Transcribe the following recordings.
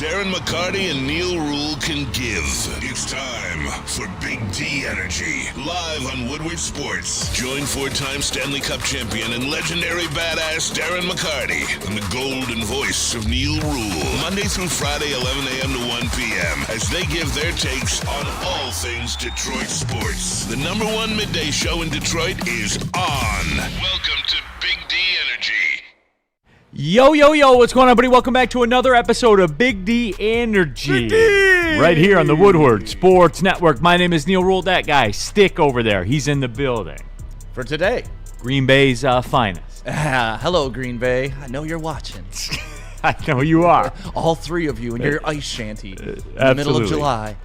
Darren McCarty and Neal Ruhl can give. It's time for Big D Energy, live on Woodward Sports. Join four-time Stanley Cup champion and legendary badass Darren McCarty and the golden voice of Neal Ruhl, Monday through Friday, 11 a.m. to 1 p.m., as they give their takes on all things Detroit sports. The number one midday show in Detroit is on. Welcome to Big D Energy. Yo, what's going on, everybody? Welcome back to another episode of Big D Energy. Big D! Right here on the Woodward Sports Network. My name is Neal Ruhl. That guy, Stick over there, he's in the building. For today. Green Bay's finest. Hello, Green Bay. I know you're watching. I know you are. All three of you in your ice shanty in the absolutely. middle of July.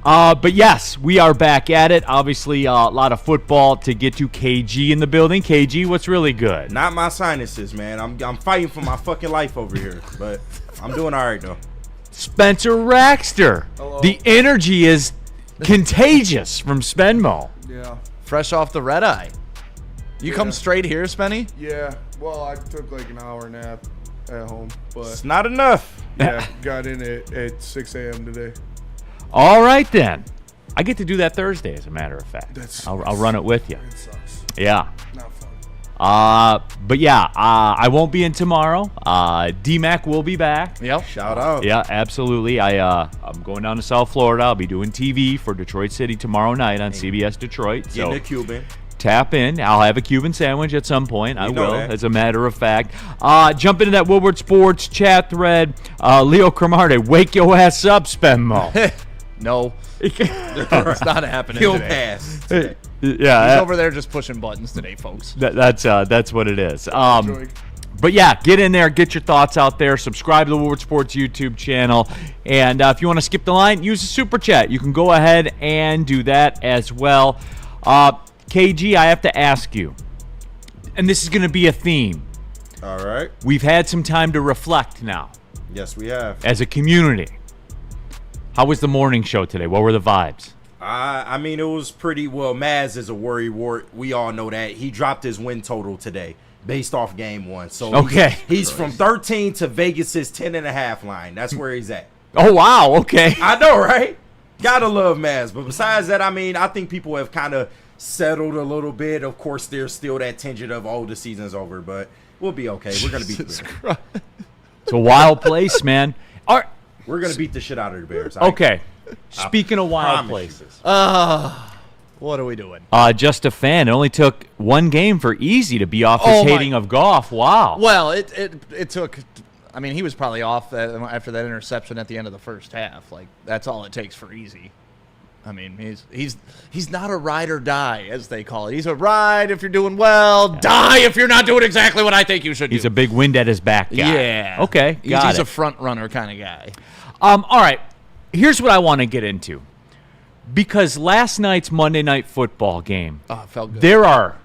But yes, we are back at it. Obviously, a lot of football to get to. KG in the building. KG, what's really good? Not my sinuses, man. I'm fighting for my fucking life over here, but I'm doing all right, though. Spencer Raxter. Hello. The energy is contagious from Spenmo. Yeah. Fresh off the red eye. You Yeah. come straight here, Spenny? Yeah. Well, I took like an hour nap at home, It's but not enough. yeah, got in at 6 a.m. today. All right, then. I get to do that Thursday, as a matter of fact. That's- I'll run it with you. It sucks. Yeah. Not fun. But yeah, I won't be in tomorrow. D-Mac will be back. Yep. Shout out. Yeah, absolutely. I'm going down to South Florida. I'll be doing TV for Detroit City tomorrow night on CBS Detroit. Getting So a Cuban. tap in. I'll have a Cuban sandwich at some point. I know will, that. as a matter of fact. Jump into that Woodward Sports chat thread. Leo Cromartie, wake your ass up, Spenmo. No. It's not happening He'll today. pass. Yeah, He's over there just pushing buttons today, folks. that's what it is. Enjoy. But yeah, get in there, get your thoughts out there, subscribe to the Woodward Sports YouTube channel, and if you want to skip the line, use the Super Chat. You can go ahead and do that as well. KG, I have to ask you, and this is going to be a theme. All right. We've had some time to reflect now Yes, we have. as a community. How was the morning show today? What were the vibes? I mean, it was pretty well. Maz is a worry wart. We all know that. He dropped his win total today based off game one. So Okay. he's from 13 to Vegas's 10.5 line. That's where he's at. Oh, wow, okay. I know, right? Gotta love Maz. But besides that, I mean, I think people have kind of settled a little bit. Of course, there's still that tinge of, oh, the season's over, but we'll be okay. We're going to beat the Bears. It's a wild place, man. We're going to beat the shit out of the Bears. Okay, speaking of wild promise you. places. What are we doing? Just a fan. It only took one game for Easy to be off his Oh, my- hating of golf. Wow. Well, it took. I mean, he was probably off after that interception at the end of the first half. Like, that's all it takes for Easy. I mean, he's not a ride or die, as they call it. He's a ride if you're doing well, die if you're not doing exactly what I think you should do. He's a big wind at his back guy. Yeah. Okay, got He's it. a front runner kind of guy. All right, here's what I want to get into. Because last night's Monday Night Football game, Oh, it felt good. there are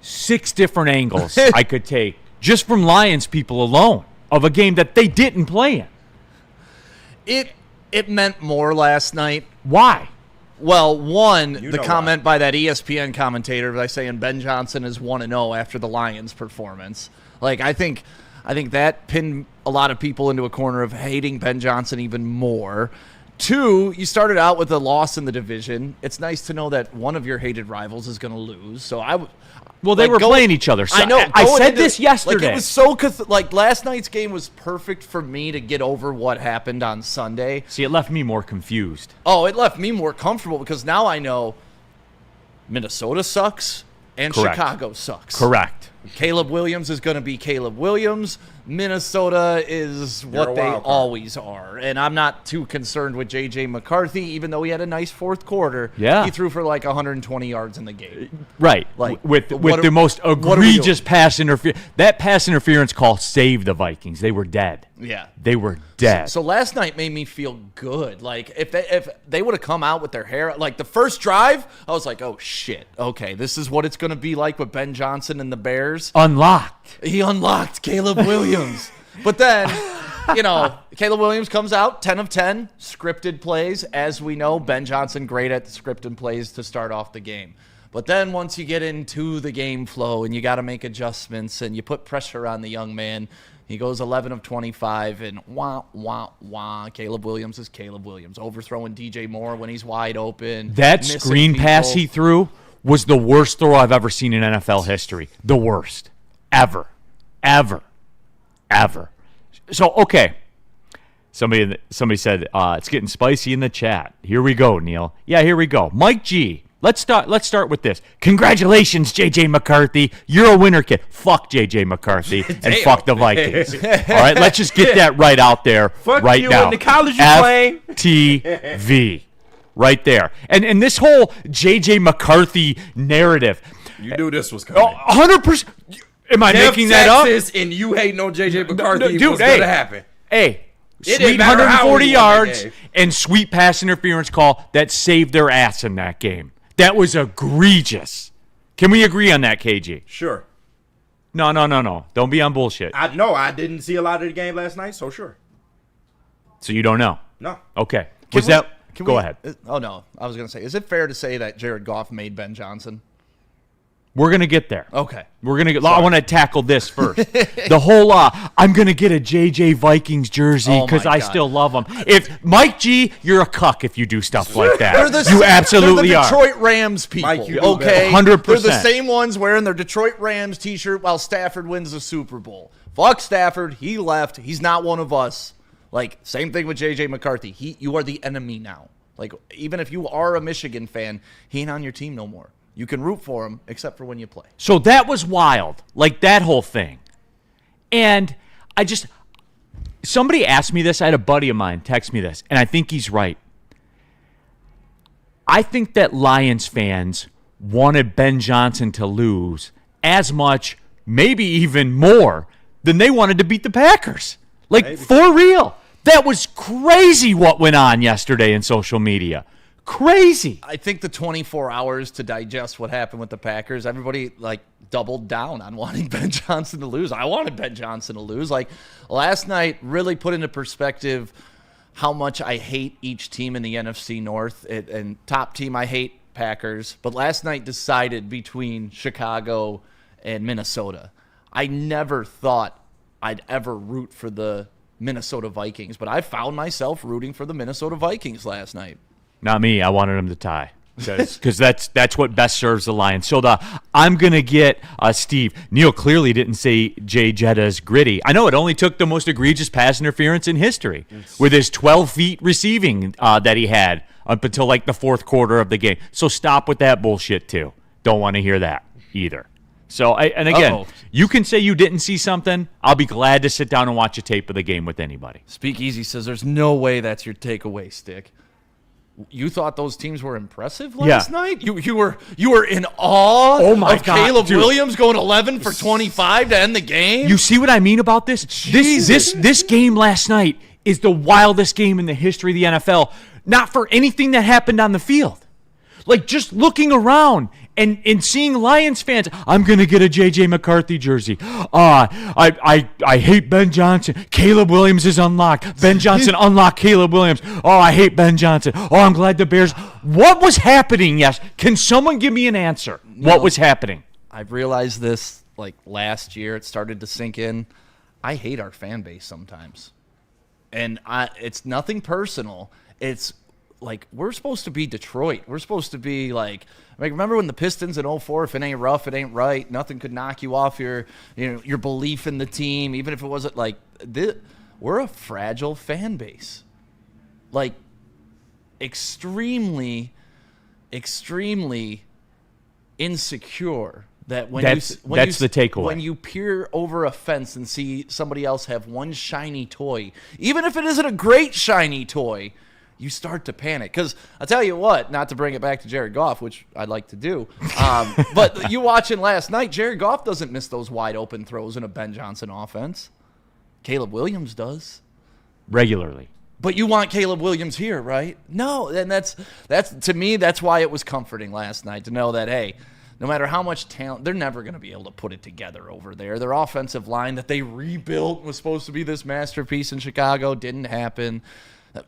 6 different angles I could take just from Lions people alone of a game that they didn't play in. It meant more last night. Why? Well, one, You the know comment by that ESPN commentator by saying Ben Johnson is 1-0 after the Lions performance. Like, I think that pinned a lot of people into a corner of hating Ben Johnson even more. 2, you started out with a loss in the division. It's nice to know that one of your hated rivals is going to lose. So Well, they were playing each other. So I know. I going said into- this yesterday. Like, it was so like last night's game was perfect for me to get over what happened on Sunday. See, it left me more confused. Oh, it left me more comfortable because now I know Minnesota sucks and Correct. Chicago sucks. Correct. Caleb Williams is going to be Caleb Williams. Minnesota is They're what a they wild card. always are. And I'm not too concerned with J.J. McCarthy, even though he had a nice fourth quarter. Yeah. He threw for like 120 yards in the game. Right. Like, with what the are- most what are we egregious doing? pass interference. That pass interference call saved the Vikings. They were dead. Yeah. They were dead. So last night made me feel good. Like if they would have come out with their hair, like the first drive, I was like, oh shit, okay, this is what it's gonna be like with Ben Johnson and the Bears. Unlocked. He unlocked Caleb Williams, but then, Caleb Williams comes out 10 of 10 scripted plays. As we know, Ben Johnson great at scripted plays to start off the game. But then once you get into the game flow and you got to make adjustments and you put pressure on the young man, He goes 11 of 25, and wah, wah, wah. Caleb Williams is Caleb Williams. Overthrowing DJ Moore when he's wide open. That missing screen pass people. he threw was the worst throw I've ever seen in NFL history. The worst. Ever. So, okay. Somebody said, it's getting spicy in the chat. Here we go, Neal. Yeah, here we go. Mike G. Let's start with this. Congratulations, J.J. McCarthy. You're a winner, kid. Fuck J.J. McCarthy and fuck the Vikings. All right, let's just get that right out there right you now. and the college you playing. FTV. Right there. And this whole J.J. McCarthy narrative. You knew this was coming. 100%. Am I making that up? And you hating on J.J. McCarthy Dude, was going to happen. Hey, It sweet didn't matter how 140 he won the yards game. and sweet pass interference call that saved their ass in that game. That was egregious. Can we agree on that, KG? Sure. No. Don't be on bullshit. I didn't see a lot of the game last night, so sure. So you don't know? No. Okay. Can Go we- ahead. Oh, no. I was going to say, is it fair to say that Jared Goff made Ben Johnson? We're going to get there. Okay. We're going to get. I want to tackle this first. The whole I'm going to get a JJ Vikings jersey Oh, because my I God. still love them. If Mike G, you're a cuck if you do stuff like They're that. the, You absolutely they're the are. Detroit Rams people. Mike, you do okay, better. 100%. They're the same ones wearing their Detroit Rams T-shirt while Stafford wins the Super Bowl. Fuck Stafford. He left. He's not one of us. Like, same thing with J.J. McCarthy. You are the enemy now. Like, even if you are a Michigan fan, he ain't on your team no more. You can root for him, except for when you play. So that was wild, like that whole thing. And somebody asked me this. I had a buddy of mine text me this, and I think he's right. I think that Lions fans wanted Ben Johnson to lose as much, maybe even more, than they wanted to beat the Packers. Like, for real. That was crazy what went on yesterday in social media. Crazy. I think the 24 hours to digest what happened with the Packers, everybody doubled down on wanting Ben Johnson to lose. I wanted Ben Johnson to lose. Like, last night really put into perspective how much I hate each team in the NFC North. And top team, I hate Packers. But last night decided between Chicago and Minnesota. I never thought I'd ever root for the Minnesota Vikings, but I found myself rooting for the Minnesota Vikings last night. Not me. I wanted him to tie. Because that's what best serves the Lions. So I'm going to get Steve. Neal clearly didn't say Jay Jetta's gritty. I know it only took the most egregious pass interference in history with his 12 feet receiving that he had up until the fourth quarter of the game. So stop with that bullshit too. Don't want to hear that either. So, again, you can say you didn't see something. I'll be glad to sit down and watch a tape of the game with anybody. Speakeasy says there's no way that's your takeaway, Stick. You thought those teams were impressive last night? You were in awe of Caleb dude. Williams going 11 for 25 to end the game? You see what I mean about this? This game last night is the wildest game in the history of the NFL. Not for anything that happened on the field. Just looking around and seeing Lions fans, I'm going to get a J.J. McCarthy jersey. I hate Ben Johnson. Caleb Williams is unlocked. Ben Johnson unlocked Caleb Williams. Oh, I hate Ben Johnson. Oh, I'm glad the Bears. What was happening? Yes. Can someone give me an answer? What was happening? I realized this last year. It started to sink in. I hate our fan base sometimes. And it's nothing personal. It's we're supposed to be Detroit. We're supposed to be remember when the Pistons in 2004, if it ain't rough, it ain't right. Nothing could knock you off your belief in the team, even if it wasn't we're a fragile fan base. Extremely, extremely insecure. That That's the takeaway. When you peer over a fence and see somebody else have one shiny toy, even if it isn't a great shiny toy, you start to panic. Because I'll tell you what, not to bring it back to Jared Goff, which I'd like to do, but you watching last night, Jared Goff doesn't miss those wide open throws in a Ben Johnson offense. Caleb Williams does. Regularly. But you want Caleb Williams here, right? No, and that's to me, that's why it was comforting last night to know that, hey, no matter how much talent, they're never going to be able to put it together over there. Their offensive line that they rebuilt was supposed to be this masterpiece in Chicago. Didn't happen.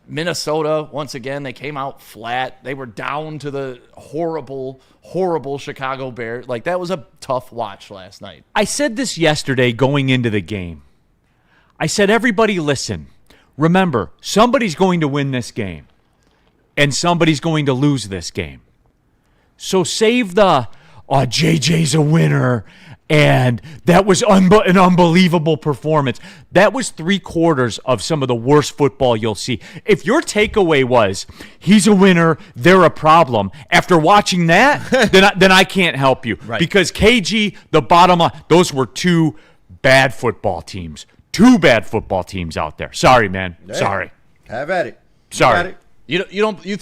Minnesota, once again, they came out flat. They were down to the horrible, horrible Chicago Bears. That was a tough watch last night. I said this yesterday going into the game. I said, everybody listen. Remember, somebody's going to win this game, and somebody's going to lose this game. So save the, JJ's a winner, and that was an unbelievable performance. That was 3/4 of some of the worst football you'll see. If your takeaway was, he's a winner, they're a problem, after watching that, then I can't help you. Right. Because KG, the bottom line, those were two bad football teams. Two bad football teams out there. Sorry, man. Hey, Sorry. Have at it. Sorry. Have at it. You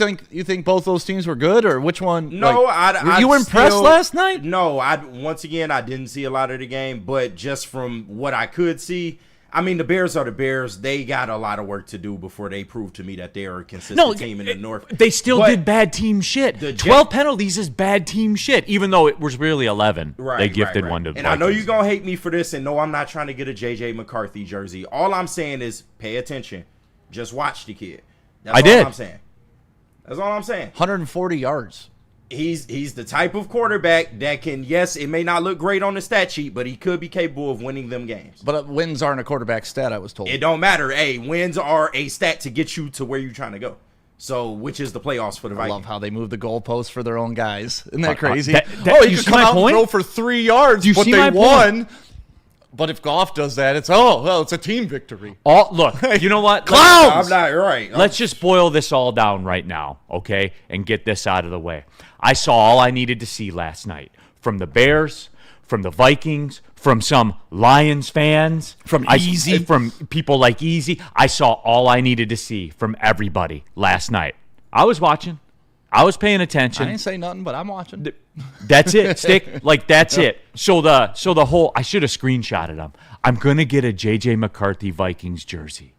think both those teams were good, or which one? No, were you impressed last night? No, once again I didn't see a lot of the game, but just from what I could see, I mean, the Bears are the Bears. They got a lot of work to do before they prove to me that they are a consistent team in the North. They still But did bad team shit. 12 penalties is bad team shit, even though it was really 11. They gifted one to the And I know Vikings. you're going to hate me for this, and no, I'm not trying to get a J.J. McCarthy jersey. All I'm saying is pay attention. Just watch the kid. That's all I'm saying. That's all I'm saying. 140 yards. He's the type of quarterback that can, yes, it may not look great on the stat sheet, but he could be capable of winning them games. But wins aren't a quarterback stat, I was told. It don't matter. Hey, wins are a stat to get you to where you're trying to go. So, which is the playoffs for the I Vikings. love how they move the goalposts for their own guys. Isn't that crazy? you you see can come my out point? and throw for 3 yards, You but see they my won. But if Goff does that, it's it's a team victory. Look, you know what? Clowns! I'm not right. Let's just boil this all down right now, okay, and get this out of the way. I saw all I needed to see last night from the Bears, from the Vikings, from some Lions fans, from people like Easy. I saw all I needed to see from everybody last night. I was watching. I was paying attention. I didn't say nothing, but I'm watching. That's it. That's it. So the whole, I should have screenshotted them. I'm gonna get a JJ McCarthy Vikings jersey.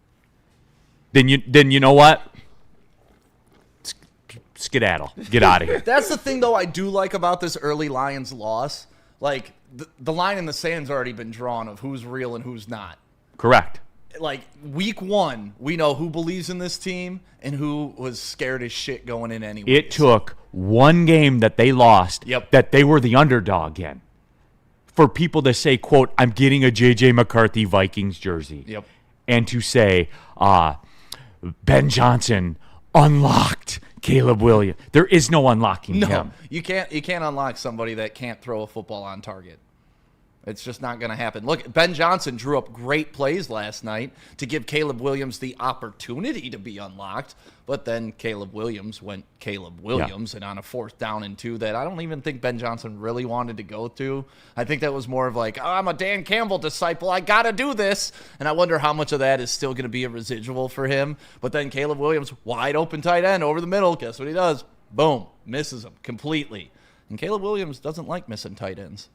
Then you know what? Skedaddle. Get out of here. That's the thing, though, I do like about this early Lions loss. Like, the line in the sand's already been drawn of who's real and who's not. Correct. Like, week 1, we know who believes in this team and who was scared as shit going in anyway. It took one game that they lost, that they were the underdog in, for people to say, quote, I'm getting a J.J. McCarthy Vikings jersey. Yep. And to say, Ben Johnson unlocked Caleb Williams. There is no unlocking him. You can't unlock somebody that can't throw a football on target. It's just not going to happen. Look, Ben Johnson drew up great plays last night to give Caleb Williams the opportunity to be unlocked, but then Caleb Williams went Caleb Williams, and on a 4th down and 2 that I don't even think Ben Johnson really wanted to go to. I think that was more of like, I'm a Dan Campbell disciple, I got to do this, and I wonder how much of that is still going to be a residual for him. But then Caleb Williams, wide open tight end over the middle, guess what he does? Boom, misses him completely. And Caleb Williams doesn't like missing tight ends.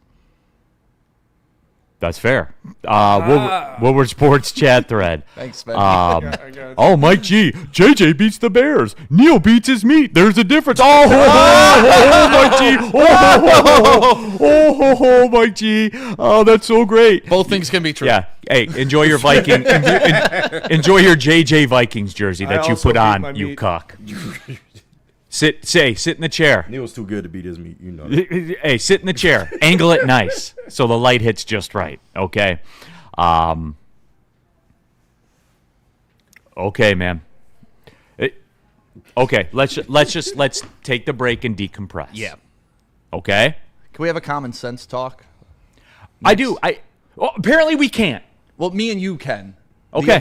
That's fair. Woodward Sports chat thread. Thanks, Ben. Oh, Mike G. JJ beats the Bears. Neal beats his meat. There's a difference. Mike G. Mike G. Oh, that's so great. Both things can be true. Yeah. Hey, enjoy your Viking. Enjoy your JJ Vikings jersey that you put on, you cuck. Sit in the chair. Neal's too good to beat his meat, you know that. Hey, sit in the chair. Angle it nice so the light hits just right. Okay. Okay, man. Okay, let's take the break and decompress. Yeah. Okay. Can we have a common sense talk? I do. Apparently we can't. Well, me and you can. Okay.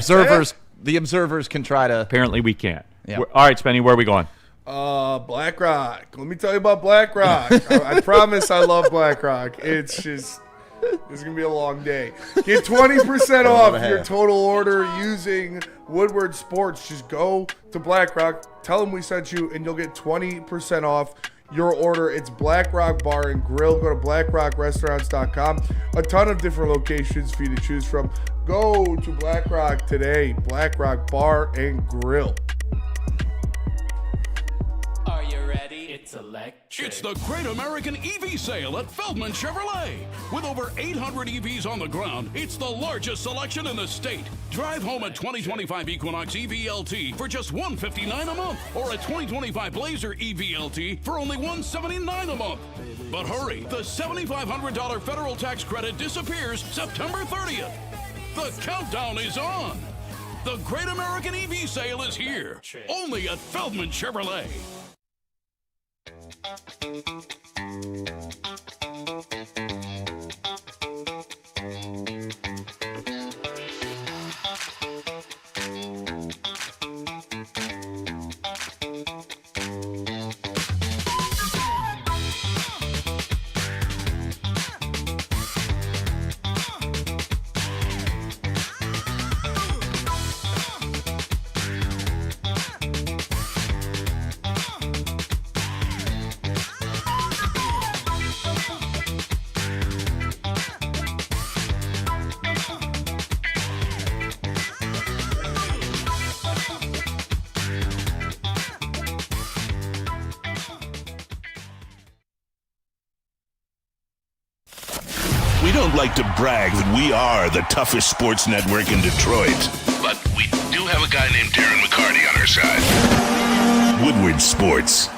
The observers can try to. Apparently we can't. Yeah. All right, Spenny, where are we going? Black Rock. Let me tell you about Black Rock. I promise I love Black Rock. It's just, it's going to be a long day. Get 20% off your total order using Woodward Sports. Just go to Black Rock, tell them we sent you, and you'll get 20% off your order. It's Black Rock Bar and Grill. Go to blackrockrestaurants.com. A ton of different locations for you to choose from. Go to Black Rock today. Black Rock Bar and Grill. Are you ready? It's electric. It's the Great American EV Sale at Feldman Chevrolet. With over 800 EVs on the ground, it's the largest selection in the state. Drive home a 2025 Equinox EVLT for just $159 a month, or a 2025 Blazer EVLT for only $179 a month. But hurry, the $7,500 federal tax credit disappears September 30th. The countdown is on. The Great American EV Sale is here, only at Feldman Chevrolet. We don't like to brag that we are the toughest sports network in Detroit, but we do have a guy named Darren McCarty on our side. Woodward Sports.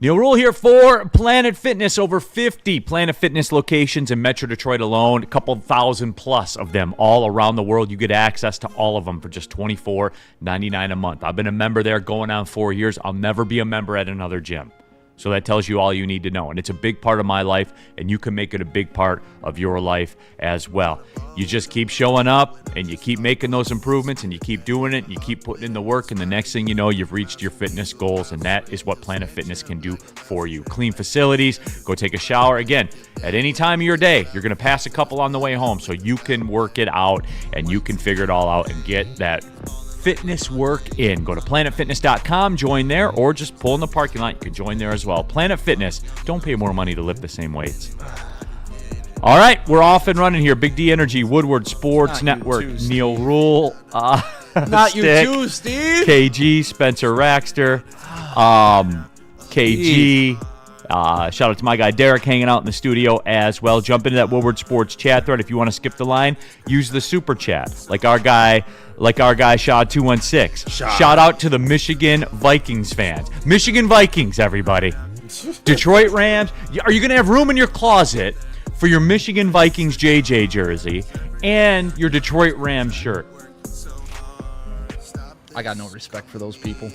Neal Ruhl here for Planet Fitness. Over 50 Planet Fitness locations in Metro Detroit alone, a couple thousand plus of them all around the world. You get access to all of them for just $24.99 a month. I've been a member there going on 4 years. I'll never be a member at another gym. So that tells you all you need to know. And it's a big part of my life, and you can make it a big part of your life as well. You just keep showing up, and you keep making those improvements, and you keep doing it, and you keep putting in the work, and the next thing you know, you've reached your fitness goals, and that is what Planet Fitness can do for you. Clean facilities, go take a shower. Again, at any time of your day, you're going to pass a couple on the way home, so you can work it out, and you can figure it all out and get that fitness work in. Go to planetfitness.com, join there, or just pull in the parking lot. You can join there as well. Planet Fitness. Don't pay more money to lift the same weights. All right, we're off and running here. Big D Energy, Woodward Sports Network, Neal Ruhl, Not you Stick, too, Steve. KG, Spencer Raxter, KG. Shout out to my guy Derek hanging out in the studio as well. Jump into that Woodward Sports chat thread. If you want to skip the line, use the super chat. Like our guy Shad216. Shout out to the Michigan Vikings fans. Michigan Vikings, everybody. Detroit Rams. Are you going to have room in your closet for your Michigan Vikings JJ jersey and your Detroit Rams shirt? I got no respect for those people.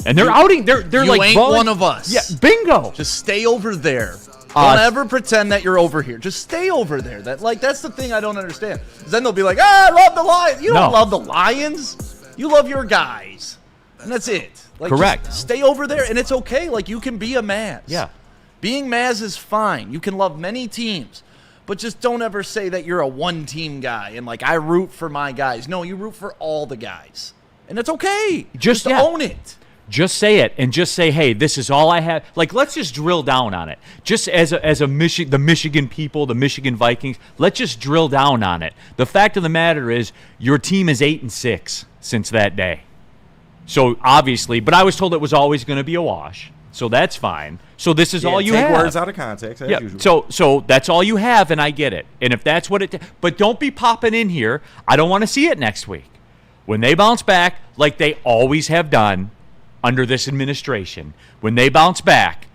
And they're outing. They're you like ain't one of us. Yeah, bingo. Just stay over there. Don't ever pretend that you're over here. Just stay over there. That's the thing I don't understand. 'Cause then they'll be like, I love the Lions. You don't love the Lions. You love your guys. And that's it. Like, correct. Just stay over there, and it's okay. Like, you can be a Maz. Yeah. Being Maz is fine. You can love many teams. But just don't ever say that you're a one-team guy and, like, I root for my guys. No, you root for all the guys. And it's okay. Just own it. Just say it, and just say, hey, this is all I have. Like, let's just drill down on it. Just the Michigan people, the Michigan Vikings, let's just drill down on it. The fact of the matter is, your team is 8-6 since that day. So, obviously, but I was told it was always going to be a wash. So that's fine. So this is all you have. Take words out of context, as usual. So that's all you have, and I get it. And if that's what it... But don't be popping in here. I don't want to see it next week. When they bounce back, like they always have done, under this administration, when they bounce back,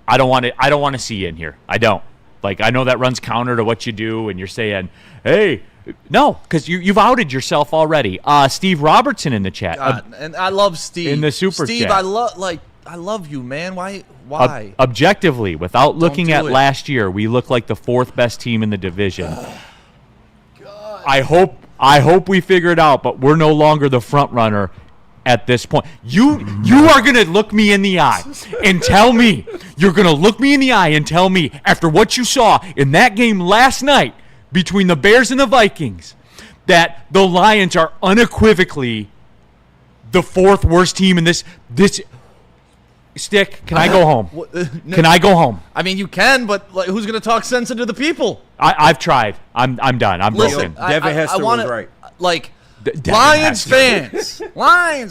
I don't want to see you in here. I don't. Like, I know that runs counter to what you do, and you're saying, hey, no, because you've outed yourself already. Steve Robertson in the chat. And I love Steve. In the super Steve, chat. I love you, man. Why? Objectively, without looking at last year, we look like the fourth best team in the division. God. I hope we figure it out, but we're no longer the front runner at this point. You are going to look me in the eye and tell me, you're going to look me in the eye and tell me, after what you saw in that game last night between the Bears and the Vikings, that the Lions are unequivocally the fourth worst team in this Stick, can I go home? Can I go home? I mean, you can, but who's going to talk sense into the people? I've tried. I'm done. I'm broken. Devin Hester was right. Like, Lions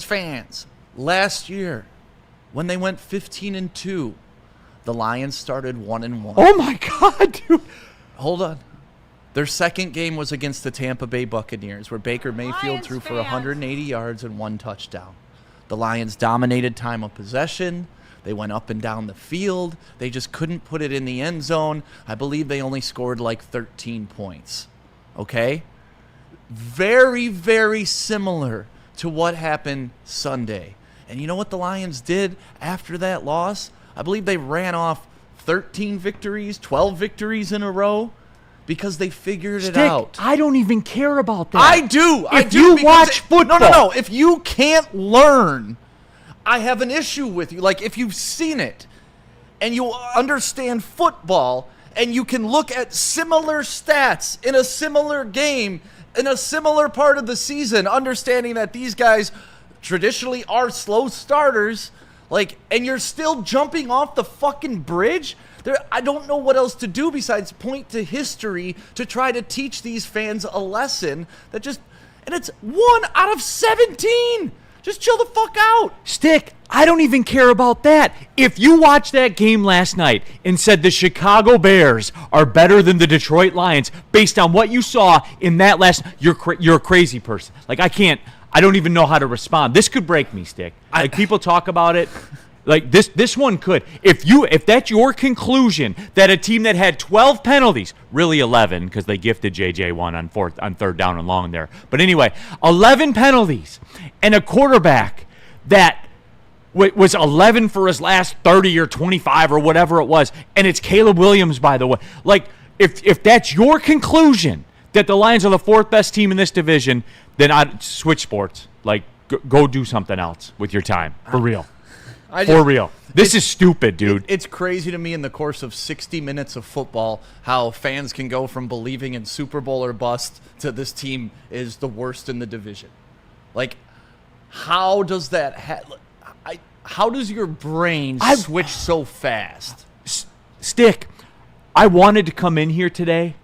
fans. Last year, when they went 15-2, the Lions started 1-1. Oh my God, dude! Hold on. Their second game was against the Tampa Bay Buccaneers, where Baker Mayfield threw for 180 yards and 1 touchdown. The Lions dominated time of possession. They went up and down the field. They just couldn't put it in the end zone. I believe they only scored like 13 points. Okay? Very, very similar to what happened Sunday. And you know what the Lions did after that loss? I believe they ran off 13 victories, 12 victories in a row because they figured it out. I don't even care about that. I do. If you watch football. No. If you can't learn, I have an issue with you. Like, if you've seen it and you understand football and you can look at similar stats in a similar game, in a similar part of the season, understanding that these guys traditionally are slow starters, like, and you're still jumping off the fucking bridge, I don't know what else to do besides point to history to try to teach these fans a lesson and it's 1 out of 17. Just chill the fuck out. Stick, I don't even care about that. If you watched that game last night and said the Chicago Bears are better than the Detroit Lions based on what you saw in that you're a crazy person. Like, I don't even know how to respond. This could break me, Stick. Like, people talk about it. Like, this one could. If that's your conclusion, that a team that had 12 penalties, really 11 because they gifted JJ one on third down and long there. But anyway, 11 penalties and a quarterback that was 11 for his last 30 or 25 or whatever it was, and it's Caleb Williams, by the way. Like, if that's your conclusion that the Lions are the 4th best team in this division, then I'd switch sports. Like, go do something else with your time. For real. For real. This is stupid, dude. It's crazy to me in the course of 60 minutes of football how fans can go from believing in Super Bowl or bust to this team is the worst in the division. Like, how does that how does your brain switch so fast? Stick, I wanted to come in here today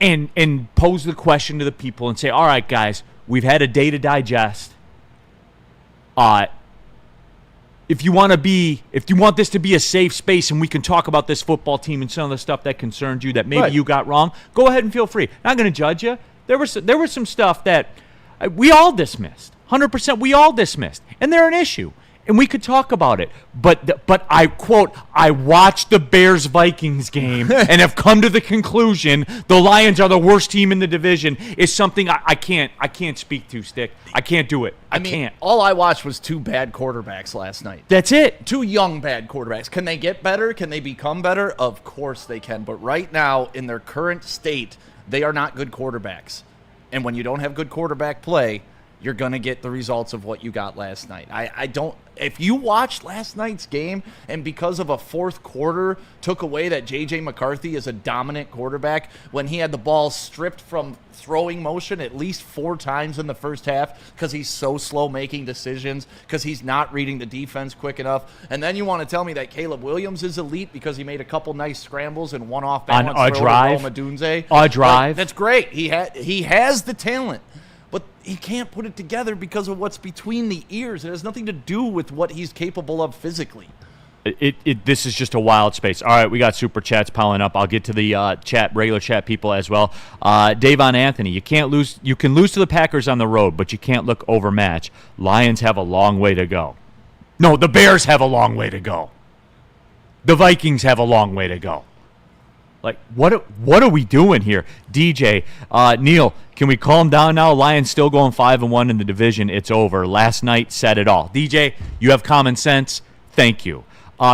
and pose the question to the people and say, all right, guys, we've had a day to digest. If you want this to be a safe space and we can talk about this football team and some of the stuff that concerned you that maybe you got wrong, go ahead and feel free. Not going to judge you. There was some stuff that we all dismissed. 100% we all dismissed. And they're an issue. And we could talk about it. But I quote, I watched the Bears-Vikings game and have come to the conclusion the Lions are the worst team in the division is something I can't speak to, Stick. I can't do it. I can't. All I watched was 2 bad quarterbacks last night. That's it. 2 young bad quarterbacks. Can they get better? Can they become better? Of course they can. But right now, in their current state, they are not good quarterbacks. And when you don't have good quarterback play, you're going to get the results of what you got last night. If you watched last night's game and because of a fourth quarter took away that J.J. McCarthy is a dominant quarterback when he had the ball stripped from throwing motion at least 4 times in the first half because he's so slow making decisions, because he's not reading the defense quick enough, and then you want to tell me that Caleb Williams is elite because he made a couple nice scrambles and one off-balance on a drive. Madunze. A drive. That's great. He has the talent. But he can't put it together because of what's between the ears. It has nothing to do with what he's capable of physically. This is just a wild space. All right, we got super chats piling up. I'll get to the regular chat people as well. Davon Anthony, you can lose to the Packers on the road, but you can't look overmatched. Lions have a long way to go. No, the Bears have a long way to go. The Vikings have a long way to go. Like, what are we doing here? DJ, Neal, can we calm down now? Lions still going 5-1 in the division. It's over. Last night said it all. DJ, you have common sense. Thank you.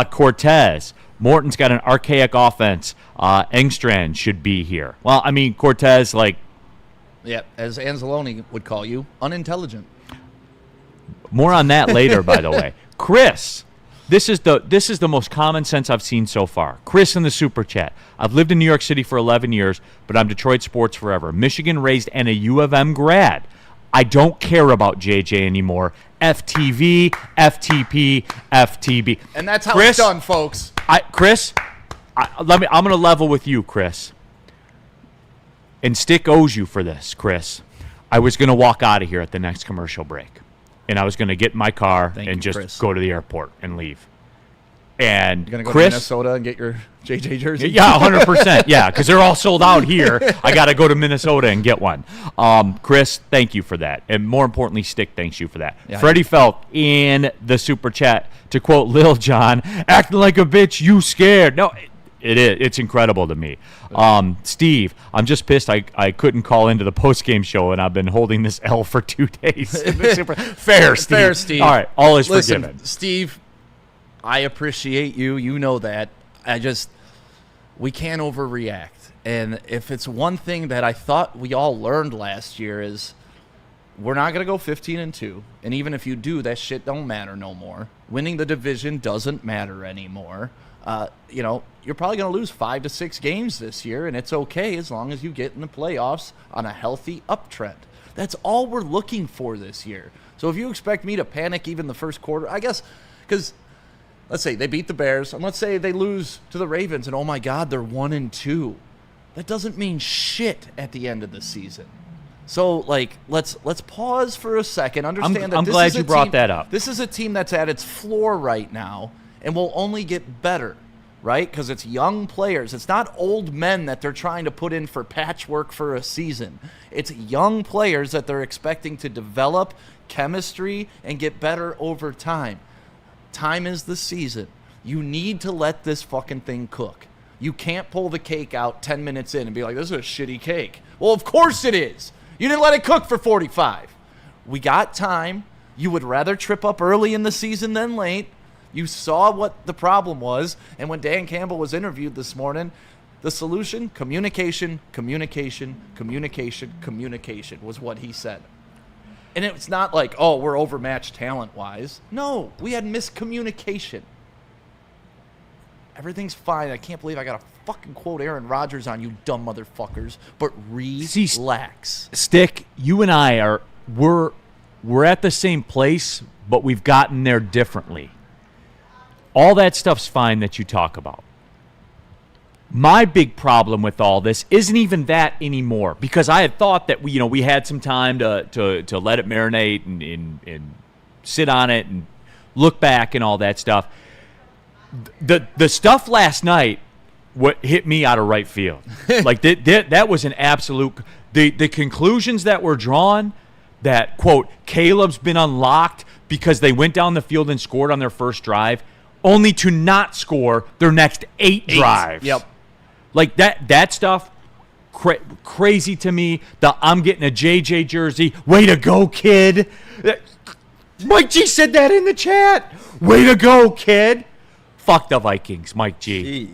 Cortez, Morton's got an archaic offense. Engstrand should be here. Well, I mean, Cortez, like... Yeah, as Anzalone would call you, unintelligent. More on that later, by the way. Chris... This is the most common sense I've seen so far. Chris in the super chat. I've lived in New York City for 11 years, but I'm Detroit sports forever. Michigan raised and a U of M grad. I don't care about JJ anymore. FTV, FTP, FTB. And that's how it's done, folks. I'm going to level with you, Chris. And Stick owes you for this, Chris. I was going to walk out of here at the next commercial break. And I was going to get in my car and just go to the airport and leave. And You're going to go Chris, to Minnesota and get your JJ jersey? Yeah, 100%. Yeah, because they're all sold out here. I got to go to Minnesota and get one. Chris, thank you for that. And more importantly, Stick thanks you for that. Yeah. Freddie Felt in the Super Chat, to quote Lil Jon, acting like a bitch, you scared. No, it is. It's incredible to me. Steve, I'm just pissed I couldn't call into the post-game show, and I've been holding this L for 2 days. Fair, Steve. Fair, Steve. All right, all is Listen, forgiven. Steve, I appreciate you. You know that. We can't overreact. And if it's one thing that I thought we all learned last year is we're not going to go 15-2. And even if you do, that shit don't matter no more. Winning the division doesn't matter anymore. You're probably going to lose 5 to 6 games this year, and it's okay as long as you get in the playoffs on a healthy uptrend. That's all we're looking for this year. So if you expect me to panic even the first quarter, I guess, because let's say they beat the Bears, and let's say they lose to the Ravens, and oh my God, they're 1-2. That doesn't mean shit at the end of the season. So, let's pause for a second. Understand I'm that glad you brought that up. This is a team that's at its floor right now and will only get better, right? Because it's young players. It's not old men that they're trying to put in for patchwork for a season. It's young players that they're expecting to develop chemistry and get better over time. Time is the season. You need to let this fucking thing cook. You can't pull the cake out 10 minutes in and be like, this is a shitty cake. Well, of course it is. You didn't let it cook for 45. We got time. You would rather trip up early in the season than late. You saw what the problem was. And when Dan Campbell was interviewed this morning, the solution, communication, communication, communication, communication was what he said. And it's not like, oh, we're overmatched talent-wise. No, we had miscommunication. Everything's fine. I can't believe I got to fucking quote Aaron Rodgers on you dumb motherfuckers. But relax. Stick, you and I we're at the same place, but we've gotten there differently. All that stuff's fine that you talk about. My big problem with all this isn't even that anymore, because I had thought that we had some time to let it marinate and sit on it and look back and all that stuff. The stuff last night, what hit me out of right field, that was an absolute. The conclusions that were drawn, that quote Caleb's been unlocked because they went down the field and scored on their first drive, only to not score their next 8 drives. Yep. Like that stuff, crazy to me. I'm getting a JJ jersey. Way to go, kid. Mike G said that in the chat. Way to go, kid. Fuck the Vikings, Mike G.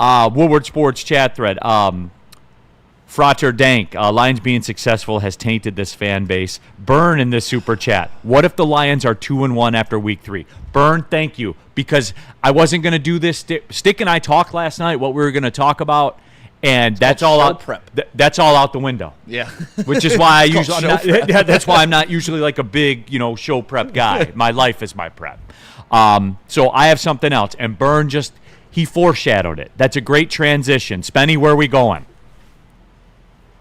Jeez. Woodward Sports chat thread. Frater Dank, Lions being successful has tainted this fan base. Burn in this super chat. What if the Lions are 2-1 after week 3? Burn, thank you. Because I wasn't going to do this. Stick and I talked last night what we were going to talk about, and that's all out. Prep. That's all out the window. Yeah. Which is why that's why I'm not usually like a big, show prep guy. My life is my prep. So I have something else, and Burn he foreshadowed it. That's a great transition. Spenny, where are we going?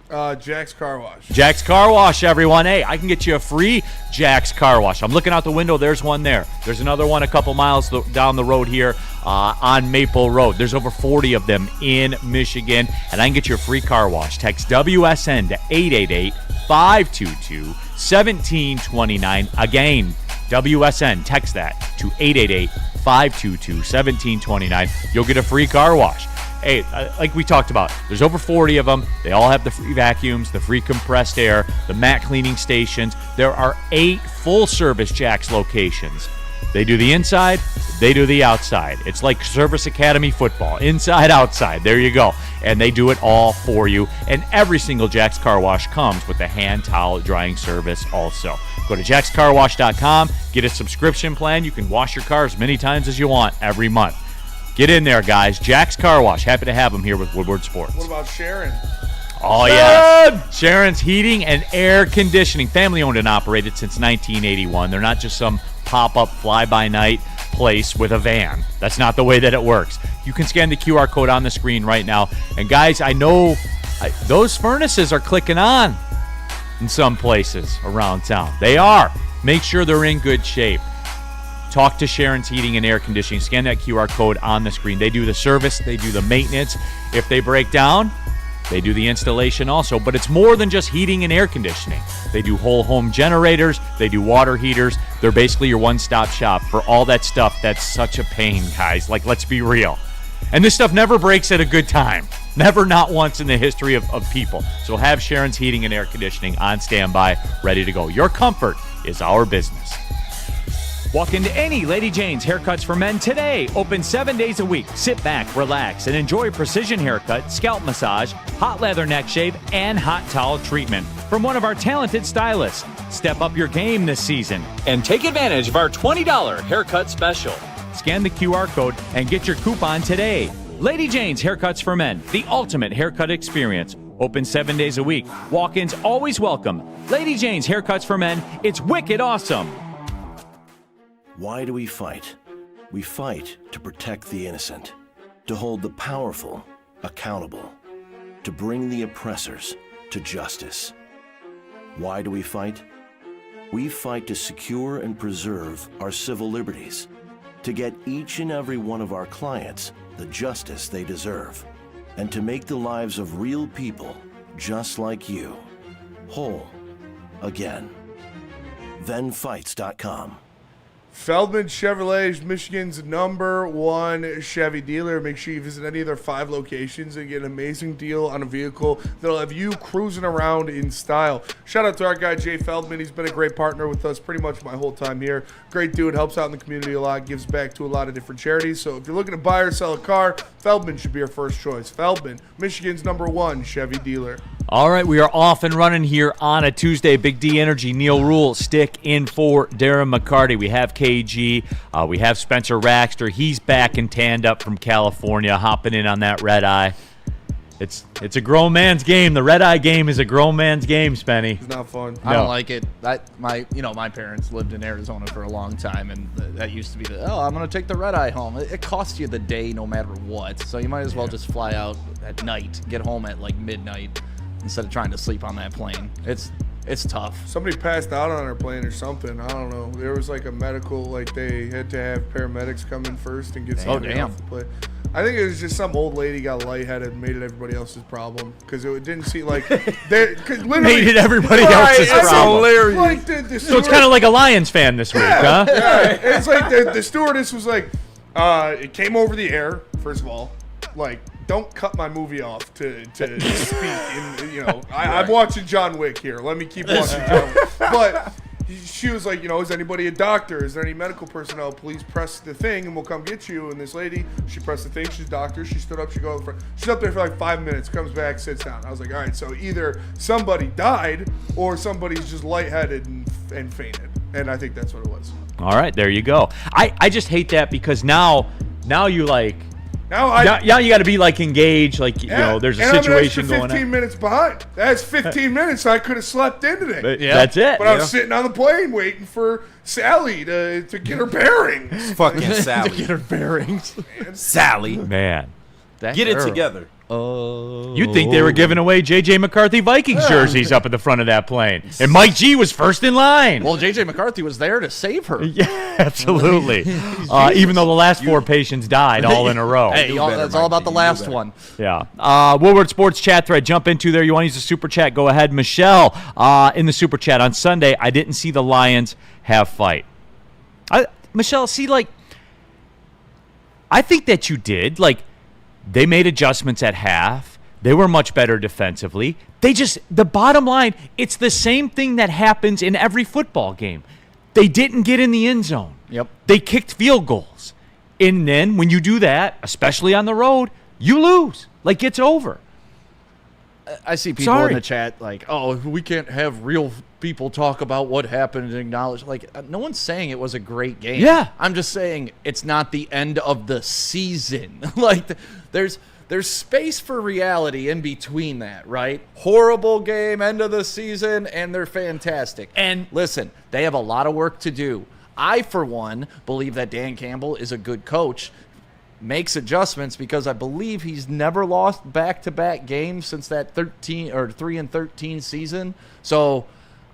Jack's Car Wash. Jack's Car Wash, everyone. Hey, I can get you a free Jack's Car Wash. I'm looking out the window. There's one there. There's another one a couple miles down the road here on Maple Road. There's over 40 of them in Michigan, and I can get you a free car wash. Text WSN to 888-522-1729. Again, WSN. Text that to 888-522-1729. You'll get a free car wash. Hey, like we talked about, there's over 40 of them. They all have the free vacuums, the free compressed air, the mat cleaning stations. There are 8 full-service Jack's locations. They do the inside, they do the outside. It's like Service Academy football, inside, outside. There you go. And they do it all for you. And every single Jack's Car Wash comes with a hand towel drying service also. Go to jackscarwash.com, get a subscription plan. You can wash your car as many times as you want every month. Get in there, guys. Jack's Car Wash. Happy to have them here with Woodward Sports. What about Sharon? Oh, yeah. Sharon's Heating and Air Conditioning. Family owned and operated since 1981. They're not just some pop-up fly-by-night place with a van. That's not the way that it works. You can scan the QR code on the screen right now. And, guys, I know those furnaces are clicking on in some places around town. They are. Make sure they're in good shape. talk to Sharon's Heating and Air Conditioning. Scan that QR code on the screen. They do the service. They do the maintenance. If they break down, they do the installation also. But it's more than just heating and air conditioning. They do whole home generators. They do water heaters. They're basically your one-stop shop for all that stuff that's such a pain, guys. Like, let's be real. And this stuff never breaks at a good time. Never, not once in the history of people. So have Sharon's Heating and Air Conditioning on standby, ready to go. Your comfort is our business. Walk into any Lady Jane's Haircuts for Men today. Open 7 days a week. Sit back, relax, and enjoy precision haircut, scalp massage, hot leather neck shave, and hot towel treatment from one of our talented stylists. Step up your game this season and take advantage of our $20 haircut special. Scan the QR code and get your coupon today. Lady Jane's Haircuts for Men, the ultimate haircut experience. Open 7 days a week. Walk-ins always welcome. Lady Jane's Haircuts for Men, it's wicked awesome. Why do we fight? We fight to protect the innocent, to hold the powerful accountable, to bring the oppressors to justice. Why do we fight? We fight to secure and preserve our civil liberties, to get each and every one of our clients the justice they deserve, and to make the lives of real people just like you whole again. ThenFights.com. Feldman Chevrolet is Michigan's #1 Chevy dealer. Make sure you visit any of their 5 locations and get an amazing deal on a vehicle that'll have you cruising around in style. Shout out to our guy, Jay Feldman. He's been a great partner with us pretty much my whole time here. Great dude, helps out in the community a lot, gives back to a lot of different charities. So if you're looking to buy or sell a car, Feldman should be your first choice. Feldman, Michigan's #1 Chevy dealer. All right, we are off and running here on a Tuesday. Big D Energy, Neal Ruhl, stick in for Darren McCarty. We have KG. We have Spencer Raxter. He's back and tanned up from California, hopping in on that red eye. It's a grown man's game. The red eye game is a grown man's game, Spenny. It's not fun. I don't like it. My parents lived in Arizona for a long time, and that used to be I'm gonna take the red eye home. It costs you the day no matter what, so you might as well just fly out at night, get home at like midnight, instead of trying to sleep on that plane. It's tough. Somebody passed out on our plane or something. I don't know. There was like a medical, like they had to have paramedics come in first and get somebody off the plane. I think it was just some old lady got lightheaded and made it everybody else's problem because it didn't seem like they made it everybody else's problem. Hilarious. Like the So it's kind of like a Lions fan this week, huh? Yeah. It's like the stewardess was like, it came over the air. First of all, like, don't cut my movie off to speak. And, I'm watching John Wick here. Let me keep watching John Wick. But she was like, is anybody a doctor? Is there any medical personnel? Please press the thing and we'll come get you. And this lady, she pressed the thing. She's a doctor. She stood up. She goes in front. She's up there for like 5 minutes, comes back, sits down. I was like, all right, so either somebody died or somebody's just lightheaded and fainted. And I think that's what it was. All right, there you go. I just hate that because now you like... Now you got to be like engaged, like there's a situation I'm going on. 15 minutes behind. That's 15 minutes. I could have slept in today. That's it. But I was sitting on the plane waiting for Sally to get her bearings. Fucking Sally. To get her bearings. Sally. Man, Get it together. You'd think they were giving away J.J. McCarthy Vikings jerseys up at the front of that plane. And Mike G was first in line. Well, J.J. McCarthy was there to save her. Yeah, absolutely. Even though the last 4 patients died all in a row. Hey, that's all about the last one. Yeah. Woodward Sports chat thread. Jump into there. You want to use the super chat? Go ahead. Michelle in the super chat. On Sunday, I didn't see the Lions have fight. Michelle, see, like, I think that you did. Like, they made adjustments at half. They were much better defensively. The bottom line, it's the same thing that happens in every football game. They didn't get in the end zone. Yep. They kicked field goals. And then when you do that, especially on the road, you lose. Like, it's over. I see people in the chat like, we can't have real people talk about what happened and acknowledge. Like, no one's saying it was a great game. Yeah. I'm just saying it's not the end of the season. Like, there's space for reality in between that, right? Horrible game, end of the season, and they're fantastic. And listen, they have a lot of work to do. I, for one, believe that Dan Campbell is a good coach. Makes adjustments because I believe he's never lost back-to-back games since that 3-13 season. So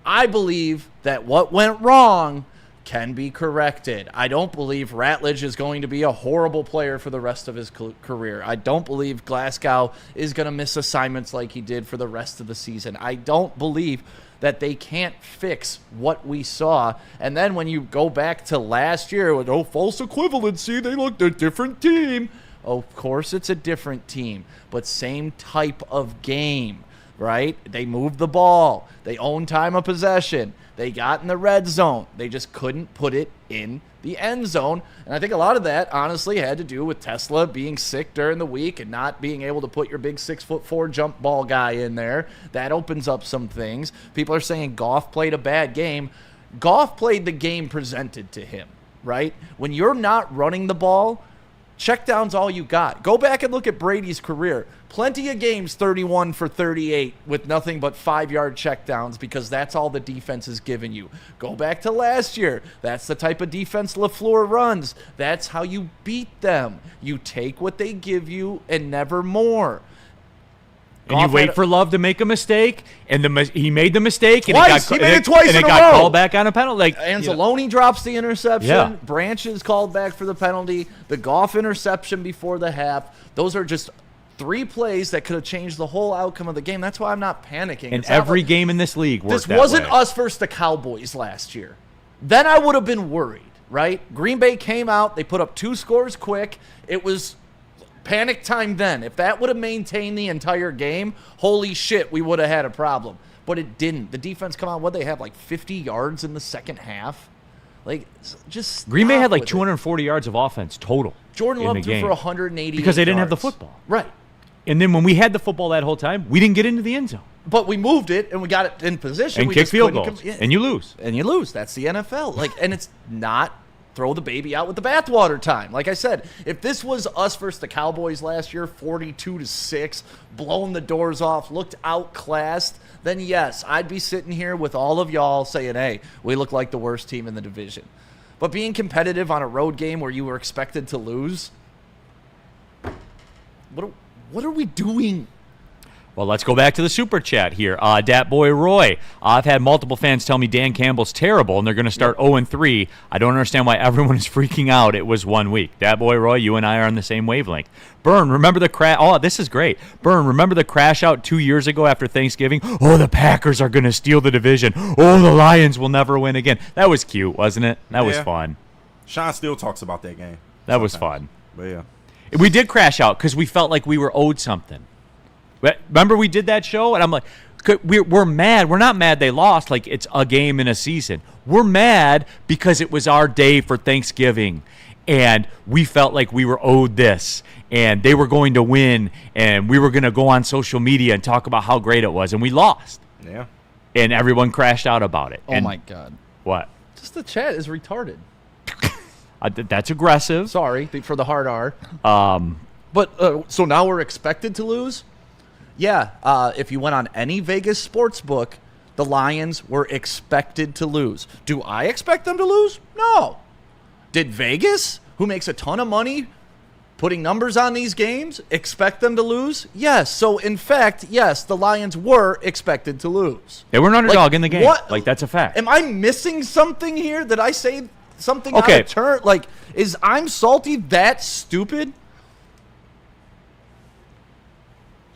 I believe that what went wrong can be corrected. I don't believe Ratledge is going to be a horrible player for the rest of his career. I don't believe Glasgow is going to miss assignments like he did for the rest of the season. I don't believe that they can't fix what we saw. And then when you go back to last year with, false equivalency, they looked a different team. Of course it's a different team, but same type of game, right? They moved the ball. They owned time of possession. They got in the red zone. They just couldn't put it in the end zone. And I think a lot of that, honestly, had to do with Tesla being sick during the week and not being able to put your big 6'4" jump ball guy in there. That opens up some things. People are saying Goff played a bad game. Goff played the game presented to him, right? When you're not running the ball, checkdown's all you got. Go back and look at Brady's career. Plenty of games 31 for 38 with nothing but 5-yard checkdowns because that's all the defense is giving you. Go back to last year. That's the type of defense LaFleur runs. That's how you beat them. You take what they give you and never more. And you wait for Love to make a mistake, and he made the mistake, and twice. He made it twice in a row. Got called back on a penalty. Like Anzalone drops the interception. Yeah. Branches called back for the penalty. The Goff interception before the half. Those are just 3 plays that could have changed the whole outcome of the game. That's why I'm not panicking. And every game in this league worked this that wasn't way. us versus the Cowboys last year. Then I would have been worried, right? Green Bay came out. They put up 2 scores quick. It was panic time then. If that would have maintained the entire game, holy shit, we would have had a problem. But it didn't. The defense come out, what they have, like 50 yards in the second half? Like, just Green Bay had like with 240 yards of offense total. Jordan in Love the threw game for 180 because they didn't have the football. Right. And then when we had the football that whole time, we didn't get into the end zone. But we moved it, and we got it in position. And we kick just field couldn't goals. And you lose. And you lose. That's the NFL. Like, and it's not throw the baby out with the bathwater time. Like I said, if this was us versus the Cowboys last year, 42-6, blowing the doors off, looked outclassed, then yes, I'd be sitting here with all of y'all saying, hey, we look like the worst team in the division. But being competitive on a road game where you were expected to lose, what are we doing? Well, let's go back to the super chat here. Dat Boy Roy. I've had multiple fans tell me Dan Campbell's terrible, and they're going to start 0-3. I don't understand why everyone is freaking out. It was 1 week. Dat Boy Roy, you and I are on the same wavelength. Burn, remember the crash? Oh, this is great. Burn, remember the crash out 2 years ago after Thanksgiving? Oh, the Packers are going to steal the division. Oh, the Lions will never win again. That was cute, wasn't it? That was fun. Sean still talks about that game. That was fun. But yeah. We did crash out because we felt like we were owed something. Remember we did that show? And I'm like, we're mad. We're not mad they lost like it's a game in a season. We're mad because it was our day for Thanksgiving. And we felt like we were owed this. And they were going to win. And we were going to go on social media and talk about how great it was. And we lost. Yeah. And everyone crashed out about it. Oh, my God. What? Just the chat is retarded. That's aggressive. Sorry for the hard R. But so now we're expected to lose? Yeah, if you went on any Vegas sports book, the Lions were expected to lose. Do I expect them to lose? No. Did Vegas, who makes a ton of money putting numbers on these games, expect them to lose? Yes. So, in fact, yes, the Lions were expected to lose. They were an underdog in the game. What? Like, that's a fact. Am I missing something here? Did I say something out of turn? Like, is I'm salty that stupid?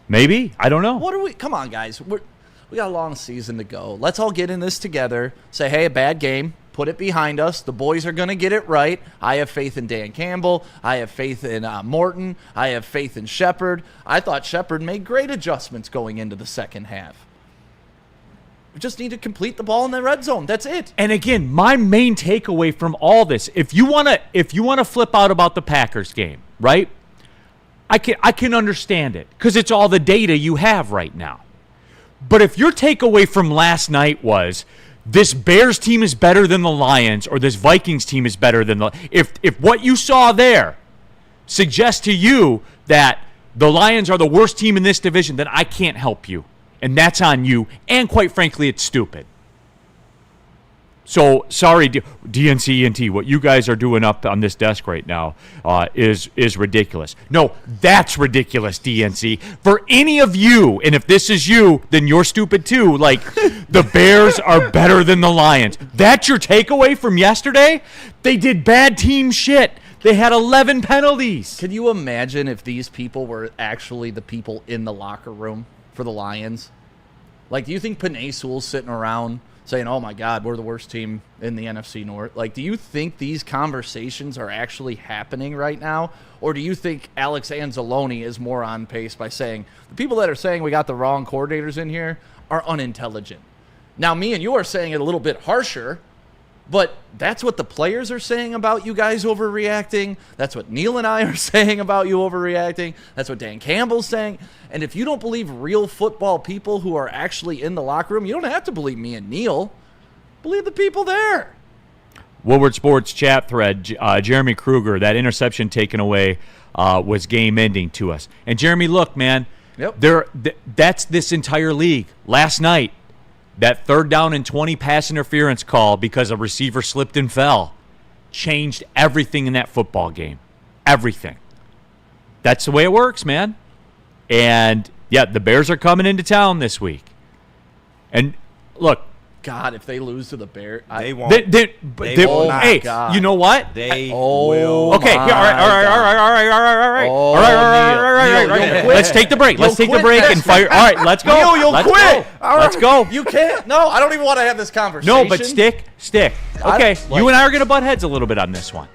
Maybe. I don't know. What are we? Come on, guys. We got a long season to go. Let's all get in this together. Say, hey, a bad game. Put it behind us. The boys are going to get it right. I have faith in Dan Campbell. I have faith in Morton. I have faith in Shepard. I thought Shepard made great adjustments going into the second half. We just need to complete the ball in the red zone. That's it. And again, my main takeaway from all this, if you want to flip out about the Packers game, right? I can understand it because it's all the data you have right now. But if your takeaway from last night was this Bears team is better than the Lions or this Vikings team is better than the if what you saw there suggests to you that the Lions are the worst team in this division, then I can't help you. And that's on you. And quite frankly, it's stupid. So, sorry, DNC ENT, what you guys are doing up on this desk right now is ridiculous. No, that's ridiculous, DNC. For any of you, and if this is you, then you're stupid too, like, the Bears are better than the Lions. That's your takeaway from yesterday? They did bad team shit. They had 11 penalties. Can you imagine if these people were actually the people in the locker room for the Lions? Like, do you think Penei Sewell's sitting around saying, oh, my God, we're the worst team in the NFC North? Like, do you think these conversations are actually happening right now? Or do you think Alex Anzalone is more on pace by saying, the people that are saying we got the wrong coordinators in here are unintelligent? Now, me and you are saying it a little bit harsher, but that's what the players are saying about you guys overreacting. That's what Neal and I are saying about you overreacting. That's what Dan Campbell's saying. And if you don't believe real football people who are actually in the locker room, you don't have to believe me and Neal. Believe the people there. Woodward Sports chat thread, Jeremy Kruger, that interception taken away was game-ending to us. And, Jeremy, look, man, that's this entire league. Last night, that 3rd down and 20 pass interference call because a receiver slipped and fell changed everything in that football game. Everything. That's the way it works, man. And, yeah, the Bears are coming into town this week. And, look. God, if they lose to the Bears. They won't. They will not. Hey, God. you know what? They will. Okay, all right. Let's take the break. Let's take the break and fire. All right, let's go. Neal, you'll quit. Let's go. You can't. No, I don't even want to have this conversation. No, but stick. Okay, you and I are going to butt heads a little bit on this one.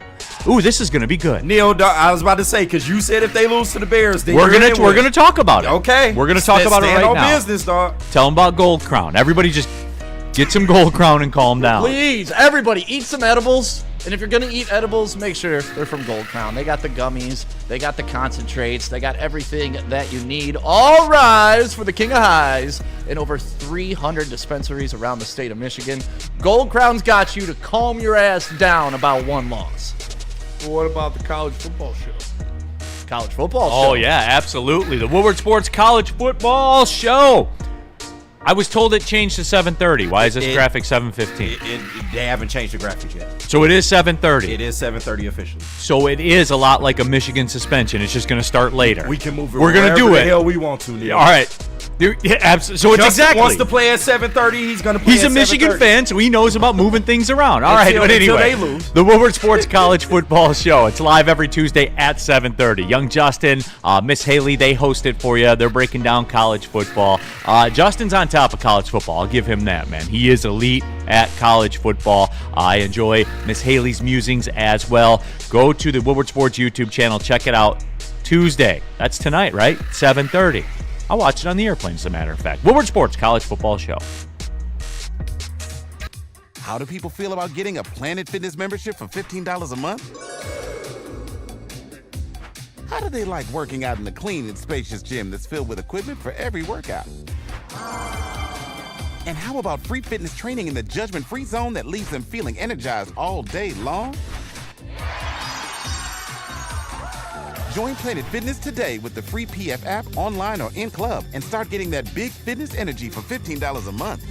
Ooh, this is going to be good. Neal, I was about to say, because you said if they lose to the Bears, then we're gonna talk about it. Okay. We're going to talk about it right now. Stand on business, dog. Tell them about Gold Crown. Everybody just get some Gold Crown and calm down. Please, everybody, eat some edibles. And if you're going to eat edibles, make sure they're from Gold Crown. They got the gummies. They got the concentrates. They got everything that you need. All rise for the King of Highs in over 300 dispensaries around the state of Michigan. Gold Crown's got you to calm your ass down about one loss. Well, what about the college football show? College football show. Oh, yeah, absolutely. The Woodward Sports College Football Show. I was told it changed to 7:30. Why is this graphic 7:15? They haven't changed the graphics yet. So it is 7:30. It is 7:30 officially. So it is a lot like a Michigan suspension. It's just going to start later. We can move it. We're going to do the it. hell we want to. Neal. All right. So it's Justin exactly. wants to play at 7:30. He's going to play. He's at a Michigan 7:30. fan, so he knows about moving things around. All right, but anyway, they lose. the Woodward Sports College Football Show. It's live every Tuesday at 7:30. Young Justin, Miss Haley, they host it for you. They're breaking down college football. Justin's on top of college football. I'll give him that, man. He is elite at college football. I enjoy Miss Haley's musings as well. Go to the Woodward Sports YouTube channel. Check it out. Tuesday. That's tonight, right? 7:30. I'll watch it on the airplane, as a matter of fact. Woodward Sports College Football Show. How do people feel about getting a Planet Fitness membership for $15 a month? How do they like working out in a clean and spacious gym that's filled with equipment for every workout? And how about free fitness training in the judgment-free zone that leaves them feeling energized all day long? Join Planet Fitness today with the free PF app, online or in club, and start getting that big fitness energy for $15 a month.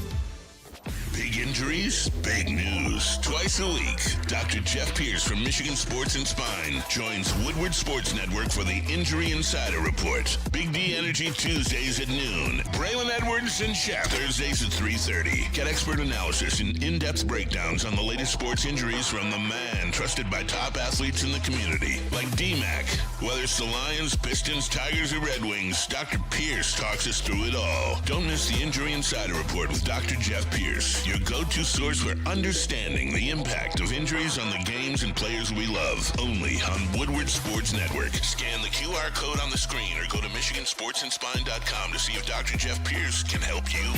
Big injuries, big news. Twice a week, Dr. Jeff Pierce from Michigan Sports and Spine joins Woodward Sports Network for the Injury Insider Report. Big D Energy Tuesdays at noon. Braylon Edwards and Shep Thursdays at 3:30. Get expert analysis and in-depth breakdowns on the latest sports injuries from the man trusted by top athletes in the community, like D-Mac. Whether it's the Lions, Pistons, Tigers, or Red Wings, Dr. Pierce talks us through it all. Don't miss the Injury Insider Report with Dr. Jeff Pierce, your go-to source for understanding the impact of injuries on the games and players we love. Only on Woodward Sports Network. Scan the QR code on the screen or go to MichiganSportsandSpine.com to see if Dr. Jeff Pierce can help you.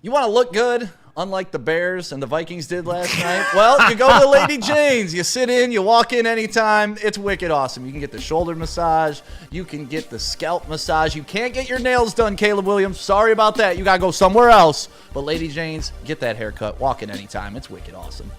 You want to look good, unlike the Bears and the Vikings did last night? Well, you go to Lady Jane's. You sit in, you walk in anytime. It's wicked awesome. You can get the shoulder massage. You can get the scalp massage. You can't get your nails done, Caleb Williams. Sorry about that. You got to go somewhere else. But Lady Jane's, get that haircut. Walk in anytime. It's wicked awesome.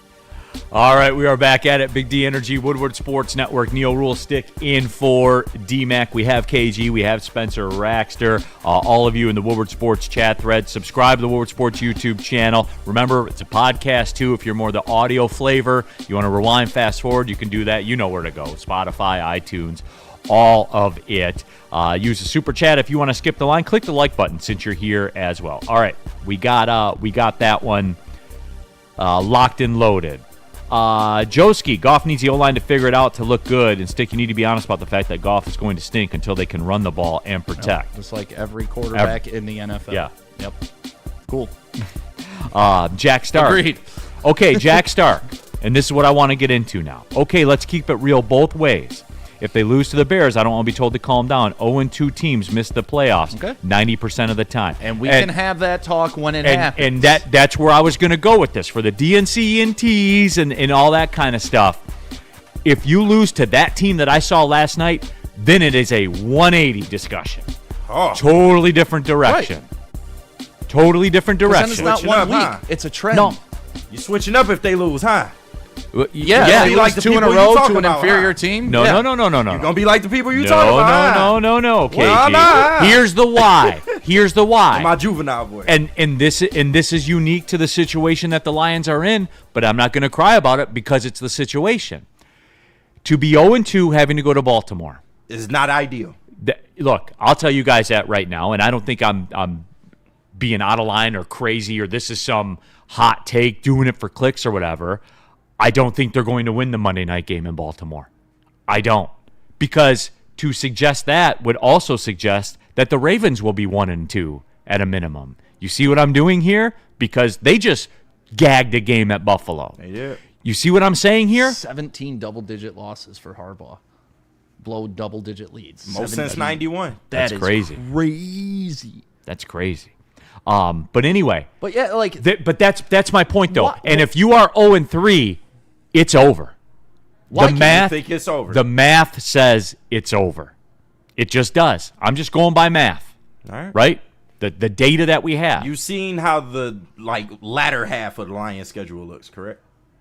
All right, we are back at it. Big D Energy, Woodward Sports Network. Neal Ruhl stick in for D-Mac. We have KG. We have Spencer Raxter. All of you in the Woodward Sports chat thread, subscribe to the Woodward Sports YouTube channel. Remember, it's a podcast, too. If you're more the audio flavor, you want to rewind, fast forward, you can do that. You know where to go. Spotify, iTunes, all of it. Use the super chat if you want to skip the line. Click the like button since you're here as well. All right, we got that one locked and loaded. Joski, Goff needs the O-line to figure it out to look good. And Stick, you need to be honest about the fact that Goff is going to stink until they can run the ball and protect. Yeah, just like every quarterback in the NFL. Yeah. Yep. Cool. Jack Stark. Agreed. Okay, Jack Stark. And this is what I want to get into now. Okay, let's keep it real both ways. If they lose to the Bears, I don't want to be told to calm down. 0-2 teams miss the playoffs 90% of the time. And we can have that talk when it happens. And that's where I was going to go with this. For the DNC and all that kind of stuff. If you lose to that team that I saw last night, then it is a 180 discussion. Oh. Totally different direction. Right. Totally different direction. Then it's not 1 week. It's a trend. No. You're switching up if they lose, huh? Yeah, be like the 2 in a people you row talk to an about, inferior team. No. You're gonna be like the people you talking about. No, KG. Well, nah. Here's the why. My juvenile boy. And this is unique to the situation that the Lions are in, but I'm not going to cry about it because it's the situation. To be 0-2 having to go to Baltimore is not ideal. Look, I'll tell you guys that right now, and I don't think I'm being out of line or crazy or this is some hot take doing it for clicks or whatever. I don't think they're going to win the Monday night game in Baltimore. I don't. Because to suggest that would also suggest that the Ravens will be 1-2 at a minimum. You see what I'm doing here? Because they just gagged a game at Buffalo. They did. You see what I'm saying here? 17 double-digit losses for Harbaugh. Blow double-digit leads. Most since 91. That's crazy. Crazy. That's crazy. But anyway. But yeah, like. But that's my point, though. What? And if you are 0-3, it's over. Why the math, you think it's over? The math says it's over. It just does. I'm just going by math. All right? The data that we have. You've seen how the latter half of the Lions schedule looks, correct?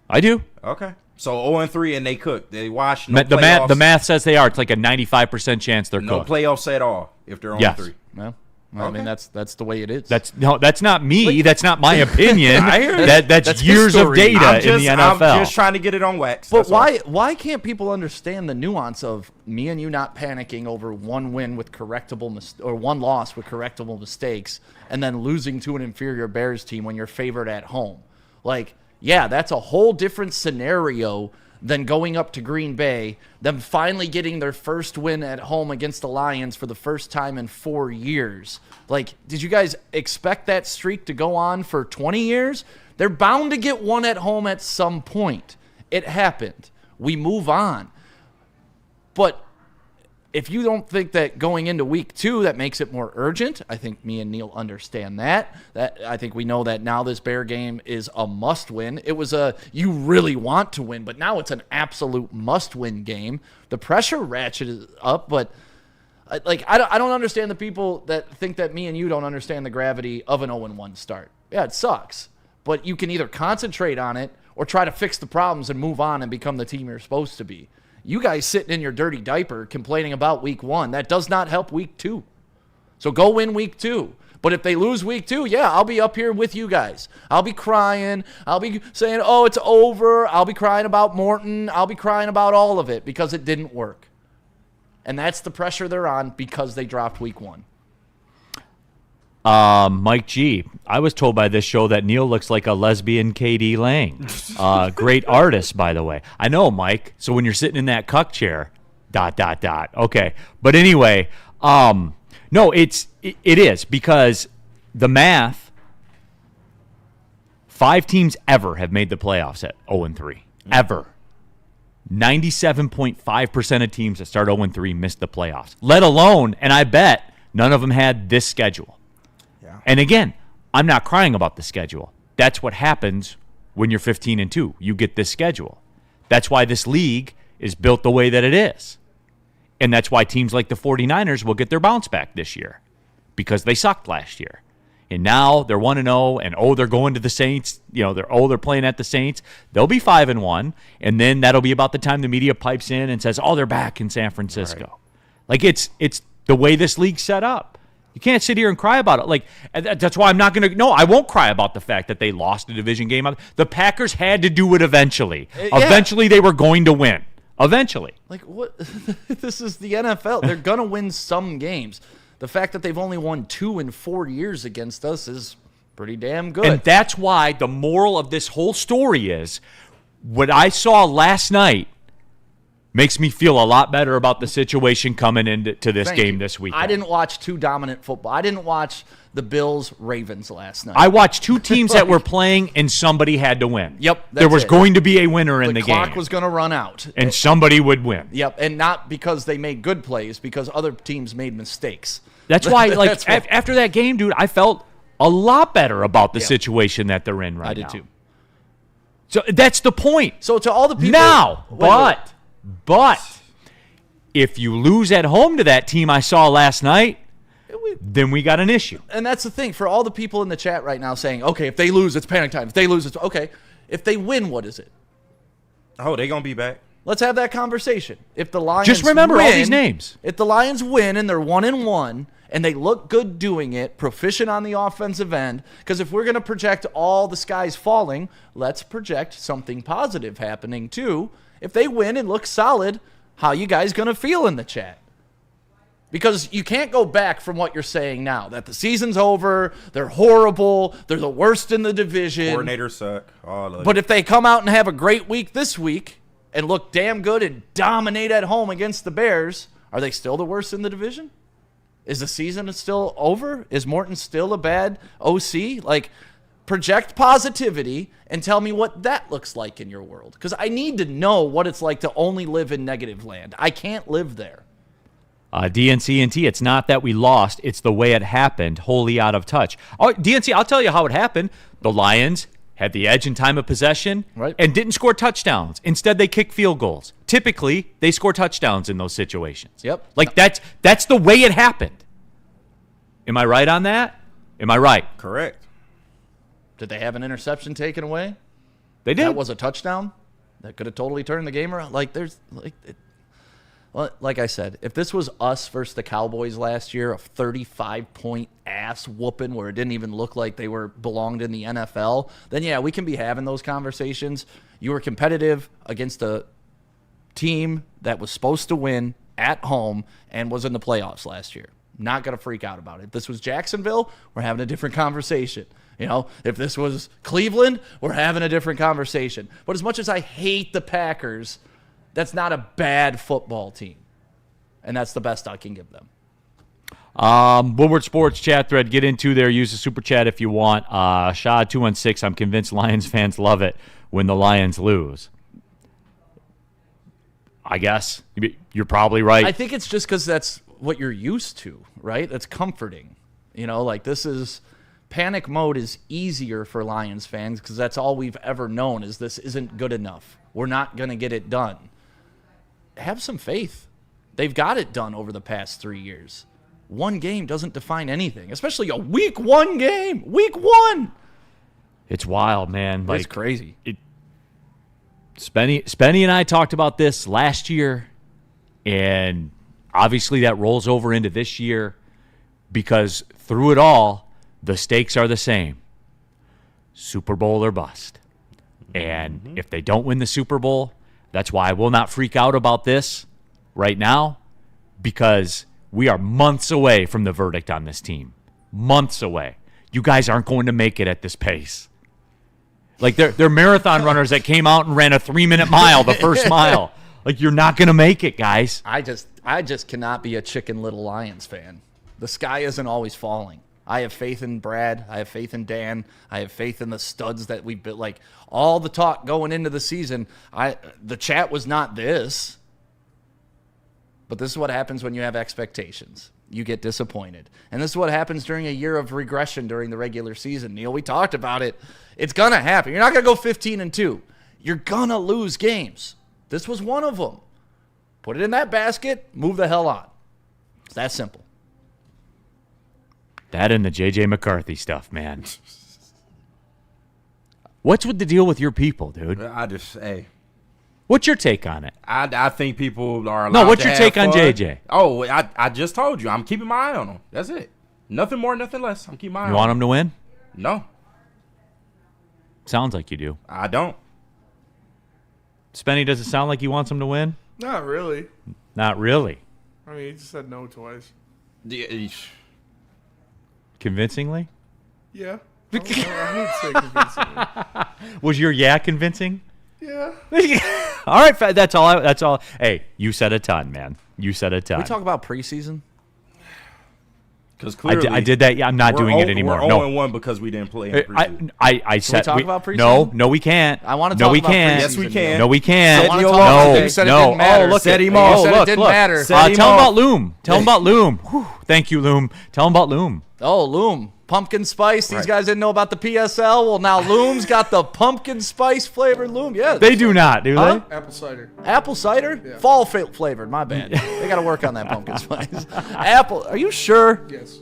I do. Okay. So 0-3 and they cook. They wash. The math says they are. It's like a 95% chance they're cooked. No playoffs at all if they're 0-3. Yes. Well, I mean that's the way it is. That's not me. That's not my opinion. I hear it. That's years history. of data in the NFL. I'm just trying to get it on wax. But why can't people understand the nuance of me and you not panicking over one win with correctable or one loss with correctable mistakes, and then losing to an inferior Bears team when you're favored at home? Like, yeah, that's a whole different scenario than going up to Green Bay, them finally getting their first win at home against the Lions for the first time in 4 years. Like, did you guys expect that streak to go on for 20 years? They're bound to get one at home at some point. It happened. We move on. But if you don't think that going into week 2, that makes it more urgent, I think me and Neal understand that. I think we know that now this Bear game is a must-win. It was you really want to win, but now it's an absolute must-win game. The pressure ratcheted up, but I don't understand the people that think that me and you don't understand the gravity of an 0-1 start. Yeah, it sucks, but you can either concentrate on it or try to fix the problems and move on and become the team you're supposed to be. You guys sitting in your dirty diaper complaining about week 1, that does not help week 2. So go win week 2. But if they lose week 2, yeah, I'll be up here with you guys. I'll be crying. I'll be saying, oh, it's over. I'll be crying about Morton. I'll be crying about all of it because it didn't work. And that's the pressure they're on because they dropped week 1. Mike G. I was told by this show that Neal looks like a lesbian K.D. Lang. Great artist, by the way. I know, Mike. So when you're sitting in that cuck chair, ... Okay. But anyway, no, it is because the math, 5 teams ever have made the playoffs at 0-3. Ever. 97.5% of teams that start 0-3 missed the playoffs. Let alone, and I bet none of them had this schedule. And again, I'm not crying about the schedule. That's what happens when you're 15-2. You get this schedule. That's why this league is built the way that it is. And that's why teams like the 49ers will get their bounce back this year because they sucked last year. and now they're 1-0, and they're going to the Saints. They're playing at the Saints. They'll be 5-1, and then that'll be about the time the media pipes in and says, they're back in San Francisco. Right. Like it's the way this league's set up. You can't sit here and cry about it. Like that's why I'm not going to. No, I won't cry about the fact that they lost a division game. The Packers had to do it eventually. Eventually, they were going to win. Eventually. Like what? This is the NFL. They're gonna win some games. The fact that they've only won 2 in 4 years against us is pretty damn good. And that's why the moral of this whole story is what I saw last night makes me feel a lot better about the situation coming into this game this weekend. I didn't watch too dominant football. I didn't watch the Bills-Ravens last night. I watched 2 teams that were playing, and somebody had to win. Yep. There was going to be a winner in the game. The clock was going to run out. And somebody would win. Yep, and not because they made good plays, because other teams made mistakes. That's why, after that game, dude, I felt a lot better about the situation that they're in right now. I did too. So that's the point. So to all the people... Now, but if you lose at home to that team I saw last night, then we got an issue. And that's the thing. For all the people in the chat right now saying, okay, if they lose, it's panic time. If they lose, it's okay. If they win, what is it? Oh, they going to be back. Let's have that conversation. If the Lions just remember all these names. If the Lions win and they're 1-1 and they look good doing it, proficient on the offensive end, because if we're going to project all the skies falling, let's project something positive happening too. If they win and look solid, how you guys going to feel in the chat? Because you can't go back from what you're saying now, that the season's over, they're horrible, they're the worst in the division. Coordinators suck. But if they come out and have a great week this week and look damn good and dominate at home against the Bears, are they still the worst in the division? Is the season still over? Is Morton still a bad OC? Project positivity and tell me what that looks like in your world. Because I need to know what it's like to only live in negative land. I can't live there. DNC&T, it's not that we lost. It's the way it happened, wholly out of touch. DNC, I'll tell you how it happened. The Lions had the edge in time of possession and didn't score touchdowns. Instead, they kick field goals. Typically, they score touchdowns in those situations. Yep. That's the way it happened. Am I right on that? Am I right? Correct. Did they have an interception taken away? They did. That was a touchdown? That could have totally turned the game around? Like I said, if this was us versus the Cowboys last year, a 35-point ass whooping where it didn't even look like they belonged in the NFL, then yeah, we can be having those conversations. You were competitive against a team that was supposed to win at home and was in the playoffs last year. Not going to freak out about it. If this was Jacksonville, we're having a different conversation. If this was Cleveland, we're having a different conversation. But as much as I hate the Packers, that's not a bad football team. And that's the best I can give them. Woodward Sports chat thread. Get into there. Use the super chat if you want. Shaw216, I'm convinced Lions fans love it when the Lions lose. I guess. You're probably right. I think it's just because that's what you're used to, right? That's comforting. This is... Panic mode is easier for Lions fans because that's all we've ever known is this isn't good enough. We're not going to get it done. Have some faith. They've got it done over the past 3 years. One game doesn't define anything, especially a week 1 game. Week 1. It's wild, man. It's crazy. Spenny and I talked about this last year, and obviously that rolls over into this year because through it all, the stakes are the same. Super Bowl or bust. And if they don't win the Super Bowl, that's why I will not freak out about this right now, because we are months away from the verdict on this team. Months away. You guys aren't going to make it at this pace. They're marathon runners that came out and ran a 3-minute mile, the first mile. You're not going to make it, guys. I just cannot be a Chicken Little Lions fan. The sky isn't always falling. I have faith in Brad. I have faith in Dan. I have faith in the studs that we built. All the talk going into the season, the chat was not this. But this is what happens when you have expectations. You get disappointed. And this is what happens during a year of regression during the regular season. Neal, we talked about it. It's going to happen. You're not going to go 15-2. You're going to lose games. This was one of them. Put it in that basket, move the hell on. It's that simple. That and the J.J. McCarthy stuff, man. What's with the deal with your people, dude? What's your take on it? I think people are allowed what's to your have take on fun. JJ? Oh, I just told you. I'm keeping my eye on him. That's it. Nothing more, nothing less. I'm keeping my eye on him. You want him to win? No. Sounds like you do. I don't. Spenny, does it sound like he wants him to win? Not really. Not really. I mean, he just said no twice. Convincingly? Yeah. I would say convincingly. Was your yeah convincing? Yeah. All right, that's all. Hey, you said a ton, man. You said a ton. We talk about preseason? Because clearly I did that. Yeah, I'm not doing it anymore. We're no. 0-1 because we didn't play in preseason. I said Can we talk about preseason? No, we can't. I want to no, talk we about can't. preseason. Yes, we can. No, we can't. I want to Set talk Neal about Ruhl. it. You said no. it didn't matter. Oh, look. Set him You off. said look, it didn't look. matter. Set him tell him off. about Loom. Tell him about Loom. Whew. Thank you, Loom. Tell him about Loom. Oh, Loom. Pumpkin spice. These guys didn't know about the PSL. Well, now Loom's got the pumpkin spice flavored Loom. Yeah. They do not, do Huh? they? Apple cider. Apple cider? Yeah. Fall flavored. My bad. They got to work on that pumpkin spice. Apple. Are you sure? Yes.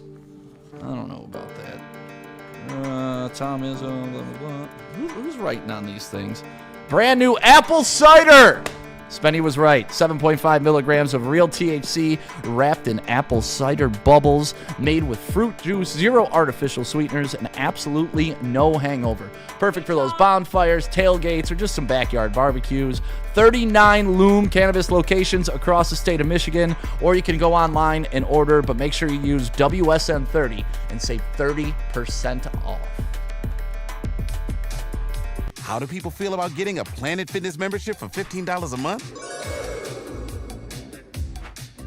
I don't know about that. Tom is blah, blah, blah. Who's writing on these things? Brand new apple cider. Spenny was right. 7.5 milligrams of real THC wrapped in apple cider bubbles, made with fruit juice, 0 artificial sweeteners, and absolutely no hangover. Perfect for those bonfires, tailgates, or just some backyard barbecues. 39 Loom cannabis locations across the state of Michigan, or you can go online and order, but make sure you use WSN30 and save 30% off. How do people feel about getting a Planet Fitness membership for $15 a month?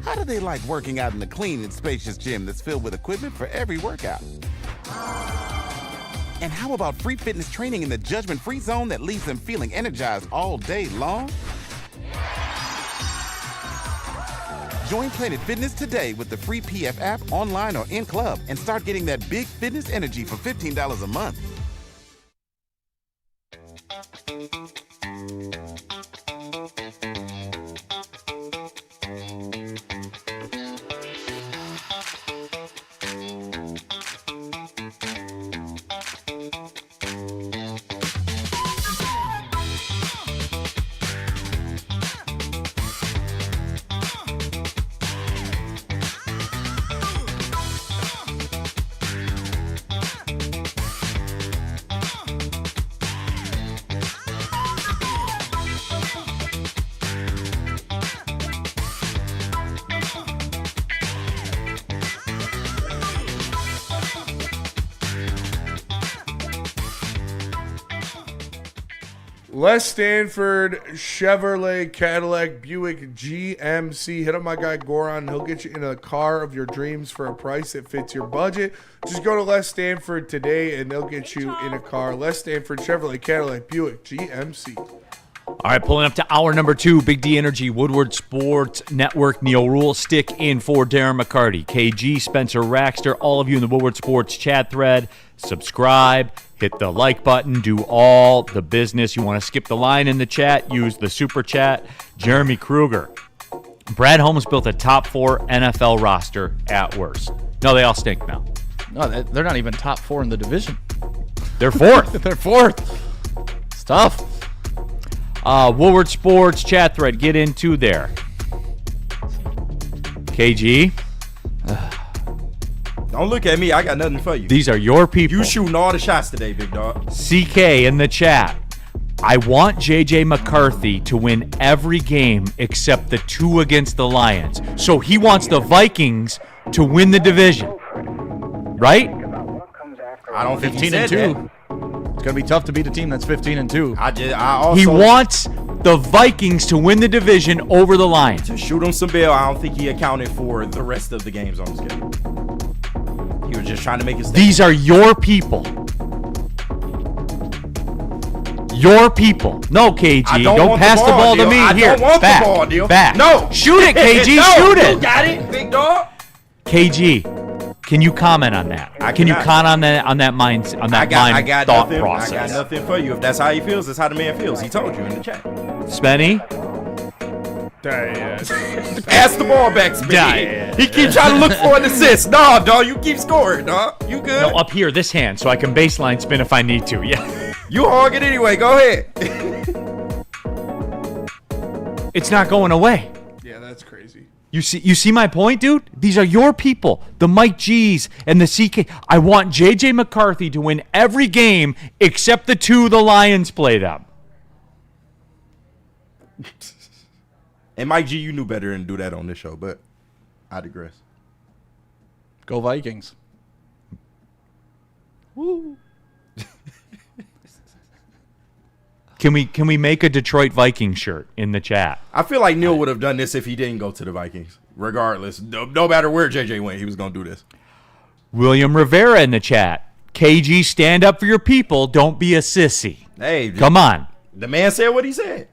How do they like working out in a clean and spacious gym that's filled with equipment for every workout? And how about free fitness training in the judgment-free zone that leaves them feeling energized all day long? Join Planet Fitness today with the free PF app online or in club and start getting that big fitness energy for $15 a month. Les Stanford, Chevrolet, Cadillac, Buick, GMC. Hit up my guy Goran. He'll get you in a car of your dreams for a price that fits your budget. Just go to Les Stanford today and they'll get you in a car. Les Stanford, Chevrolet, Cadillac, Buick, GMC. All right, pulling up to hour number 2, Big D Energy, Woodward Sports Network, Neal Ruhl, stick in for Darren McCarty, KG, Spencer Raxter, all of you in the Woodward Sports chat thread. Subscribe, hit the like button, do all the business. You want to skip the line in the chat, use the super chat. Jeremy Kruger. Brad Holmes built a top 4 NFL roster at worst. No, they all stink now. No, they're not even top 4 in the division. They're 4th. They're 4th. It's tough. Woodward Sports chat thread, get into there. KG. Don't look at me. I got nothing for you. These are your people. You shooting all the shots today, big dog. CK in the chat. I want J.J. McCarthy to win every game except the 2 against the Lions. So he wants the Vikings to win the division. Right? I don't think he 15 said and 2. that. It's going to be tough to beat a team that's 15 and 2. I also He wants the Vikings to win the division over the Lions. to shoot him some bail. I don't think he accounted for the rest of the games on his schedule. He was just trying to make his. These are your people. Your people. No, KG. I don't Don't want pass the ball to Neal. me. I Here. don't want back. the ball, Neal. Back. No. Shoot it, KG. No, Shoot you it. got it, big dog. KG, can you comment on that? I Can you cannot. comment on that mind I got thought nothing. process? I got nothing for you. If that's how he feels, that's how the man feels. He told you in the chat. Spenny, Pass the ball back to me. Yeah. He keeps trying to look for an assist. No, dog, you keep scoring, dog. You good? No, up here, this hand, so I can baseline spin if I need to. Yeah. You hog it anyway. Go ahead. It's not going away. Yeah, that's crazy. You see my point, dude? These are your people, the Mike G's and the CK. I want J.J. McCarthy to win every game except the 2 the Lions play them. And Mike G, you knew better than to do that on this show, but I digress. Go Vikings. Woo. Can we make a Detroit Viking shirt in the chat? I feel like Neal would have done this if he didn't go to the Vikings. Regardless, no matter where JJ went, he was going to do this. William Rivera in the chat. KG, stand up for your people. Don't be a sissy. Hey, come on. The man said what he said.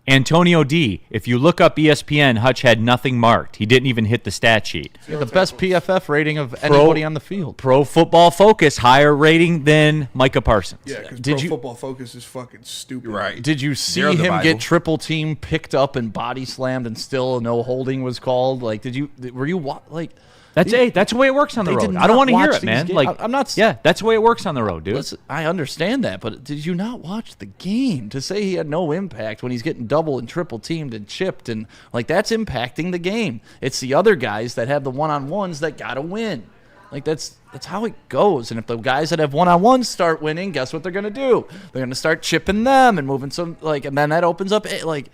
Antonio D. If you look up ESPN, Hutch had nothing marked. He didn't even hit the stat sheet. The best PFF rating of anybody on the field. Pro Football Focus, higher rating than Micah Parsons. Yeah, because Football Focus is fucking stupid. Right. Did you see him get triple team picked up and body slammed and still no holding was called? Like, were you like? That's the way it works on the road. I don't want to hear it, man. Like, I'm not. Yeah, that's the way it works on the road, dude. Listen, I understand that, but did you not watch the game to say he had no impact when he's getting double and triple teamed and chipped and like that's impacting the game? It's the other guys that have the one-on-ones that gotta win. Like that's how it goes. And if the guys that have one-on-ones start winning, guess what they're gonna do? They're gonna start chipping them and moving some and then that opens up like,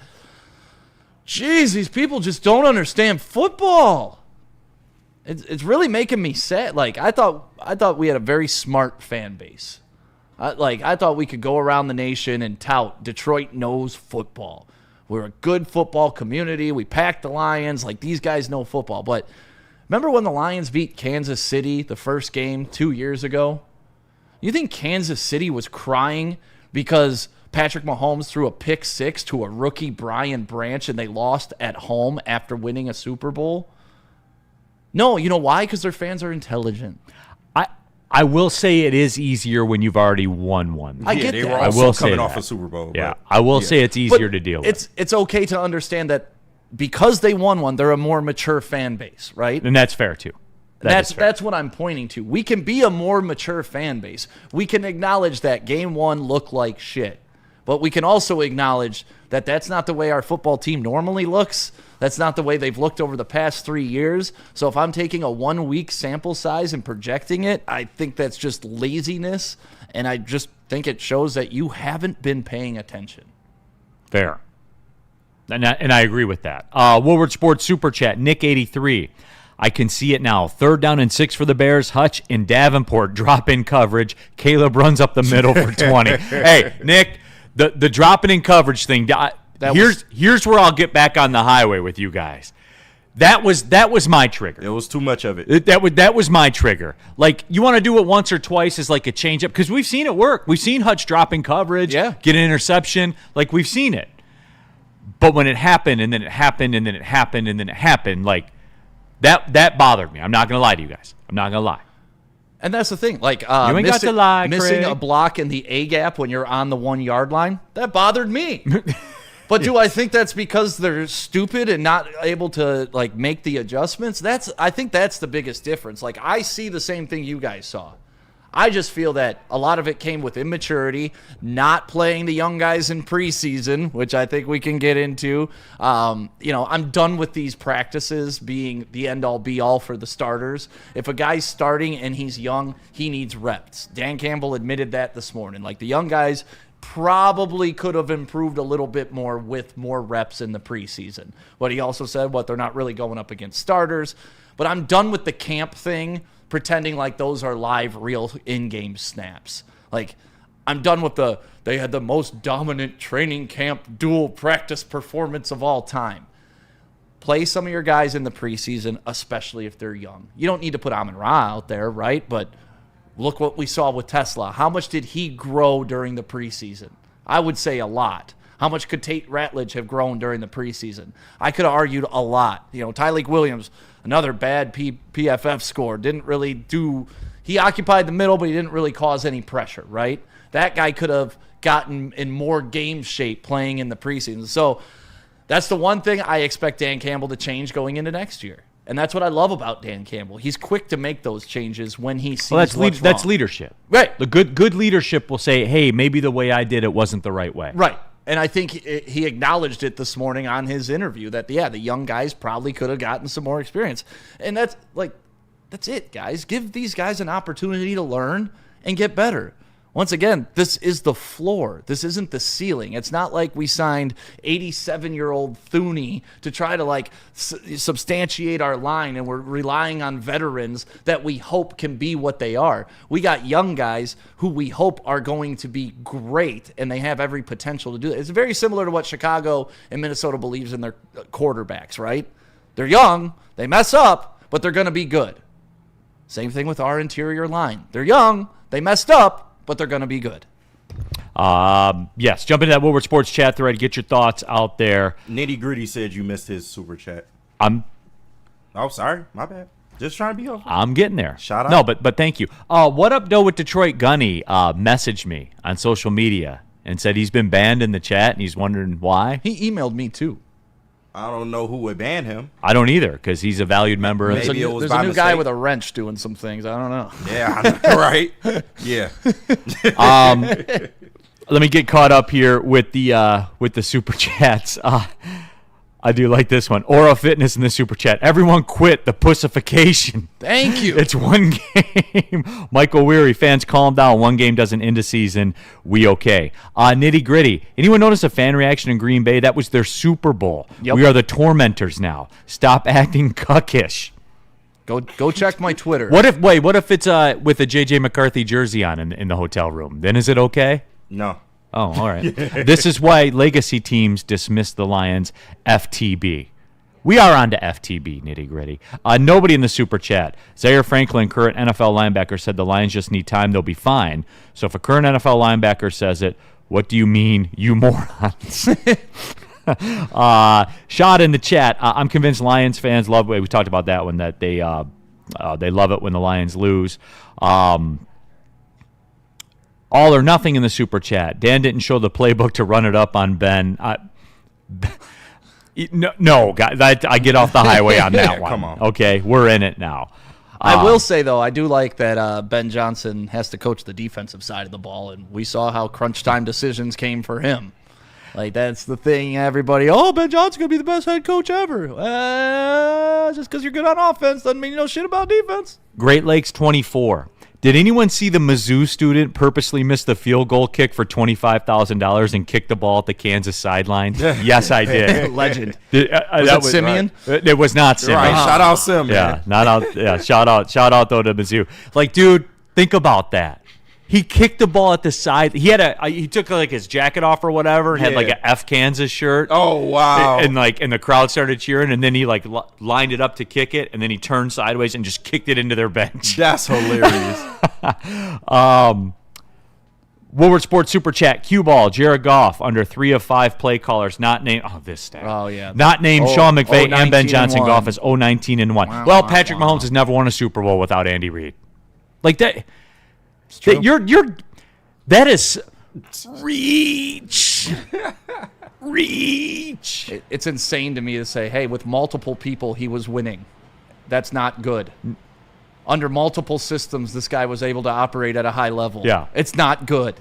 geez, these people just don't understand football. It's really making me sad. Like I thought we had a very smart fan base. I thought we could go around the nation and tout Detroit knows football. We're a good football community. We packed the Lions. Like these guys know football. But remember when the Lions beat Kansas City the first game 2 years ago? You think Kansas City was crying because Patrick Mahomes threw a pick six to a rookie Brian Branch and they lost at home after winning a Super Bowl? No, you know why? Because their fans are intelligent. I will say it is easier when you've already won one. I get they that. were I will also say coming that. off a Super Bowl. Yeah, but, I will say it's easier to deal with. It's okay to understand that because they won one, they're a more mature fan base, right? And that's fair, too. That's what I'm pointing to. We can be a more mature fan base. We can acknowledge that game one looked like shit. But we can also acknowledge that that's not the way our football team normally looks. That's not the way they've looked over the past 3 years. So if I'm taking a 1 week sample size and projecting it, I think that's just laziness. And I just think it shows that you haven't been paying attention. Fair. And I agree with that. Woodward Sports Super Chat, Nick83. I can see it now. 3rd down and 6 for the Bears. Hutch and Davenport drop in coverage. Caleb runs up the middle for 20. Hey, Nick, the dropping in coverage thing. Here's where I'll get back on the highway with you guys. That was my trigger. it was too much of it. That was my trigger. Like, you want to do it once or twice as like a change up because we've seen it work. We've seen Hutch drop in coverage, get an interception. Like, we've seen it. But when it happened and then it happened and then it happened and then it happened, like that bothered me. I'm not gonna lie to you guys. I'm not gonna lie. And that's the thing. Like you ain't got to lie, missing Craig. a block in the A gap when you're on the 1 yard line, that bothered me. But do I think that's because they're stupid and not able to like make the adjustments? I think that's the biggest difference. Like I see the same thing you guys saw. I just feel that a lot of it came with immaturity, not playing the young guys in preseason, which I think we can get into. I'm done with these practices being the end-all, be-all for the starters. If a guy's starting and he's young, he needs reps. Dan Campbell admitted that this morning. Like the young guys probably could have improved a little bit more with more reps in the preseason. But he also said, they're not really going up against starters. But I'm done with the camp thing, pretending like those are live, real in-game snaps. Like, I'm done with they had the most dominant training camp dual practice performance of all time. Play some of your guys in the preseason, especially if they're young. You don't need to put Amon-Ra out there, right? But look what we saw with Tesla. How much did he grow during the preseason? I would say a lot. How much could Tate Ratledge have grown during the preseason? I could have argued a lot. Tyleik Williams, another bad PFF score, didn't really do – he occupied the middle, but he didn't really cause any pressure, right? That guy could have gotten in more game shape playing in the preseason. So that's the one thing I expect Dan Campbell to change going into next year. And that's what I love about Dan Campbell. He's quick to make those changes when he sees what's wrong. That's leadership. Right. The good leadership will say, hey, maybe the way I did it wasn't the right way. Right. And I think he acknowledged it this morning on his interview that, the young guys probably could have gotten some more experience. And that's it, guys. Give these guys an opportunity to learn and get better. Once again, this is the floor. This isn't the ceiling. It's not like we signed 87-year-old Thuney to try to substantiate our line, and we're relying on veterans that we hope can be what they are. We got young guys who we hope are going to be great, and they have every potential to do it. It's very similar to what Chicago and Minnesota believes in their quarterbacks, right? They're young, they mess up, but they're going to be good. Same thing with our interior line. They're young, they messed up, but they're going to be good. Yes, jump into that Woodward Sports chat thread. Get your thoughts out there. Nitty Gritty said you missed his super chat. Oh, sorry. My bad. Just trying to be over. I'm getting there. Shout out. No, but thank you. What up, though, with Detroit Gunny messaged me on social media and said he's been banned in the chat, and he's wondering why. He emailed me, too. I don't know who would ban him. I don't either, because he's a valued member of There's a new guy with a wrench doing some things. I don't know. Yeah, right? Yeah. Let me get caught up here with the super chats. I do like this one. Aura Fitness in the super chat. Everyone quit the pussification. Thank you. It's one game. Michael Weary, fans calm down. One game doesn't end a season. We okay. Nitty Gritty. Anyone notice a fan reaction in Green Bay? That was their Super Bowl. Yep. We are the tormentors now. Stop acting cuckish. Go check my Twitter. What if it's with a JJ McCarthy jersey on in the hotel room? Then is it okay? No. Oh, all right. This is why legacy teams dismiss the Lions. FTB. We are on to FTB, Nitty Gritty. Nobody in the super chat. Zaire Franklin, current NFL linebacker, said the Lions just need time. They'll be fine. So if a current NFL linebacker says it, what do you mean, you morons? Shot in the chat. I'm convinced Lions fans love it. We talked about that one, that they love it when the Lions lose. All or nothing in the super chat. Dan didn't show the playbook to run it up on Ben. No, guys, I get off the highway on that one. Come on. Okay, we're in it now. I will say, though, I do like that Ben Johnson has to coach the defensive side of the ball, and we saw how crunch time decisions came for him. That's the thing, everybody. Ben Johnson's going to be the best head coach ever. Just because you're good on offense doesn't mean you know shit about defense. Great Lakes 24. Did anyone see the Mizzou student purposely miss the field goal kick for $25,000 and kick the ball at the Kansas sideline? Yes, I did. Legend. Was that Simeon? Right. It was not Simeon. Right. Shout out Sim, Yeah, man. not out. Yeah, shout out though to Mizzou. Dude, think about that. He kicked the ball at the side. He took his jacket off or whatever and had an F Kansas shirt. Oh, wow. And the crowd started cheering, and then he lined it up to kick it, and then he turned sideways and just kicked it into their bench. That's hilarious. Woodward Sports Super Chat, Cue Ball, Jared Goff, under 3 of 5 play callers, not named. Oh, this stat. Oh, yeah. Not named Sean McVay and Ben Johnson. 19-1. Goff is 0-19-1. Well, Patrick Mahomes has never won a Super Bowl without Andy Reid. That. That is reach. It's insane to me to say, hey, with multiple people, he was winning. That's not good. Under multiple systems, this guy was able to operate at a high level. Yeah. It's not good.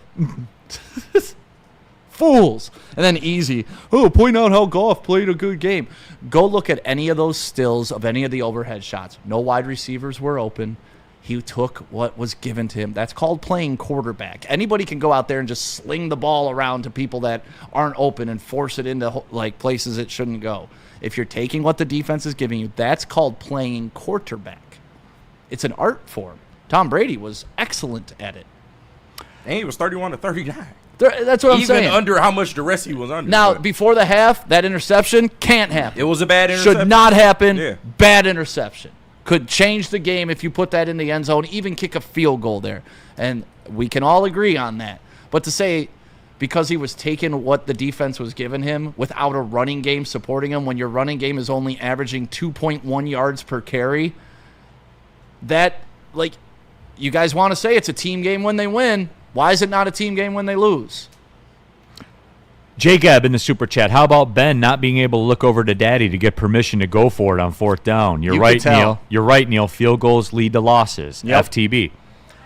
Fools. And then easy. Point out how Goff played a good game. Go look at any of those stills of any of the overhead shots. No wide receivers were open. He took what was given to him. That's called playing quarterback. Anybody can go out there and just sling the ball around to people that aren't open and force it into places it shouldn't go. If you're taking what the defense is giving you, that's called playing quarterback. It's an art form. Tom Brady was excellent at it. And he was 31-39. That's what I'm saying. Even under how much duress he was under. Now, before the half, that interception can't happen. It was a bad interception. Should not happen. Yeah. Bad interception. Could change the game if you put that in the end zone, even kick a field goal there. And we can all agree on that. But to say because he was taking what the defense was giving him without a running game supporting him, when your running game is only averaging 2.1 yards per carry, that, you guys want to say it's a team game when they win. Why is it not a team game when they lose? Jacob in the super chat. How about Ben not being able to look over to Daddy to get permission to go for it on 4th down? You're right, Neal. You're right, Neal. Field goals lead to losses. Yep. FTB.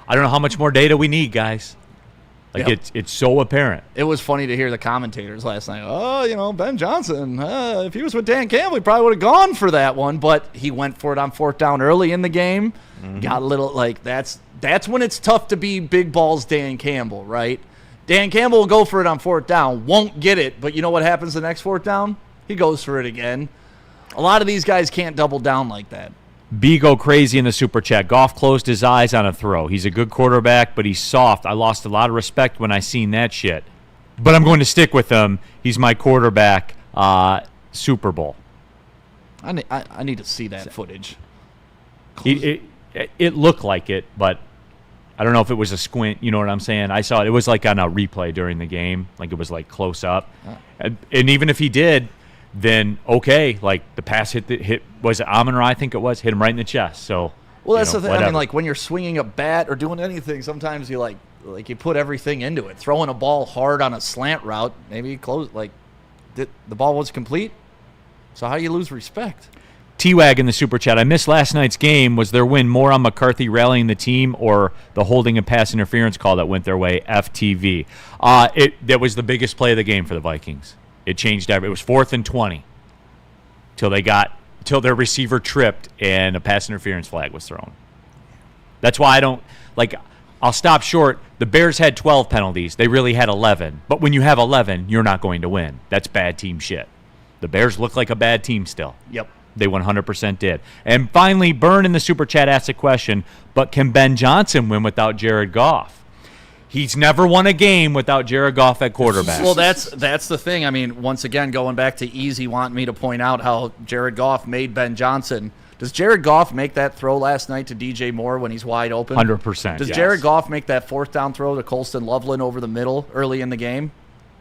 I don't know how much more data we need, guys. It's so apparent. It was funny to hear the commentators last night. Oh, Ben Johnson, if he was with Dan Campbell, he probably would have gone for that one. But he went for it on 4th down early in the game. Mm-hmm. Got a little that's when it's tough to be big balls Dan Campbell, right? Dan Campbell will go for it on 4th down, won't get it, but you know what happens the next 4th down? He goes for it again. A lot of these guys can't double down like that. B go crazy in the super chat. Goff closed his eyes on a throw. He's a good quarterback, but he's soft. I lost a lot of respect when I seen that shit. But I'm going to stick with him. He's my quarterback. Super Bowl. I need to see that footage. It looked like it, but I don't know if it was a squint. You know what I'm saying? I saw it. It was like on a replay during the game. Like it was like close up. And even if he did, then okay. Like the pass hit was it Amon-Ra? I think it was. Hit him right in the chest. So that's the thing. Whatever. I mean, like when you're swinging a bat or doing anything, sometimes you like you put everything into it. Throwing a ball hard on a slant route, maybe close. The ball was complete. So how do you lose respect? T-Wag in the super chat. I missed last night's game. Was their win more on McCarthy rallying the team or the holding and pass interference call that went their way? FTV. That was the biggest play of the game for the Vikings. It changed everything. It was 4th and 20 till their receiver tripped and a pass interference flag was thrown. That's why I don't I'll stop short. The Bears had 12 penalties. They really had 11. But when you have 11, you're not going to win. That's bad team shit. The Bears look like a bad team still. Yep. They 100% did. And finally, Burn in the super chat asked a question, but can Ben Johnson win without Jared Goff? He's never won a game without Jared Goff at quarterback. Well, that's the thing. I mean, once again, going back to Easy wanting me to point out how Jared Goff made Ben Johnson. Does Jared Goff make that throw last night to DJ Moore when he's wide open? 100%. Does Jared Goff make that 4th down throw to Colston Loveland over the middle early in the game?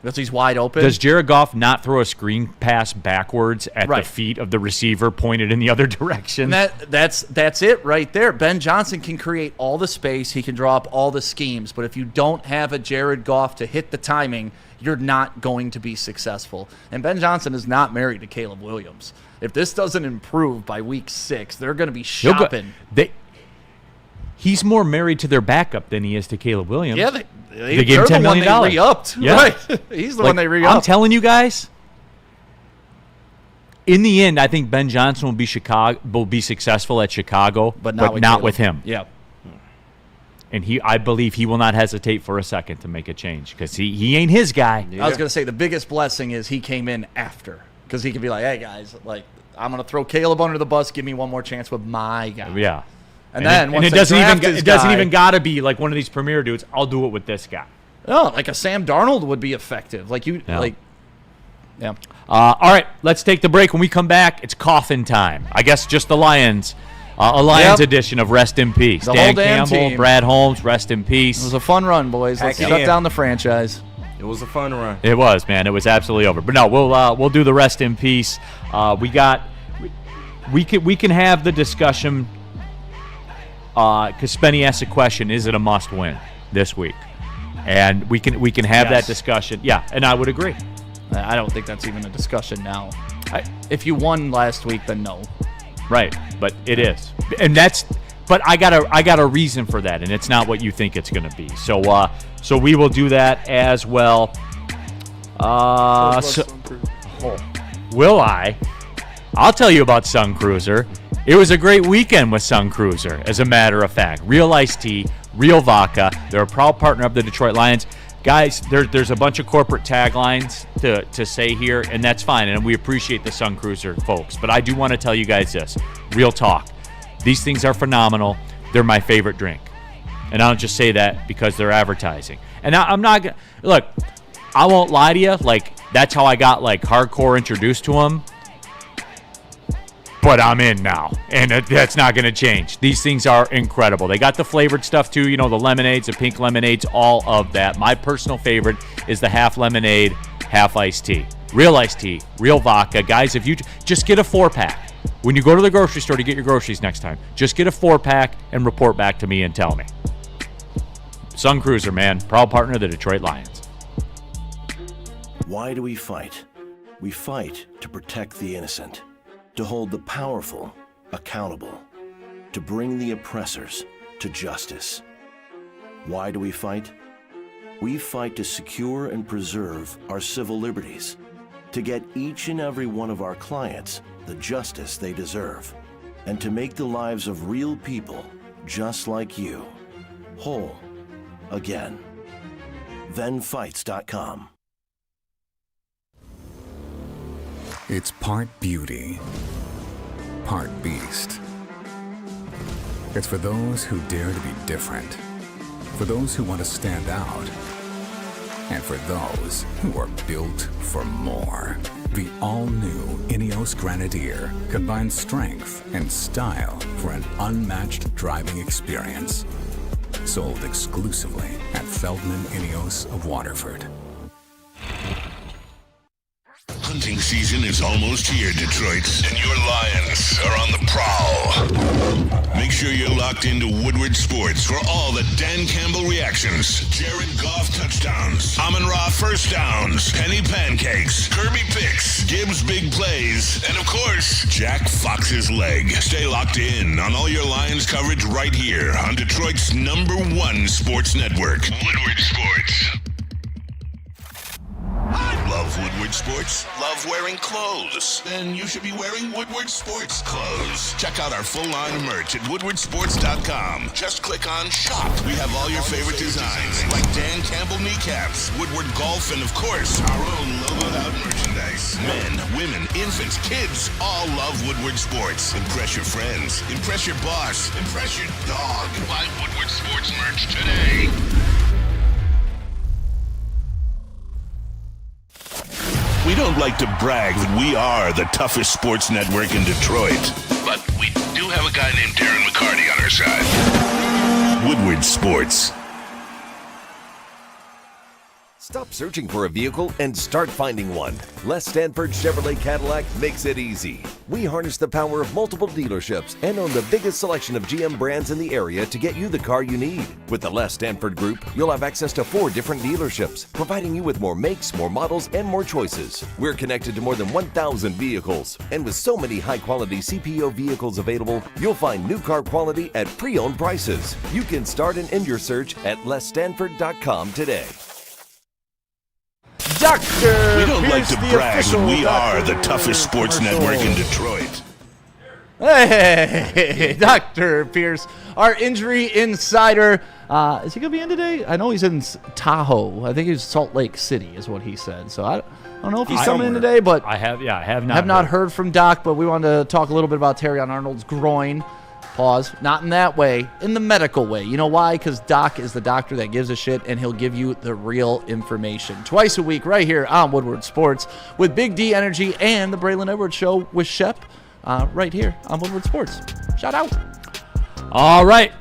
Because he's wide open. Does Jared Goff not throw a screen pass backwards at the feet of the receiver pointed in the other direction? And that's it right there. Ben Johnson can create all the space. He can draw up all the schemes. But if you don't have a Jared Goff to hit the timing, you're not going to be successful. And Ben Johnson is not married to Caleb Williams. If this doesn't improve by week 6, they're going to be shopping. He's more married to their backup than he is to Caleb Williams. Yeah, they gave him $10 million. They re-upped. Yeah. Right. He's the one they re-upped. I'm telling you guys, in the end, I think Ben Johnson will be successful at Chicago, but not with him. Yeah. And I believe he will not hesitate for a second to make a change because he ain't his guy. I was going to say the biggest blessing is he came in after because he could be like, hey, guys, I'm going to throw Caleb under the bus. Give me one more chance with my guy. Yeah. And then it doesn't even got to be like one of these premier dudes. I'll do it with this guy. No, like a Sam Darnold would be effective. Yeah. All right, let's take the break. When we come back, it's coffin time. I guess just the Lions. A Lions edition of Rest in Peace. The Dan whole damn Campbell, team. Brad Holmes, rest in peace. It was a fun run, boys. Let's shut down the franchise. It was a fun run. It was, man. It was absolutely over. But no, we'll do the rest in peace. We can have the discussion. Because Spenny asked a question: is it a must-win this week? And we can have that discussion. Yeah, and I would agree. I don't think that's even a discussion now. If you won last week, then no. Right, but it is, and that's. But I got a reason for that, and it's not what you think it's going to be. So we will do that as well. Will I? I'll tell you about Sun Cruiser. It was a great weekend with Sun Cruiser, as a matter of fact. Real iced tea, real vodka. They're a proud partner of the Detroit Lions. Guys, there's a bunch of corporate taglines to say here, and that's fine, and we appreciate the Sun Cruiser folks. But I do want to tell you guys this, real talk. These things are phenomenal. They're my favorite drink. And I don't just say that because they're advertising. And I'm not going to, look, I won't lie to you, that's how I got, hardcore introduced to them. But I'm in now, and that's not going to change. These things are incredible. They got the flavored stuff, too, the lemonades, the pink lemonades, all of that. My personal favorite is the half lemonade, half iced tea. Real iced tea, real vodka. Guys, if you just get a 4-pack. When you go to the grocery store to get your groceries next time, just get a 4-pack and report back to me and tell me. Sun Cruiser, man, proud partner of the Detroit Lions. Why do we fight? We fight to protect the innocent, to hold the powerful accountable, to bring the oppressors to justice. Why do we fight? We fight to secure and preserve our civil liberties, to get each and every one of our clients the justice they deserve, and to make the lives of real people just like you whole again. ThenFights.com. It's part beauty, part beast. It's for those who dare to be different, for those who want to stand out, and for those who are built for more. The all-new Ineos Grenadier combines strength and style for an unmatched driving experience. Sold exclusively at Feldman Ineos of Waterford. Hunting season is almost here, Detroit, and your Lions are on the prowl. Make sure you're locked into Woodward Sports for all the Dan Campbell reactions, Jared Goff touchdowns, Amon-Ra first downs, Penny pancakes, Kirby picks, Gibbs big plays, and of course, Jack Fox's leg. Stay locked in on all your Lions coverage right here on Detroit's #1 sports network, Woodward Sports. Love Woodward Sports? Love wearing clothes? Then you should be wearing Woodward Sports clothes. Check out our full line of merch at woodwardsports.com. Just click on shop. We have all your favorite designs, like Dan Campbell kneecaps, Woodward Golf, and of course, our own logoed out merchandise. Men, women, infants, kids all love Woodward Sports. Impress your friends. Impress your boss. Impress your dog. Buy Woodward Sports merch today. We don't like to brag that we are the toughest sports network in Detroit, but we do have a guy named Darren McCarty on our side. Woodward Sports. Stop searching for a vehicle and start finding one. Les Stanford Chevrolet Cadillac makes it easy. We harness the power of multiple dealerships and own the biggest selection of GM brands in the area to get you the car you need. With the Les Stanford Group, you'll have access to 4 different dealerships, providing you with more makes, more models, and more choices. We're connected to more than 1,000 vehicles. And with so many high-quality CPO vehicles available, you'll find new car quality at pre-owned prices. You can start and end your search at lesstanford.com today. Doctor, we don't like to brag that we are the toughest sports network in Detroit. Hey, Dr. Pierce, our injury insider. Is he going to be in today? I know he's in Tahoe. I think he's Salt Lake City is what he said. So I don't know if he's coming in today, but I have not heard from Doc, but we wanted to talk a little bit about Terrion Arnold's groin. Pause. Not in that way, in the medical way. You know why? Because Doc is the doctor that gives a shit, and he'll give you the real information. Twice a week right here on Woodward Sports with Big D Energy and the Braylon Edwards Show with Shep right here on Woodward Sports. Shout out. All right.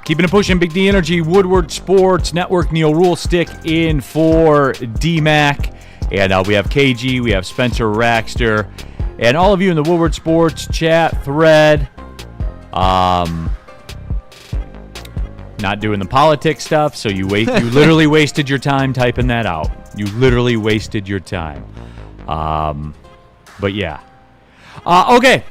Keeping it pushing, Big D Energy, Woodward Sports Network. Neal Ruhl stick in for D-Mac. And we have KG, we have Spencer Raxter, and all of you in the Woodward Sports chat thread. Not doing the politics stuff, so you literally wasted your time typing that out. You literally wasted your time. But yeah. Okay.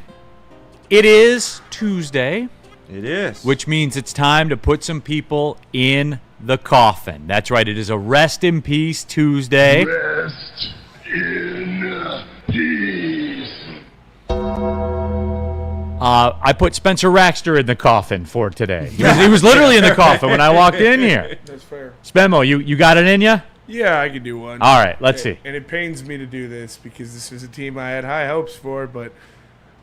It is Tuesday. It is. Which means it's time to put some people in the coffin. That's right. It is a Rest in Peace Tuesday. Rest in peace. I put Spencer Raxter in the coffin for today. He was literally in the coffin when I walked in here. That's fair. Spenmo, you got it in you? Yeah, I can do one. All right, let's see. And it pains me to do this because this was a team I had high hopes for, but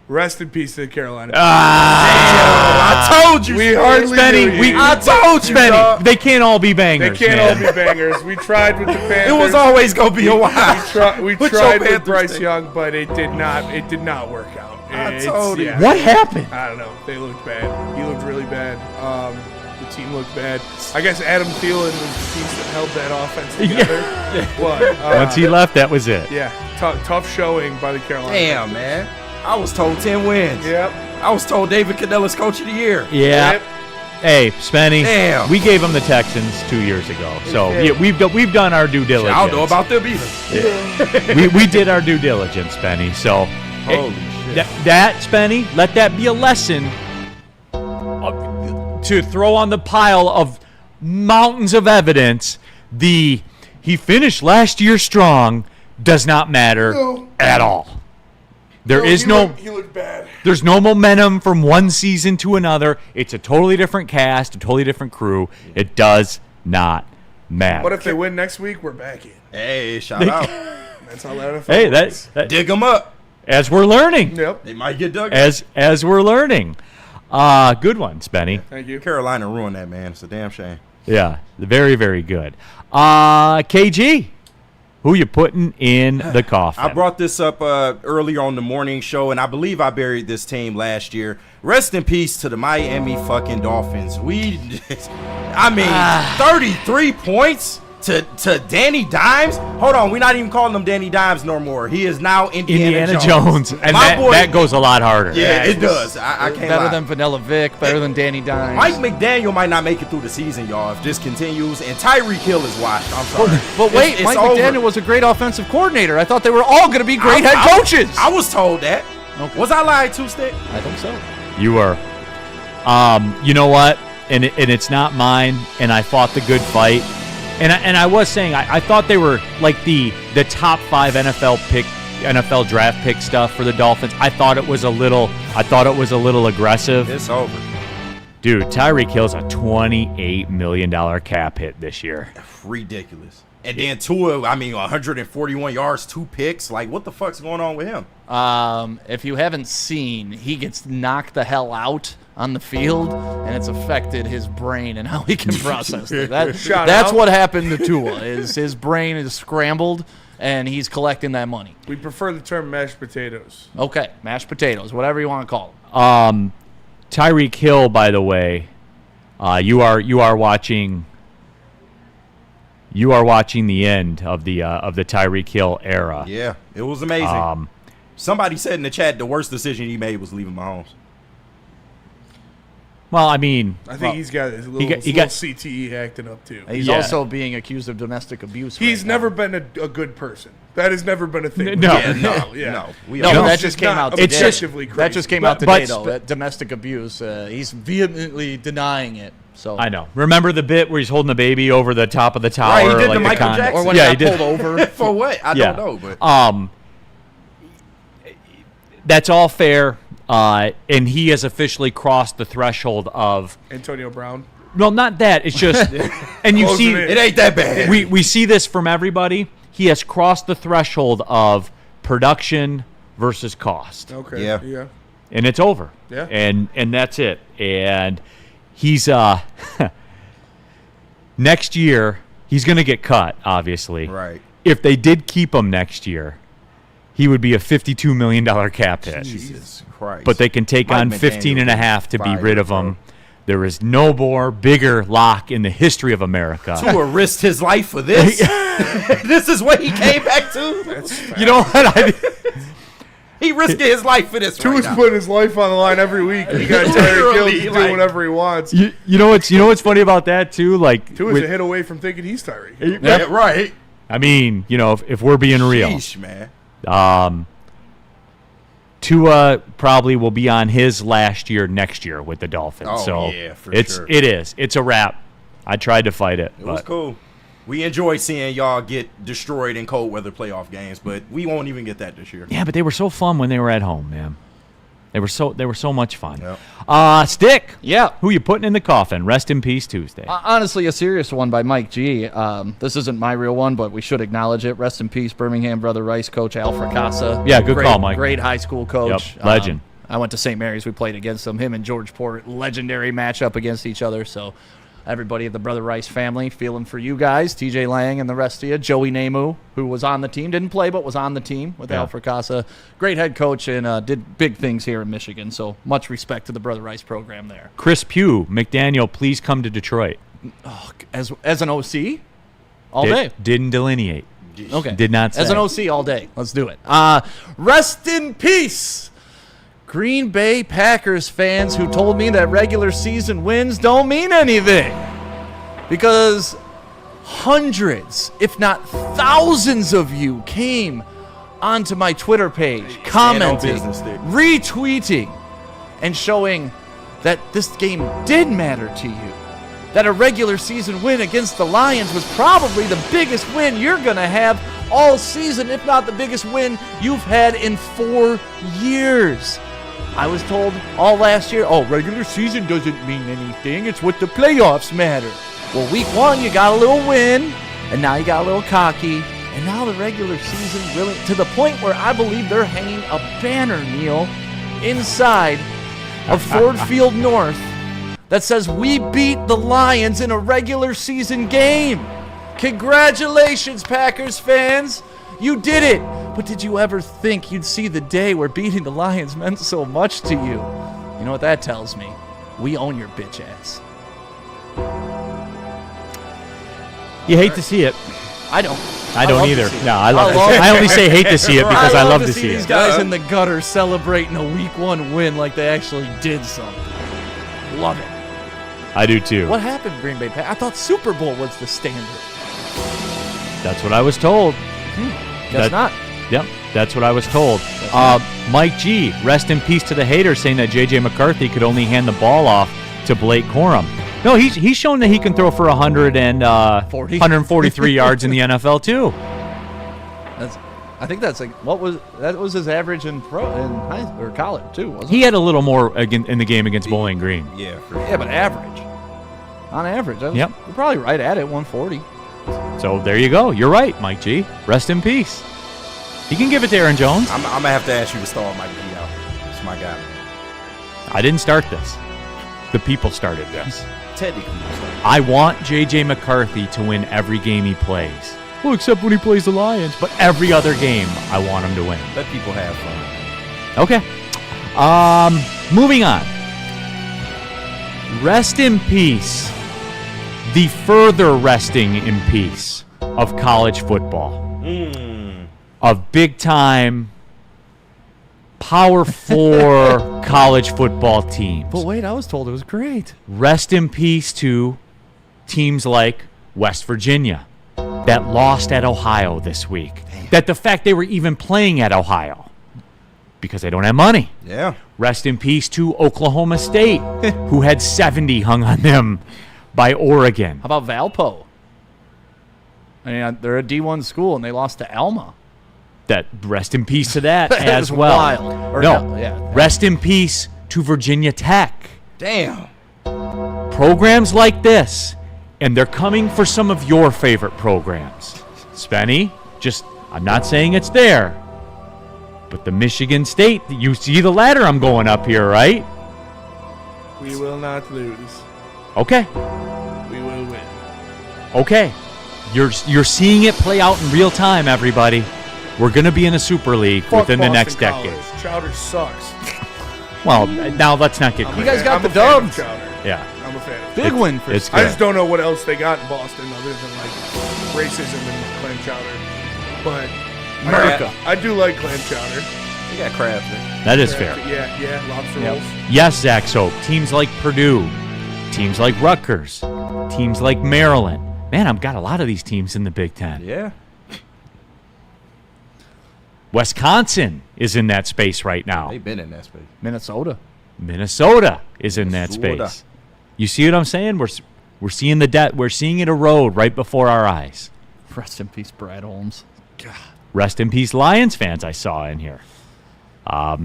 rest in peace to the Carolina. I told you. We hardly knew. I told you, Spenny. They can't all be bangers. They can't all be bangers. We tried with the Panthers. It was always gonna be a while. We tried with Bryce Young, but it did not work out. I told you. What happened? I don't know. They looked bad. He looked really bad. The team looked bad. I guess Adam Thielen was the piece that held that offense together. But, once he left, that was it. Yeah, tough showing by the Carolina. Damn, man. I was told 10 wins. Yep. I was told David Canella's coach of the year. Yeah. Yep. Hey, Spenny, Damn. we gave them the Texans 2 years ago, so yeah, we've done our due diligence. I don't know about them either. we did our due diligence, Spenny. So, Holy shit. That Spenny, let that be a lesson to throw on the pile of mountains of evidence. He finished last year strong does not matter at all. He looked bad. There's no momentum from one season to another. It's a totally different cast, a totally different crew. It does not matter. What if they win next week? We're back in. Hey, shout out. That's how that affects. Hey, that Dig them up. as we're learning. Yep. They might get dug up. As we're learning. Good one, Spenny. Thank you. Carolina ruined that, man. It's a damn shame. Yeah, very, very good. KG, who you putting in the coffin? I brought this up earlier on the morning show, and I believe I buried this team last year. Rest in peace to the Miami fucking Dolphins. 33 points to Danny Dimes. Hold on, we're not even calling him Danny Dimes no more. He is now Indiana Jones. And that goes a lot harder. Yeah, it does. I can't Better lie. than Vanilla Vic, better than Danny Dimes. Mike McDaniel might not make it through the season, y'all, if this continues. And Tyreek Hill is washed. I'm sorry. But wait, It's Mike over. McDaniel was a great offensive coordinator. I thought they were all going to be great head coaches. I was told that. Okay. Was I lying, Two-Stick? I think so. You were. You know what? And it's not mine. And I fought the good fight. And I was saying I thought they were like the top 5 NFL draft pick stuff for the Dolphins. I thought it was a little aggressive. It's over. Dude, Tyreek Hill's a $28 million cap hit this year. Ridiculous. And then Tua, 141 yards, 2 picks. Like, what the fuck's going on with him? If you haven't seen, he gets knocked the hell out on the field, and it's affected his brain and how he can process it. That's what happened to Tua. Is his brain is scrambled, and he's collecting that money. We prefer the term mashed potatoes. Okay, mashed potatoes, whatever you want to call them. Tyreek Hill, by the way, you are watching. You are watching the end of the Tyreek Hill era. Yeah, it was amazing. Somebody said in the chat the worst decision he made was leaving Mahomes. Well, I think he's got his little CTE acting up too. He's also being accused of domestic abuse. He's never been a good person. That has never been a thing. No. That just came out today. That just came out today, though. That domestic abuse. He's vehemently denying it. So I know. Remember the bit where he's holding the baby over the top of the tower? Right, he did the Michael Jackson. Or when he got pulled over. For what? I don't know. But that's all fair. And he has officially crossed the threshold of Antonio Brown. Well, not that. It's just, and you see, it ain't that bad. We see this from everybody. He has crossed the threshold of production versus cost. Okay. Yeah. And it's over. Yeah. And that's it. And he's next year he's going to get cut, obviously. Right. If they did keep him next year, he would be a $52 million cap hit. Jesus Christ. But they can take on 15.5 to be rid of him. There is no more bigger lock in the history of America. Tua risked his life for this. This is what he came back to. You know what? He risked his life for this. Tua's putting his life on the line every week. He got Tyreek Hill to do whatever he wants. You know what's funny about that too? Like Tua's a hit away from thinking he's Tyreek Hill. Yeah, right. I mean, if we're being real, Sheesh, man. Tua probably will be on his last year next year with the Dolphins. Oh, so yeah, for sure. It's a wrap. I tried to fight it. It was cool. We enjoy seeing y'all get destroyed in cold weather playoff games, but we won't even get that this year. Yeah, but they were so fun when they were at home, man. They were so much fun. Yep. Stick. Yeah. Who you putting in the coffin? Rest in peace, Tuesday. Honestly, a serious one by Mike G. This isn't my real one, but we should acknowledge it. Rest in peace, Birmingham Brother Rice coach Al Fracassa. Yeah, good call, Mike. Great high school coach. Yep, legend. I went to St. Mary's. We played against him. Him and George Port, legendary matchup against each other. So everybody of the Brother Rice family, feeling for you guys. TJ Lang and the rest of you. Joey Namamu, who was on the team. Didn't play, but was on the team with Al Fracassa. Great head coach and did big things here in Michigan. So much respect to the Brother Rice program there. Chris Pugh, McDaniel, please come to Detroit. Oh, as an OC? All day. Didn't delineate. Okay. Did not say. As an OC all day. Let's do it. Rest in peace, Green Bay Packers fans who told me that regular season wins don't mean anything. Because hundreds, if not thousands of you came onto my Twitter page, commenting, retweeting, and showing that this game did matter to you. That a regular season win against the Lions was probably the biggest win you're going to have all season, if not the biggest win you've had in 4 years. I was told all last year, regular season doesn't mean anything. It's what the playoffs matter. Well, week 1, you got a little win, and now you got a little cocky, and now the regular season really, to the point where I believe they're hanging a banner, Neal, inside of Ford Field North that says, "We beat the Lions in a regular season game." Congratulations, Packers fans. You did it. But did you ever think you'd see the day where beating the Lions meant so much to you? You know what that tells me? We own your bitch ass. You hate to see it. I don't. I don't either. No, I love it. I only say hate to see it because I love to see these it. guys in the gutter celebrating a week 1 win like they actually did something. Love it. I do too. What happened, Green Bay Packers? I thought Super Bowl was the standard. That's what I was told. Guess not. Yep, that's what I was told. Mike G, rest in peace to the haters, saying that J.J. McCarthy could only hand the ball off to Blake Corum. No, he's shown that he can throw for 143 yards in the NFL too. I think that's that was his average in high or college too, wasn't it? He had a little more in the game against Bowling Green. Yeah, for sure. Yeah, but average. On average, Yep. You're probably right at it, 140. So there you go. You're right, Mike G. Rest in peace. You can give it to Aaron Jones. I'm gonna have to ask you to start Mike G out. It's my guy. I didn't start this. The people started this. Technically, you started. I want J.J. McCarthy to win every game he plays. Well, except when he plays the Lions. But every other game, I want him to win. Let people have fun. Okay. Moving on. Rest in peace. The further resting in peace of college football. Of big-time Power 4 college football teams. But wait, I was told it was great. Rest in peace to teams like West Virginia that lost at Ohio this week. Damn. That the fact they were even playing at Ohio because they don't have money. Yeah. Rest in peace to Oklahoma State, who had 70 hung on them by Oregon. How about Valpo? I mean, they're a D1 school, and they lost to Alma. That rest in peace to that That as is well. wild. Rest in peace to Virginia Tech. Damn. Programs like this, and they're coming for some of your favorite programs. Spenny, I'm not saying it's there, but the Michigan State, you see the ladder I'm going up here, right? We will not lose. Okay. We will win. Okay. You're seeing it play out in real time, everybody. We're going to be in a Super League within the next decade. Chowder sucks. Well, now let's not get You guys got the dubs. Yeah. I'm a fan of Big win for it's I good. just don't know what else they got in Boston other than like racism and clam chowder. But America. I do like clam chowder. You got crabs there. That is fair. Yeah, lobster rolls. Yes, Zach Soap. Teams like Purdue, teams like Rutgers, teams like Maryland. Man, I've got a lot of these teams in the Big Ten. Yeah. Wisconsin is in that space right now. They've been in that space. Minnesota is in that space. You see what I'm saying? We're seeing we're seeing it erode right before our eyes. Rest in peace, Brad Holmes. God. Rest in peace, Lions fans. I saw in here.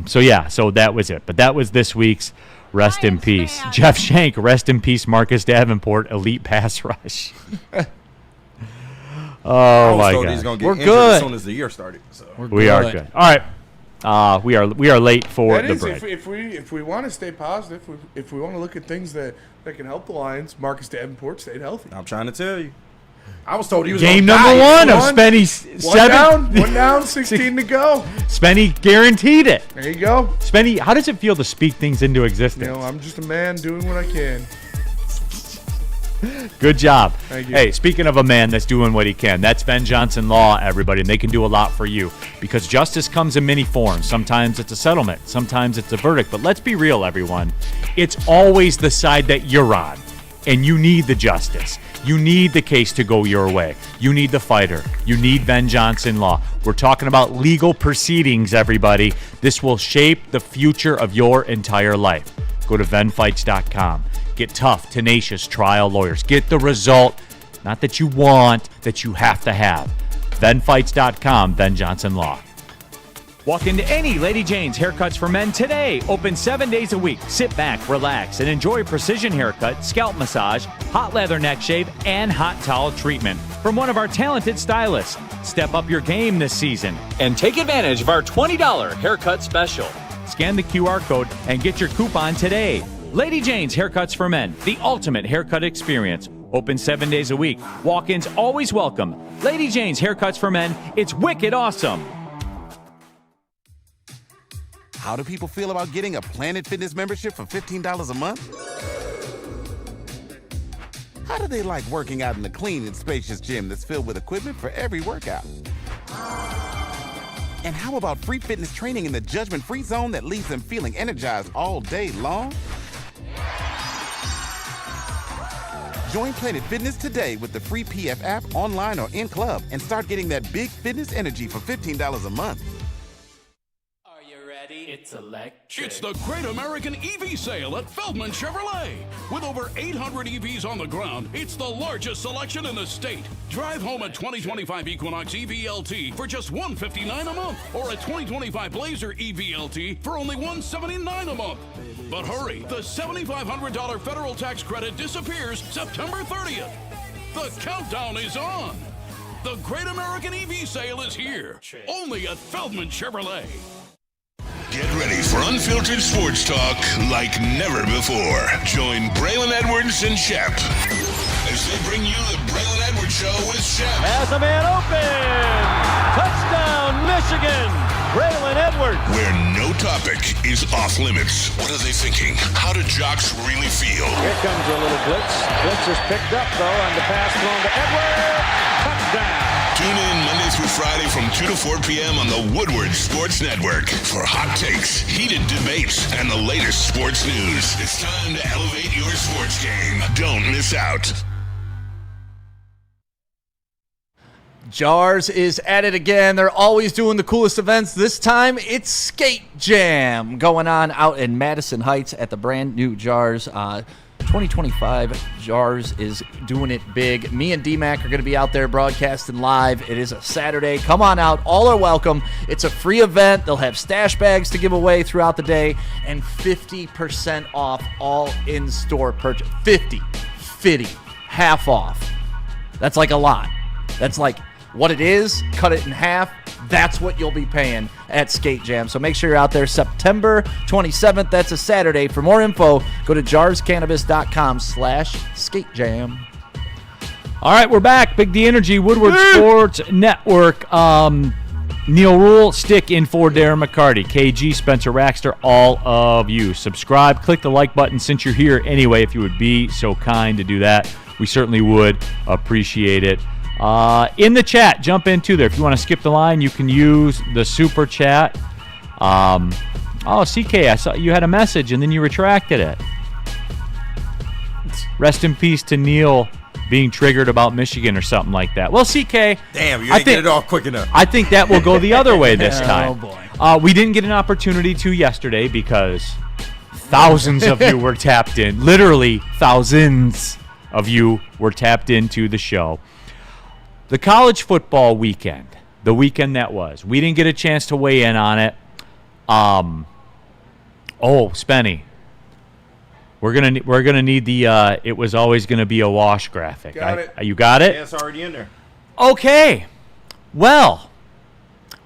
So that was it. But that was this week's Rest in Peace. Jeff Shank, rest in peace, Marcus Davenport, elite pass rush. Oh my God, he's gonna get we're injured good as soon as the year started. So we are good. All right, we are late for That the is, break. if we want to stay positive, if we want to look at things that can help the Lions, Marcus Davenport stayed healthy. I'm trying to tell you. I was told he was Game gonna number die. one of Spenny's One down, 16 to go. Spenny guaranteed it. There you go. Spenny, how does it feel to speak things into existence? I'm just a man doing what I can. Good job. Thank you. Hey, speaking of a man that's doing what he can, that's Ben Johnson Law, everybody, and they can do a lot for you because justice comes in many forms. Sometimes it's a settlement, sometimes it's a verdict, but let's be real, everyone. It's always the side that you're on, and you need the justice. You need the case to go your way. You need the fighter. You need Ben Johnson Law. We're talking about legal proceedings, everybody. This will shape the future of your entire life. Go to venfights.com. Get tough, tenacious trial lawyers. Get the result, not that you want, that you have to have. venfights.com, Ben Johnson Law. Walk into any Lady Jane's Haircuts for Men today. Open 7 days a week. Sit back, relax, and enjoy precision haircut, scalp massage, hot leather neck shave, and hot towel treatment from one of our talented stylists. Step up your game this season and take advantage of our $20 haircut special. Scan the QR code and get your coupon today. Lady Jane's Haircuts for Men, the ultimate haircut experience. Open 7 days a week. Walk-ins always welcome. Lady Jane's Haircuts for Men, it's wicked awesome. How do people feel about getting a Planet Fitness membership for $15 a month? How do they like working out in a clean and spacious gym that's filled with equipment for every workout? And how about free fitness training in the judgment-free zone that leaves them feeling energized all day long? Join Planet Fitness today with the free PF app online or in club and start getting that big fitness energy for $15 a month. Are you ready? It's electric. It's the Great American EV Sale at Feldman Chevrolet. With over 800 EVs on the ground, it's the largest selection in the state. Drive home a 2025 Equinox EVLT for just $159 a month, or a 2025 Blazer EVLT for only $179 a month. But hurry, the $7,500 federal tax credit disappears September 30th. The countdown is on. The Great American EV Sale is here, only at Feldman Chevrolet. Get ready for unfiltered sports talk like never before. Join Braylon Edwards and Shep as they bring you the Braylon Edwards Show with Shep. Has a man open! Touchdown, Michigan! Braylon Edwards. Where no topic is off limits. What are they thinking? How do jocks really feel? Here comes a little blitz. Blitz is picked up, though, and the pass thrown to Edwards. Touchdown. Tune in Monday through Friday from 2 to 4 p.m. on the Woodward Sports Network for hot takes, heated debates, and the latest sports news. It's time to elevate your sports game. Don't miss out. Jars is at it again. They're always doing the coolest events. This time, it's Skate Jam going on out in Madison Heights at the brand new Jars. 2025 Jars is doing it big. Me and D-Mac are going to be out there broadcasting live. It is a Saturday. Come on out. All are welcome. It's a free event. They'll have stash bags to give away throughout the day and 50% off all in-store purchase. 50, half off. That's like a lot. That's like what it is, cut it in half. That's what you'll be paying at Skate Jam. So make sure you're out there September 27th. That's a Saturday. For more info, go to jarscannabis.com/skatejam. All right, we're back. Big D Energy, Woodward Sports Network. Neal Ruhl, stick in for Darren McCarty. KG, Spencer Raxter, all of you. Subscribe, click the like button since you're here anyway, if you would be so kind to do that. We certainly would appreciate it. In the chat, jump into there. If you want to skip the line, you can use the super chat. CK, I saw you had a message and then you retracted it. Rest in peace to Neal being triggered about Michigan or something like that. Well, CK, damn, you didn't get it off quick enough. I think that will go the other way this time. Oh boy. We didn't get an opportunity to yesterday because thousands of you were tapped in. Literally thousands of you were tapped into the show. The college football weekend, the weekend that was, we didn't get a chance to weigh in on it. Spenny, we're gonna need the it was always gonna be a wash graphic. Got it. You got it? Yeah, it's already in there. Okay. Well,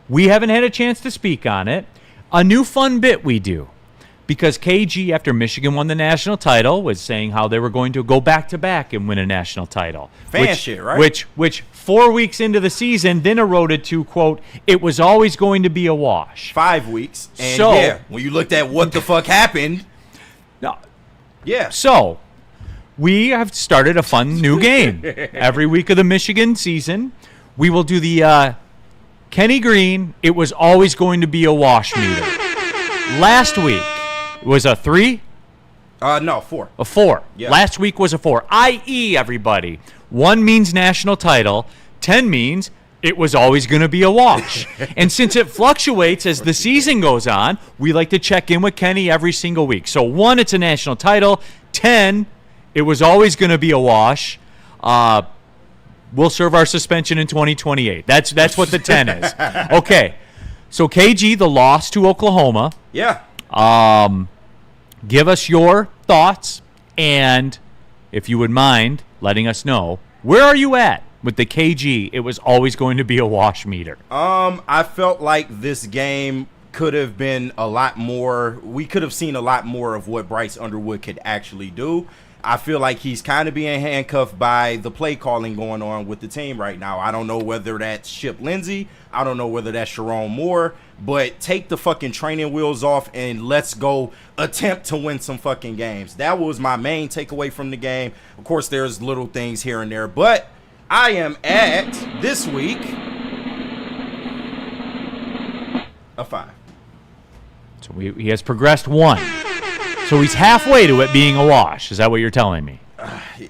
we haven't had a chance to speak on it. A new fun bit we do. Because KG, after Michigan won the national title, was saying how they were going to go back-to-back and win a national title. Shit, right? Which 4 weeks into the season then eroded to, quote, it was always going to be a wash. 5 weeks. And so, when you looked at what the fuck happened. No. Yeah. So, we have started a fun new game. Every week of the Michigan season, we will do the Kenny Green, it was always going to be a wash meter. Last week was a 3? No, 4. A 4. Yeah. Last week was a 4. I.e., everybody, 1 means national title, 10 means it was always going to be a wash. And since it fluctuates as the season goes on, we like to check in with Kenny every single week. So 1, it's a national title. 10, it was always going to be a wash. We'll serve our suspension in 2028. That's what the 10 is. Okay. So KG, the loss to Oklahoma. Yeah. Give us your thoughts, and if you would mind letting us know, where are you at with the KG? It was always going to be a wash meter. I felt like this game could have been a lot more. We could have seen a lot more of what Bryce Underwood could actually do. I feel like he's kind of being handcuffed by the play calling going on with the team right now. I don't know whether that's Shep Lindsey. I don't know whether that's Sharon Moore. But take the fucking training wheels off and let's go attempt to win some fucking games. That was my main takeaway from the game. Of course, there's little things here and there. But I am at, this week, a 5. So he has progressed 1. So he's halfway to it being a wash. Is that what you're telling me?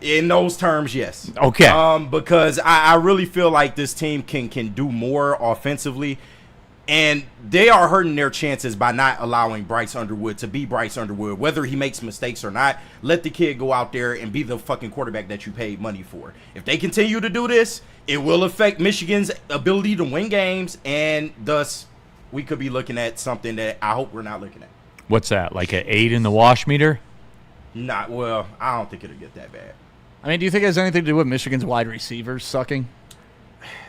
In those terms, yes. Okay. Because I really feel like this team can do more offensively, and they are hurting their chances by not allowing Bryce Underwood to be Bryce Underwood. Whether he makes mistakes or not, let the kid go out there and be the fucking quarterback that you paid money for. If they continue to do this, it will affect Michigan's ability to win games, and thus we could be looking at something that I hope we're not looking at. What's that, like an 8 in the wash meter? Not well. I don't think it'll get that bad. I mean, do you think it has anything to do with Michigan's wide receivers sucking?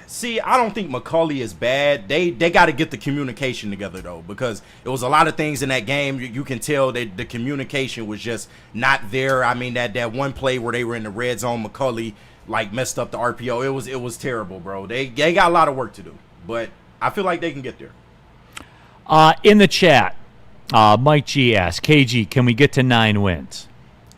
See, I don't think McCulley is bad. They got to get the communication together, though, because it was a lot of things in that game. You can tell that the communication was just not there. I mean, that one play where they were in the red zone, McCulley, like, messed up the RPO. It was terrible, bro. They got a lot of work to do, but I feel like they can get there. In the chat, Mike G asked, KG, can we get to 9 wins?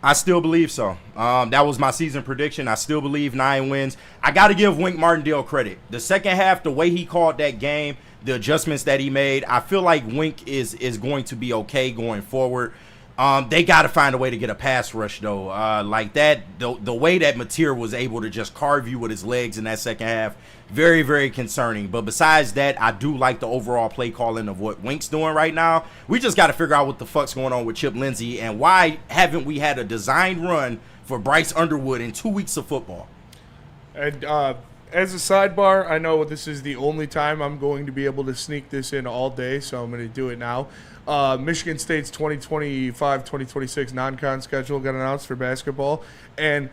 I still believe so. That was my season prediction. I still believe 9 wins. I got to give Wink Martindale credit. The second half, the way he called that game, the adjustments that he made, I feel like Wink is going to be okay going forward. They got to find a way to get a pass rush, though. Like that, the way that Mateer was able to just carve you with his legs in that second half, very, very concerning. But besides that, I do like the overall play calling of what Wink's doing right now. We just got to figure out what the fuck's going on with Chip Lindsey, and why haven't we had a designed run for Bryce Underwood in 2 weeks of football? And as a sidebar, I know this is the only time I'm going to be able to sneak this in all day, so I'm going to do it now. Michigan State's 2025-2026 non-con schedule got announced for basketball. And,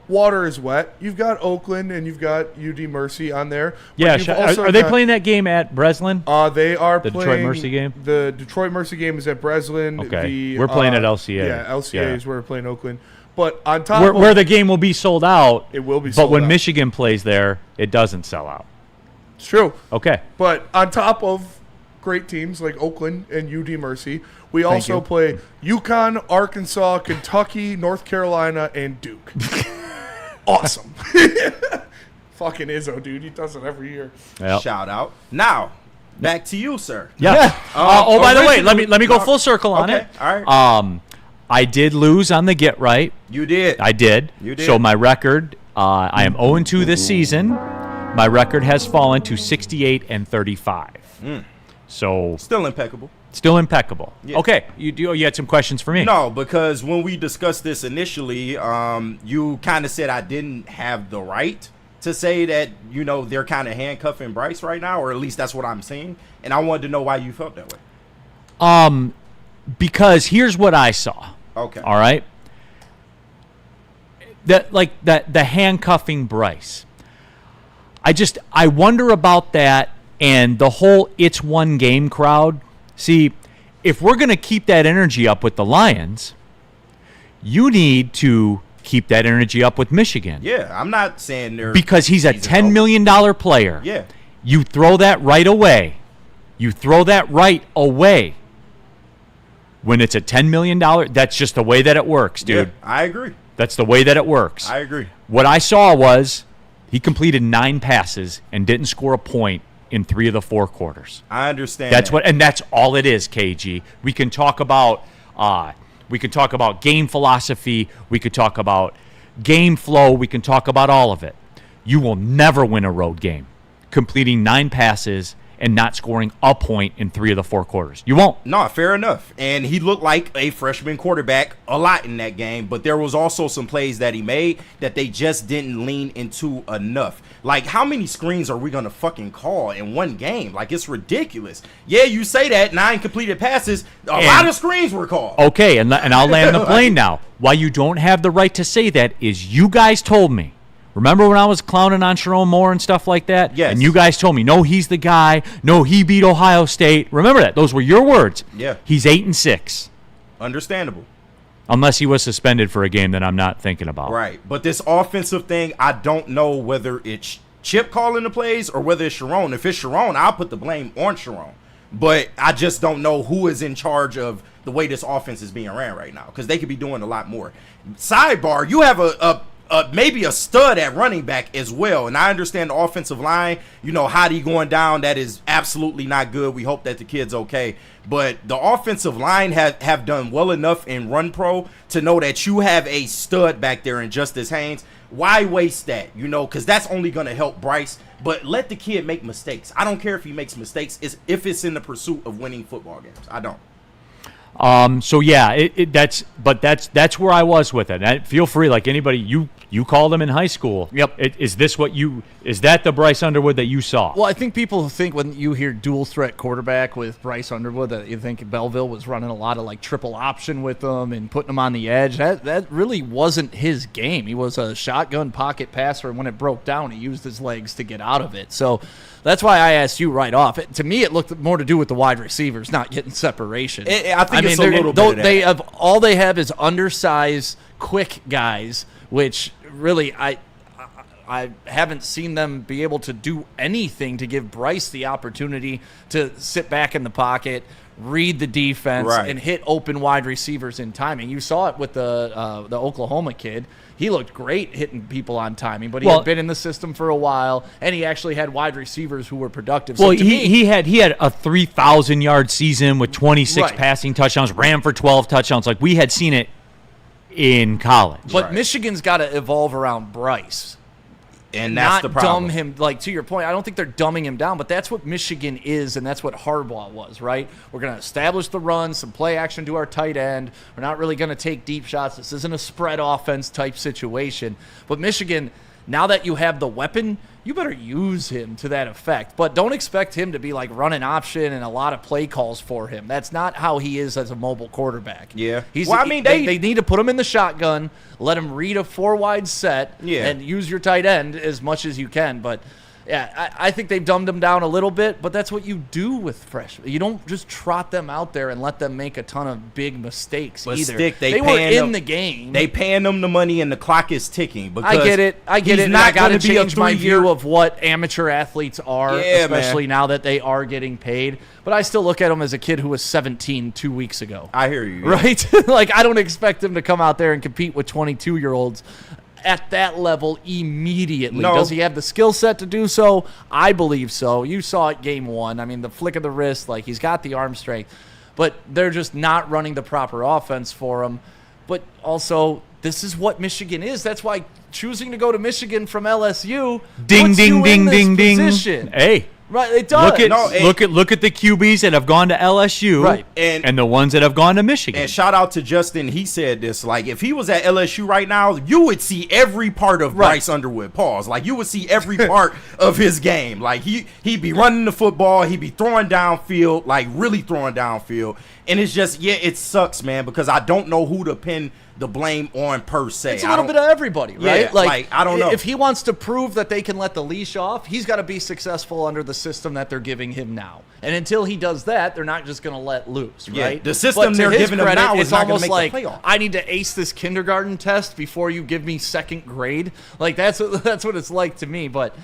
water is wet. You've got Oakland and you've got UD Mercy on there. Yeah, are they playing that game at Breslin? They are the playing Detroit Mercy game? The Detroit Mercy game is at Breslin. Okay. We're playing at LCA. Yeah, LCA is where we're playing Oakland. But on top where the game will be sold out. It will be sold out. But when Michigan plays there, it doesn't sell out. It's true. Okay. But on top of great teams like Oakland and UD Mercy, we also play UConn, Arkansas, Kentucky, North Carolina, and Duke. Awesome. Fucking Izzo, dude. He does it every year. Yep. Shout out. Now, back to you, sir. Yeah. By the way, let me go full circle on it. All right. I did lose on the get right. You did. I did. You did. So my record, I am 0-2 this season. My record has fallen to 68-35. So still impeccable. Still impeccable. Yeah. Okay. You had some questions for me? No, because when we discussed this initially, you kind of said I didn't have the right to say that, they're kind of handcuffing Bryce right now, or at least that's what I'm seeing. And I wanted to know why you felt that way. Because here's what I saw. Okay. All right. The handcuffing Bryce. I wonder about that, and the whole it's one game crowd. See, if we're going to keep that energy up with the Lions, you need to keep that energy up with Michigan. Yeah, I'm not saying they're... Because he's a $10 million player. Yeah. You throw that right away. When it's a $10 million, that's just the way that it works, dude. Yeah, I agree. That's the way that it works. I agree. What I saw was he completed 9 passes and didn't score a point in 3 of the 4 quarters. I understand. That's all it is, KG. We can talk about game philosophy. We could talk about game flow. We can talk about all of it. You will never win a road game completing 9 passes and not scoring a point in 3 of the 4 quarters. You won't. No, fair enough. And he looked like a freshman quarterback a lot in that game, but there was also some plays that he made that they just didn't lean into enough. Like, how many screens are we going to fucking call in one game? Like, it's ridiculous. Yeah, you say that, 9 completed passes, a lot of screens were called. Okay, and I'll land the plane now. Why you don't have the right to say that is you guys told me. Remember when I was clowning on Sharon Moore and stuff like that? Yes. And you guys told me, no, he's the guy. No, he beat Ohio State. Remember that. Those were your words. Yeah. He's 8-6. Understandable. Unless he was suspended for a game that I'm not thinking about. Right. But this offensive thing, I don't know whether it's Chip calling the plays or whether it's Sharon. If it's Sharon, I'll put the blame on Sharon. But I just don't know who is in charge of the way this offense is being ran right now, because they could be doing a lot more. Sidebar, you have maybe a stud at running back as well. And I understand the offensive line, Hottie going down, that is absolutely not good. We hope that the kid's okay. But the offensive line have done well enough in Run Pro to know that you have a stud back there in Justice Haynes. Why waste that? Because that's only going to help Bryce. But let the kid make mistakes. I don't care if he makes mistakes if it's in the pursuit of winning football games. I don't. So yeah, that's where I was with it. And feel free, like anybody, you called him in high school. Yep. Is that the Bryce Underwood that you saw? Well, I think people think when you hear dual threat quarterback with Bryce Underwood that you think Belleville was running a lot of like triple option with him and putting him on the edge. That really wasn't his game. He was a shotgun pocket passer, and when it broke down, he used his legs to get out of it. So that's why I asked you right off. To me, it looked more to do with the wide receivers not getting separation. I think it's a little bit of that. All they have is undersized, quick guys, which really I haven't seen them be able to do anything to give Bryce the opportunity to sit back in the pocket, read the defense, and hit open wide receivers in timing. You saw it with the Oklahoma kid. He looked great hitting people on timing, but he had been in the system for a while, and he actually had wide receivers who were productive. Well, so he had a 3,000-yard season with 26 passing touchdowns, ran for 12 touchdowns. Like, we had seen it in college. But Michigan's got to evolve around Bryce. And that's the problem. Dumb him, like, to your point, I don't think they're dumbing him down, but that's what Michigan is, and that's what Harbaugh was, right? We're going to establish the run, some play action to our tight end. We're not really going to take deep shots. This isn't a spread offense type situation. But Michigan, now that you have the weapon, you better use him to that effect. But don't expect him to be like running option and a lot of play calls for him. That's not how he is as a mobile quarterback. Yeah. They need to put him in the shotgun, let him read a 4-wide set, and use your tight end as much as you can. But yeah, I think they've dumbed them down a little bit, but that's what you do with freshmen. You don't just trot them out there and let them make a ton of big mistakes either. They were in the game. They paying them the money and the clock is ticking. Because I get it. I got to change my view of what amateur athletes are, especially now that they are getting paid. But I still look at him as a kid who was 17 2 weeks ago. I hear you. Right? Like, I don't expect him to come out there and compete with 22-year-olds at that level immediately. No. Does he have the skill set to do so? I believe so. You saw it game 1. I mean, the flick of the wrist, like, he's got the arm strength. But they're just not running the proper offense for him. But also, this is what Michigan is. That's why choosing to go to Michigan from LSU puts you in this position. Hey. Right, it does. Look at the QBs that have gone to LSU, right, and the ones that have gone to Michigan. And shout out to Justin. He said this, like, if he was at LSU right now, you would see every part of Bryce Underwood. Pause. Like, you would see every part of his game. Like, he'd be running the football, he'd be throwing downfield, like really throwing downfield. And it's just, it sucks, man, because I don't know who to pin the blame on per se. It's a little bit of everybody, right? Yeah, like, I don't know. If he wants to prove that they can let the leash off, he's got to be successful under the system that they're giving him now. And until he does that, they're not just going to let loose, right? Yeah, the system they're giving him now is not going to make the playoff. I need to ace this kindergarten test before you give me second grade. Like, that's what it's like to me. But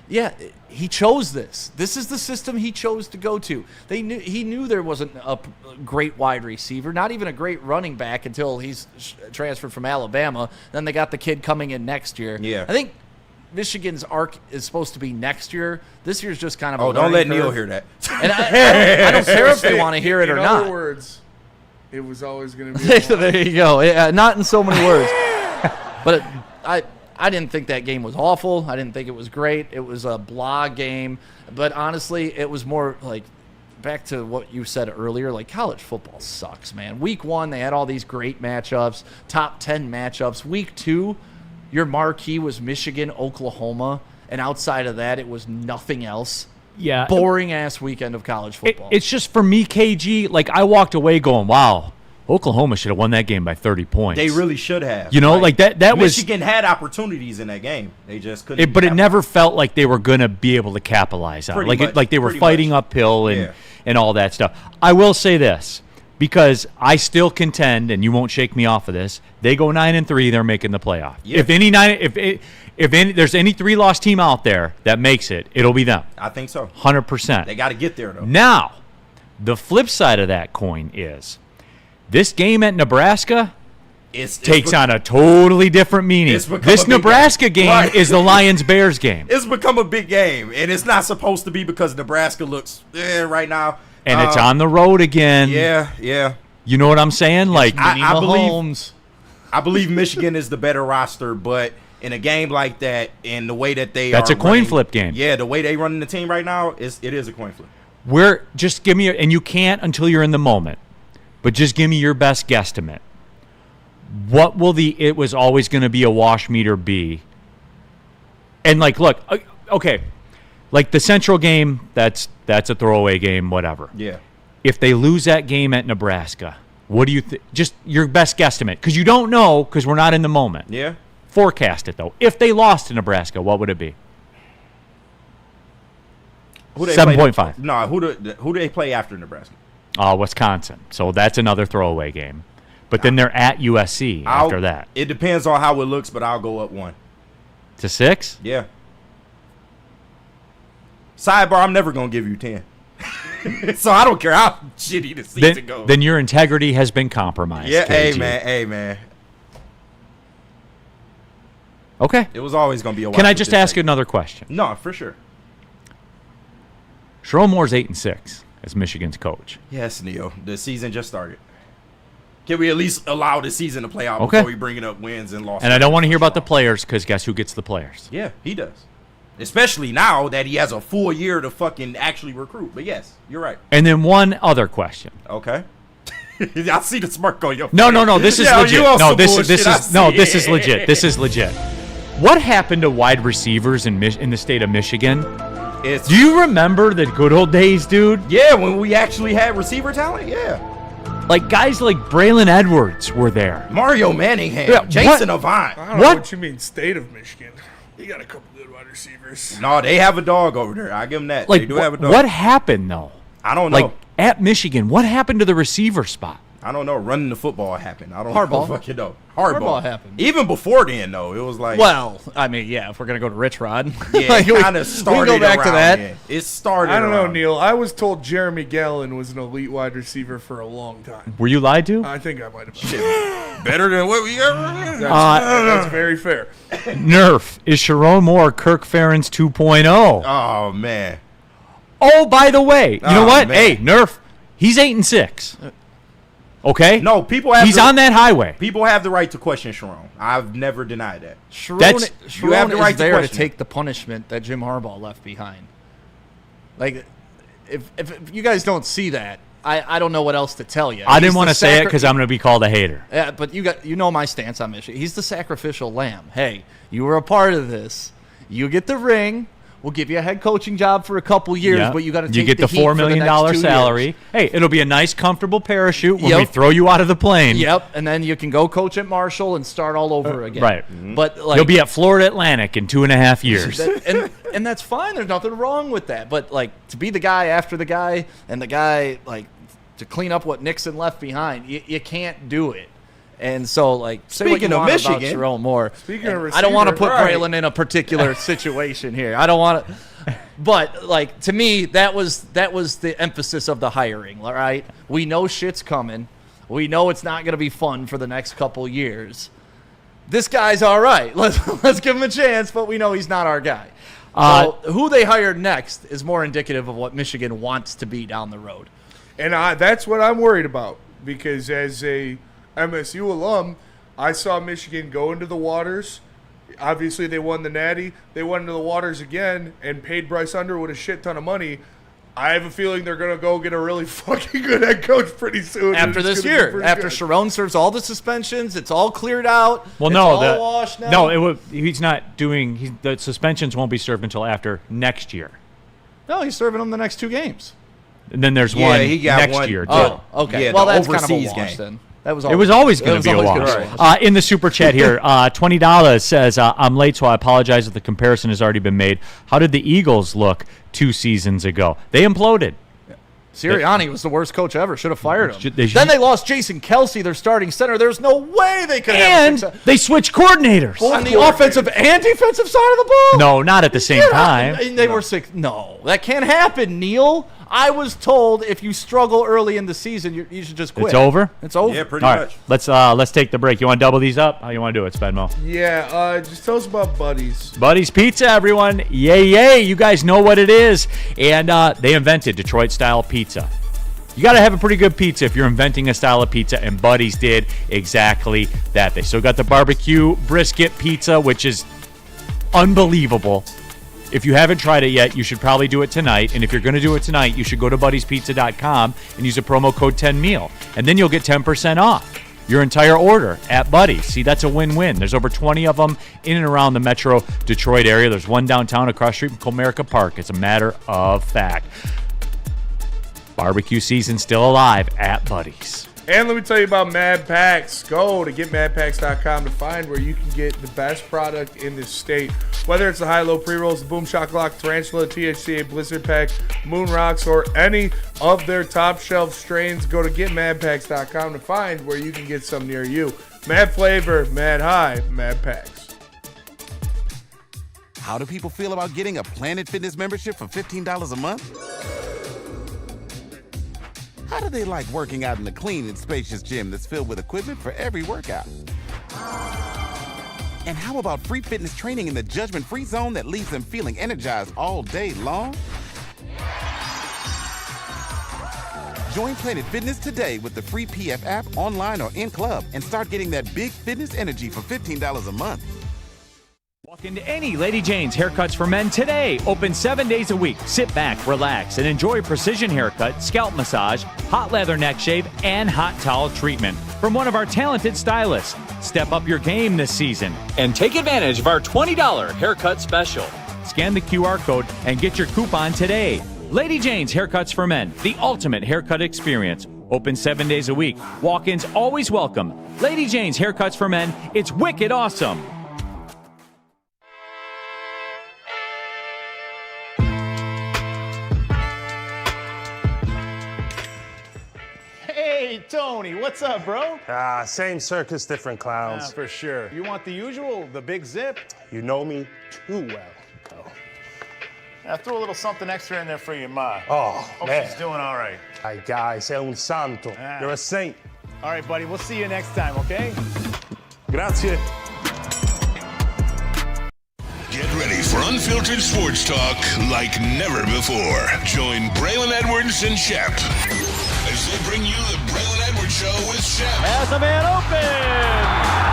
Yeah, he chose this. This is the system he chose to go to. He knew there wasn't a great wide receiver, not even a great running back until he's transferred from Alabama. Then they got the kid coming in next year. Yeah. I think Michigan's arc is supposed to be next year. This year's just kind of Oh, don't let Neal hear that. And I don't care if they want to hear it or not. In other words, it was always going to be. There you go. Yeah, not in so many words. But I didn't think that game was awful. I didn't think it was great. It was a blah game. But honestly, it was more like back to what you said earlier, like college football sucks, man. Week 1, they had all these great matchups, top 10 matchups. Week 2, your marquee was Michigan, Oklahoma. And outside of that, it was nothing else. Yeah. Boring-ass weekend of college football. It's just for me, KG, like I walked away going, wow, Oklahoma should have won that game by 30 points. They really should have. You know, like that was Michigan had opportunities in that game. They just couldn't. But it never felt like they were going to be able to capitalize on it. Like they were fighting uphill and all that stuff. I will say this, because I still contend, and you won't shake me off of this, they go 9-3, they're making the playoff. Yeah. If there's any 3-loss team out there that makes it, it'll be them. I think so. 100%. They got to get there, though. Now, the flip side of that coin is this game at Nebraska takes on a totally different meaning. This Nebraska game is the Lions-Bears game. It's become a big game, and it's not supposed to be because Nebraska looks right now. And it's on the road again. Yeah. You know what I'm saying? Like I believe Michigan is the better roster, but in a game like that, in the way that that's a coin flip game. Yeah, the way they running the team right now, it is a coin flip. Just give me and you can't until you're in the moment, but just give me your best guesstimate. What will it was always going to be a wash meter be? And look, okay, like the Central game, that's a throwaway game, whatever. Yeah. If they lose that game at Nebraska, what do you think? Just your best guesstimate, because you don't know, because we're not in the moment. Yeah. Forecast it though. If they lost to Nebraska, what would it be? 7.5. No, who do they play after Nebraska? Wisconsin. So that's another throwaway game. But then they're at USC after that. It depends on how it looks, but I'll go up 1. To 6? Yeah. Sidebar, I'm never going to give you 10. So I don't care how shitty the season goes. Then your integrity has been compromised. Yeah, KG. hey, man. Okay. It was always going to be a while. Can I just ask you another question? No, for sure. Sherrone Moore's 8-6 as Michigan's coach. Yes, Neal. The season just started. Can we at least allow the season to play out before we bring it up wins and losses? And I don't want to hear about the players, because guess who gets the players? Yeah, he does. Especially now that he has a full year to fucking actually recruit. But yes, you're right. And then one other question. Okay. I see the smirk on your face. No. This is legit. This is legit. This is legit. What happened to wide receivers in the state of Michigan? Do you remember the good old days, dude? Yeah, when we actually had receiver talent. Yeah. Like guys like Braylon Edwards were there. Mario Manningham, Jason Avant. I don't know what you mean, state of Michigan. You got a couple good wide receivers. No, they have a dog over there. I give them that. Like, they do have a dog. What happened though? I don't know. Like at Michigan, what happened to the receiver spot? I don't know. Running the football happened. I don't Hardball. fucking know. Hardball happened. Even before then, though, it was like. Well, I mean, yeah. If we're gonna go to Rich Rod, yeah, it kind of started. We go back to that. Then. It started. I don't know, Neal. I was told Jeremy Gallon was an elite wide receiver for a long time. Were you lied to? I think I might have been. Better than what we ever. That's very fair. Nerf is Sherrone Moore Kirk Ferentz 2.0. Oh man. Oh, by the way, you know what? Man. Hey, Nerf, he's 8-6. Okay. No, people have. He's on that highway. People have the right to question Sherrone. I've never denied that. Sherrone you have the right is there to question take the punishment that Jim Harbaugh left behind. Like, if you guys don't see that, I don't know what else to tell you. I didn't want to say it because I'm going to be called a hater. Yeah, but you know my stance on Michigan. He's the sacrificial lamb. Hey, you were a part of this. You get the ring. We'll give you a head coaching job for a couple years, but you got to take the $4 million salary. Years. Hey, it'll be a nice, comfortable parachute when we throw you out of the plane. Yep, and then you can go coach at Marshall and start all over again. Right. Mm-hmm. But like, you'll be at Florida Atlantic in 2.5 years. And that's fine. There's nothing wrong with that. But like to be the guy after the guy and the guy like to clean up what Nixon left behind, you can't do it. And so, like, say what Speaking you of want about Michigan. Jerome Moore. Speaking of I don't want to receiver, put Braylon in a particular situation here. I don't want to. But, like, to me, that was the emphasis of the hiring, all right? We know shit's coming. We know it's not going to be fun for the next couple years. This guy's all right. Let's give him a chance, but we know he's not our guy. So who they hired next is more indicative of what Michigan wants to be down the road. And that's what I'm worried about, because as a MSU alum, I saw Michigan go into the waters. Obviously, they won the Natty. They went into the waters again and paid Bryce Underwood a shit ton of money. I have a feeling they're going to go get a really fucking good head coach pretty soon. After this year, after Sharon serves all the suspensions, it's all cleared out. Well, it's all washed now. No, he's not doing. The suspensions won't be served until after next year. No, he's serving them the next 2 games. And then there's he got next one. year. Oh, okay. Yeah, well, the that's kind of a overseas wash game. then. That was It was always going to be a wash. In the super chat here, $20 says, I'm late, so I apologize if the comparison has already been made. How did the Eagles look 2 seasons ago? They imploded. Sirianni was the worst coach ever. Should have fired him. Then they lost Jason Kelsey, their starting center. There's no way they could have And success. they switched coordinators. On the offensive and defensive side of the ball? No, not at the same time. And they were sick. No, that can't happen, Neal. I was told if you struggle early in the season, you should just quit. It's over? It's over. Yeah, pretty All much. right, let's take the break. You want to double these up? How you want to do it, Spenmo? Yeah, just tell us about Buddy's. Buddy's Pizza, everyone. Yay, yay. You guys know what it is. And they invented Detroit-style pizza. You got to have a pretty good pizza if you're inventing a style of pizza, and Buddy's did exactly that. They still got the barbecue brisket pizza, which is unbelievable. If you haven't tried it yet, you should probably do it tonight. And if you're going to do it tonight, you should go to buddyspizza.com and use the promo code 10meal. And then you'll get 10% off your entire order at Buddy's. See, that's a win-win. There's over 20 of them in and around the metro Detroit area. There's one downtown across the street from Comerica Park. It's a matter of fact. Barbecue season still alive at Buddy's. And let me tell you about Mad Packs. Go to getmadpacks.com to find where you can get the best product in this state. Whether it's the high-low pre-rolls, the Boom Shock-Lock, Tarantula, THCA, Blizzard Pack, Moon Rocks, or any of their top-shelf strains, go to getmadpacks.com to find where you can get some near you. Mad flavor, mad high, Mad Packs. How do people feel about getting a Planet Fitness membership for $15 a month? How do they like working out in a clean and spacious gym that's filled with equipment for every workout? And how about free fitness training in the judgment-free zone that leaves them feeling energized all day long? Join Planet Fitness today with the free PF app, online or in club, and start getting that big fitness energy for $15 a month. Walk into any Lady Jane's Haircuts for Men today. Open 7 days a week. Sit back, relax, and enjoy precision haircut, scalp massage, hot leather neck shave, and hot towel treatment from one of our talented stylists. Step up your game this season and take advantage of our $20 haircut special. Scan the QR code and get your coupon today. Lady Jane's Haircuts for Men, the ultimate haircut experience. Open 7 days a week. Walk-ins always welcome. Lady Jane's Haircuts for Men. It's wicked awesome. Hey, Tony, what's up, bro? Same circus, different clowns. For sure. You want the usual, the big zip? You know me too well. I threw a little something extra in there for your ma. Oh, Hope man. she's doing all right. Ay, guy, sei un santo. You're a saint. All right, buddy, we'll see you next time, okay? Grazie. Get ready for unfiltered sports talk like never before. Join Braylon Edwards and Shep as they bring you the Braylon Edwards Show with Shep. Has a man open.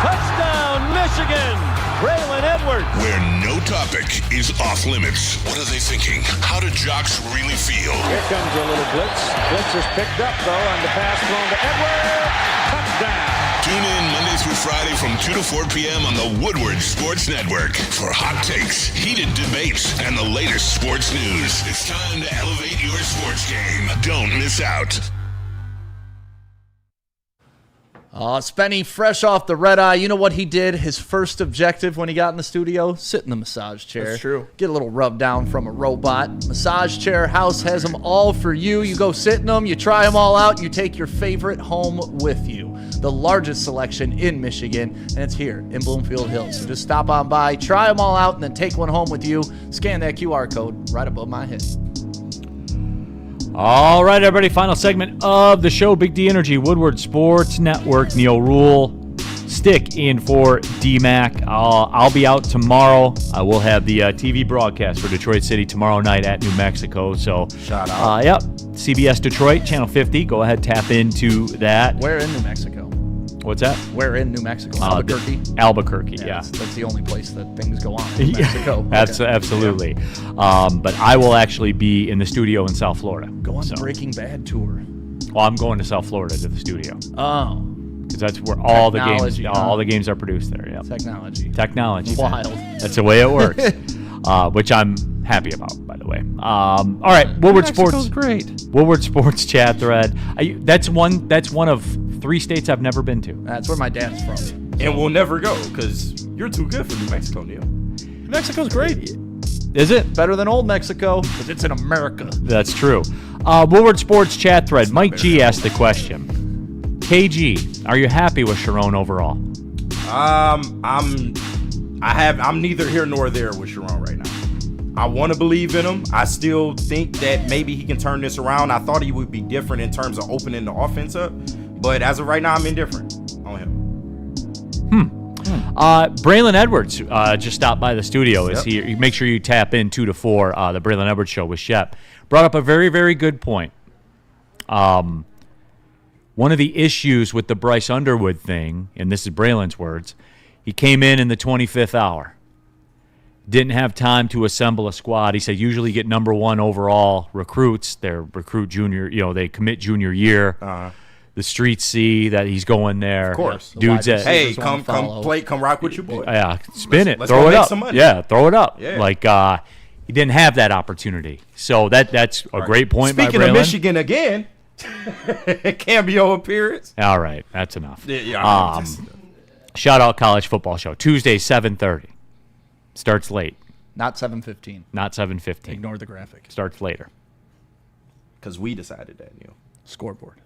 Touchdown, Michigan. Braylon Edwards. Where no topic is off limits. What are they thinking? How do jocks really feel? Here comes a little blitz. Blitz is picked up, though, and the pass thrown to Edwards. Touchdown. Tune in Monday through Friday from 2 to 4 p.m. on the Woodward Sports Network for hot takes, heated debates, and the latest sports news. It's time to elevate your sports game. Don't miss out. Spenny, fresh off the red eye. You know what he did? His first objective when he got in the studio? Sit in the massage chair. That's true. Get a little rub down from a robot. Massage Chair House has them all for you. You go sit in them, you try them all out, you take your favorite home with you. the largest selection in Michigan, and it's here in Bloomfield Hills. So just stop on by, try them all out, and then take one home with you. Scan that QR code right above my head. All right, everybody, final segment of the show, Big D Energy, Woodward Sports Network, Neal Ruhl. Stick in for DMAC. I'll be out tomorrow. I will have the TV broadcast for Detroit City tomorrow night at New Mexico. So, shout out. Yep, CBS Detroit, Channel 50. Go ahead, tap into that. Where in New Mexico? What's that? Where in New Mexico? Albuquerque? Albuquerque, yeah. That's the only place that things go on in New Mexico. Okay. Absolutely. Yeah. But I will actually be in the studio in South Florida. Go on the Breaking Bad tour. Well, I'm going to South Florida to the studio. Oh. Because that's where all the games are produced there. Yeah. Technology. Wild. That's the way it works. Which I'm happy about, by the way. All right, Woodward Sports. Great. Woodward Sports chat thread. That's one of 3 states I've never been to. That's where my dad's from. And we'll never go because you're too good for New Mexico, Neal. New Mexico's great. Is it? Better than old Mexico because it's in America. That's true. Woodward Sports chat thread. Mike G asked the question. KG, are you happy with Sharon overall? I'm neither here nor there with Sharon right now. I want to believe in him. I still think that maybe he can turn this around. I thought he would be different in terms of opening the offense up, but as of right now, I'm indifferent on him. Braylon Edwards just stopped by the studio. Is here? Make sure you tap in 2 to 4. The Braylon Edwards Show with Shep brought up a very, very good point. One of the issues with the Bryce Underwood thing, and this is Braylon's words, he came in the 25th hour. Didn't have time to assemble a squad. He said usually get number 1 overall recruits. They recruit junior, they commit junior year. The streets see that he's going there. Of course. Dudes that, hey, come play, come rock with your boy. Yeah, spin it. Let's throw it up. Some money. Yeah, throw it up. Yeah. Like, he didn't have that opportunity. So that's a great point by Braylon. Speaking of Michigan again, cameo appearance. All right, that's enough. Yeah. Shout out College Football Show. Tuesday, 7:30. Starts late. Not 7:15. Not 7:15. Ignore the graphic. Starts later. Because we decided that, Neal. Scoreboard.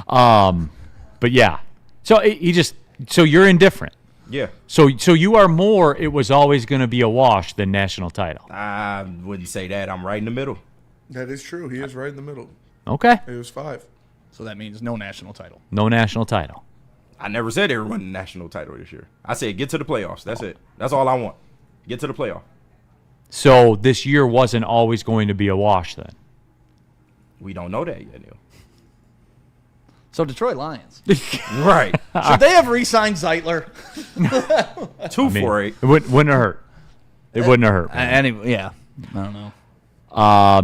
But yeah. So so you're indifferent. Yeah. So you are more, it was always going to be a wash than national title. I wouldn't say that. I'm right in the middle. That is true. He is right in the middle. Okay. It was 5. So that means no national title. No national title. I never said they were winning the national title this year. I said get to the playoffs. That's it. That's all I want. Get to the playoff. So this year wasn't always going to be a wash then? We don't know that yet, Neal. So Detroit Lions. Right. Should they have re-signed Zeitler? 248. It wouldn't have hurt. It wouldn't have hurt. Anyway, yeah. I don't know.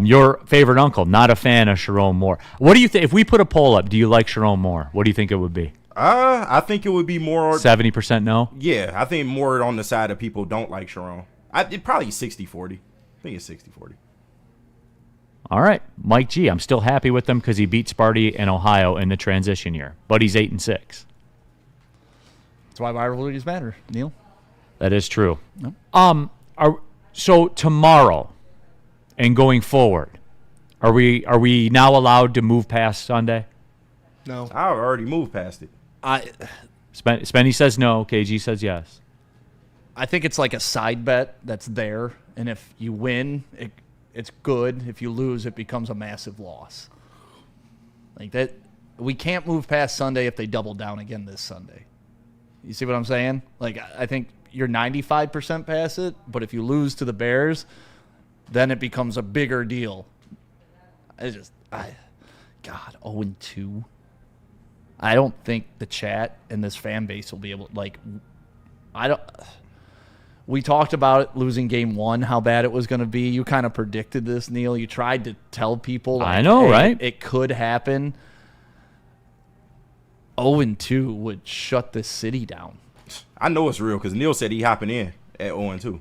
Your favorite uncle, not a fan of Sharon Moore. What do you think? If we put a poll up, do you like Sharon Moore? What do you think it would be? I think it would be more 70% no? Yeah, I think more on the side of people don't like Sharon. It probably 60-40. I think it's 60-40. All right. Mike G, I'm still happy with him because he beat Sparty and Ohio in the transition year. But he's 8-6. That's why rivalries matter, Neal. That is true. Yep. So tomorrow and going forward, are we now allowed to move past Sunday? No. I already moved past it. Spenny says no. KG says yes. I think it's like a side bet that's there, and if you win, it's good. If you lose, it becomes a massive loss. Like that, we can't move past Sunday if they double down again this Sunday. You see what I'm saying? Like, I think you're 95% past it, but if you lose to the Bears, then it becomes a bigger deal. God, 0-2. I don't think the chat and this fan base will be able, we talked about it losing game 1, how bad it was going to be. You kind of predicted this, Neal. You tried to tell people. I know, hey, right? It could happen. 0-2 would shut this city down. I know it's real because Neal said he hopping in at 0-2.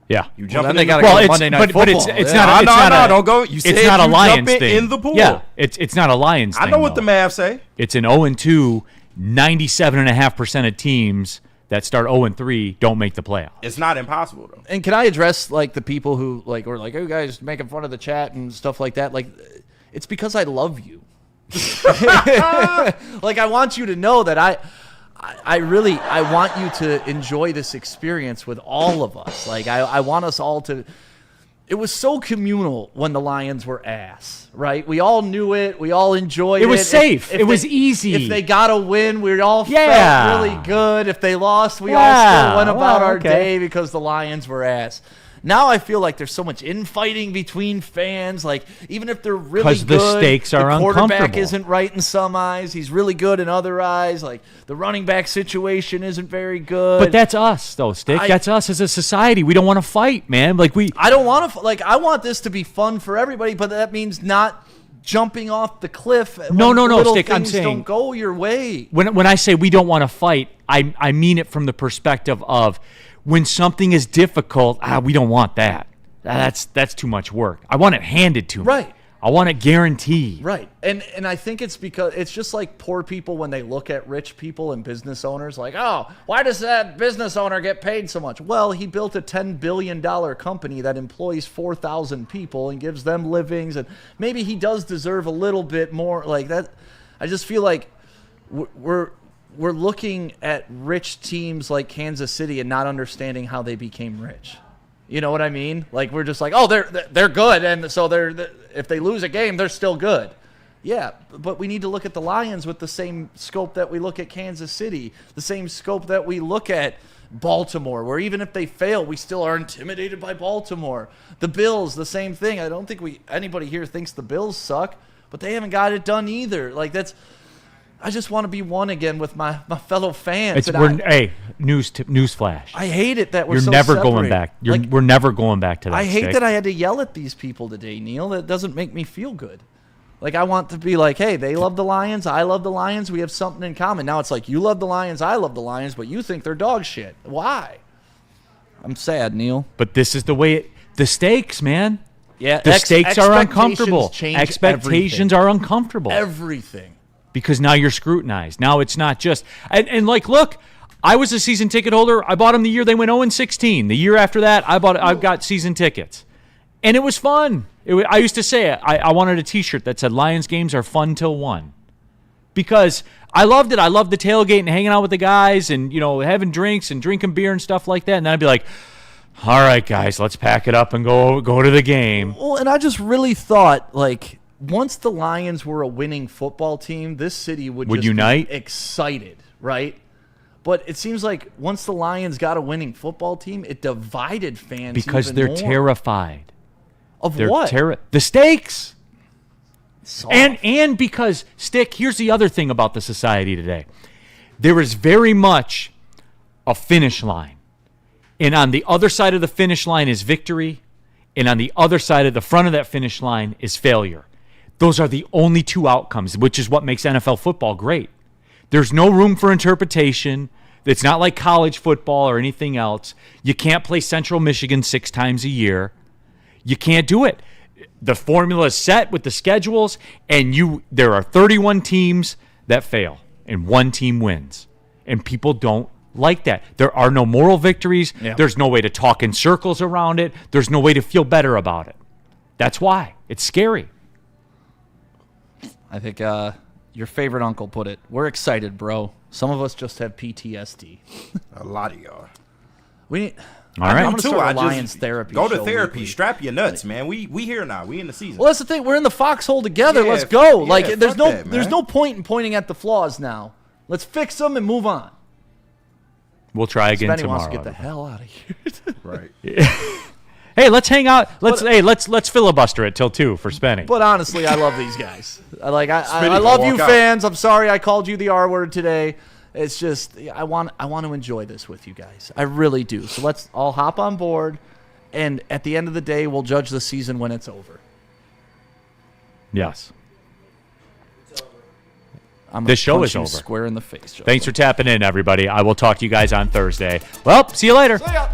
Yeah, you jumping they in got the to pool. go Monday Night Football. But it's not. Don't go. You said it's not a you Lions jumping thing. in the pool. Yeah, it's not a Lions thing. I know what though. the math say. It's an 0-2. 97.5% of teams that start 0-3 don't make the playoffs. It's not impossible though. And can I address the people who were like, "Oh, guys making fun of the chat and stuff like that"? Like, it's because I love you. Like, I want you to know that I want you to enjoy this experience with all of us. Like, I want us all to. It was so communal when the Lions were ass, right? We all knew it. We all enjoyed it. It was safe. It was easy. If they got a win, we all felt really good. If they lost, we all still went about our day because the Lions were ass. Now I feel like there's so much infighting between fans. Like, even if they're really good, the stakes are the quarterback uncomfortable. isn't right in some eyes. He's really good in other eyes. Like, the running back situation isn't very good. But that's us, though, Stick. That's us as a society. We don't want to fight, man. Like, I don't want to. Like, I want this to be fun for everybody, but that means not jumping off the cliff. No, Stick. I'm saying don't go your way. When I say we don't want to fight, I mean it from the perspective of when something is difficult. We don't want that. That's too much work. I want it handed to me. Right. I want it guaranteed. Right. And I think it's because it's just like poor people when they look at rich people and business owners like, oh, why does that business owner get paid so much? Well, he built a $10 billion company that employs 4,000 people and gives them livings. And maybe he does deserve a little bit more like that. I just feel like we're looking at rich teams like Kansas City and not understanding how they became rich. You know what I mean? Like, we're just like, oh, they're good, and so if they lose a game, they're still good. Yeah, but we need to look at the Lions with the same scope that we look at Kansas City, the same scope that we look at Baltimore, where even if they fail, we still are intimidated by Baltimore. The Bills, the same thing. I don't think anybody here thinks the Bills suck, but they haven't got it done either. Like, I just want to be one again with my fellow fans. Newsflash. I hate it that we're You're so never separated. going back. We're never going back to that. I hate Stick. that I had to yell at these people today, Neal. That doesn't make me feel good. Like, I want to be like, hey, they love the Lions, I love the Lions, we have something in common. Now it's like, you love the Lions, I love the Lions, but you think they're dog shit. Why? I'm sad, Neal. But this is the way the stakes, man. Yeah, the stakes are uncomfortable. Expectations are uncomfortable. Everything. Because now you're scrutinized. Now it's not just and like, look, I was a season ticket holder. I bought them the year they went 0-16. The year after that, I've got season tickets, and it was fun. I used to say it. I wanted a T-shirt that said "Lions games are fun till 1," because I loved it. I loved the tailgate and hanging out with the guys, and having drinks and drinking beer and stuff like that. And then I'd be like, "All right, guys, let's pack it up and go to the game." Well, and I just really thought like, once the Lions were a winning football team, this city would just unite, be excited, right? But it seems like once the Lions got a winning football team, it divided fans because even they're more. terrified. Of what? The stakes. Soft. And because, Stick, here's the other thing about the society today. There is very much a finish line. And on the other side of the finish line is victory. And on the other side of the front of that finish line is failure. Those are the only two outcomes, which is what makes NFL football great. There's no room for interpretation. It's not like college football or anything else. You can't play Central Michigan 6 times a year. You can't do it. The formula is set with the schedules, and there are 31 teams that fail, and 1 team wins. And people don't like that. There are no moral victories. Yeah. There's no way to talk in circles around it. There's no way to feel better about it. That's why. It's scary. I think your favorite uncle put it. We're excited, bro. Some of us just have PTSD. A lot of y'all. All right. I'm gonna start a Lions therapy. Go to show therapy. weekly. Strap your nuts, man. We here now. We in the season. Well, that's the thing. We're in the foxhole together. Yeah, Let's go. yeah, Like, fuck that, there's man. no point in pointing at the flaws now. Let's fix them and move on. We'll try again Spenny tomorrow. wants to get the hell out of here. Right. Hey, let's hang out. Let's filibuster it till 2 for Spenny. But honestly, I love these guys. I Smitty love can you walk out. fans. I'm sorry I called you the R word today. It's just I want to enjoy this with you guys. I really do. So let's all hop on board, and at the end of the day, we'll judge the season when it's over. Yes. I'm This show punch is you over. square in the face. Joe. Thanks for tapping in, everybody. I will talk to you guys on Thursday. Well, see you later. See ya.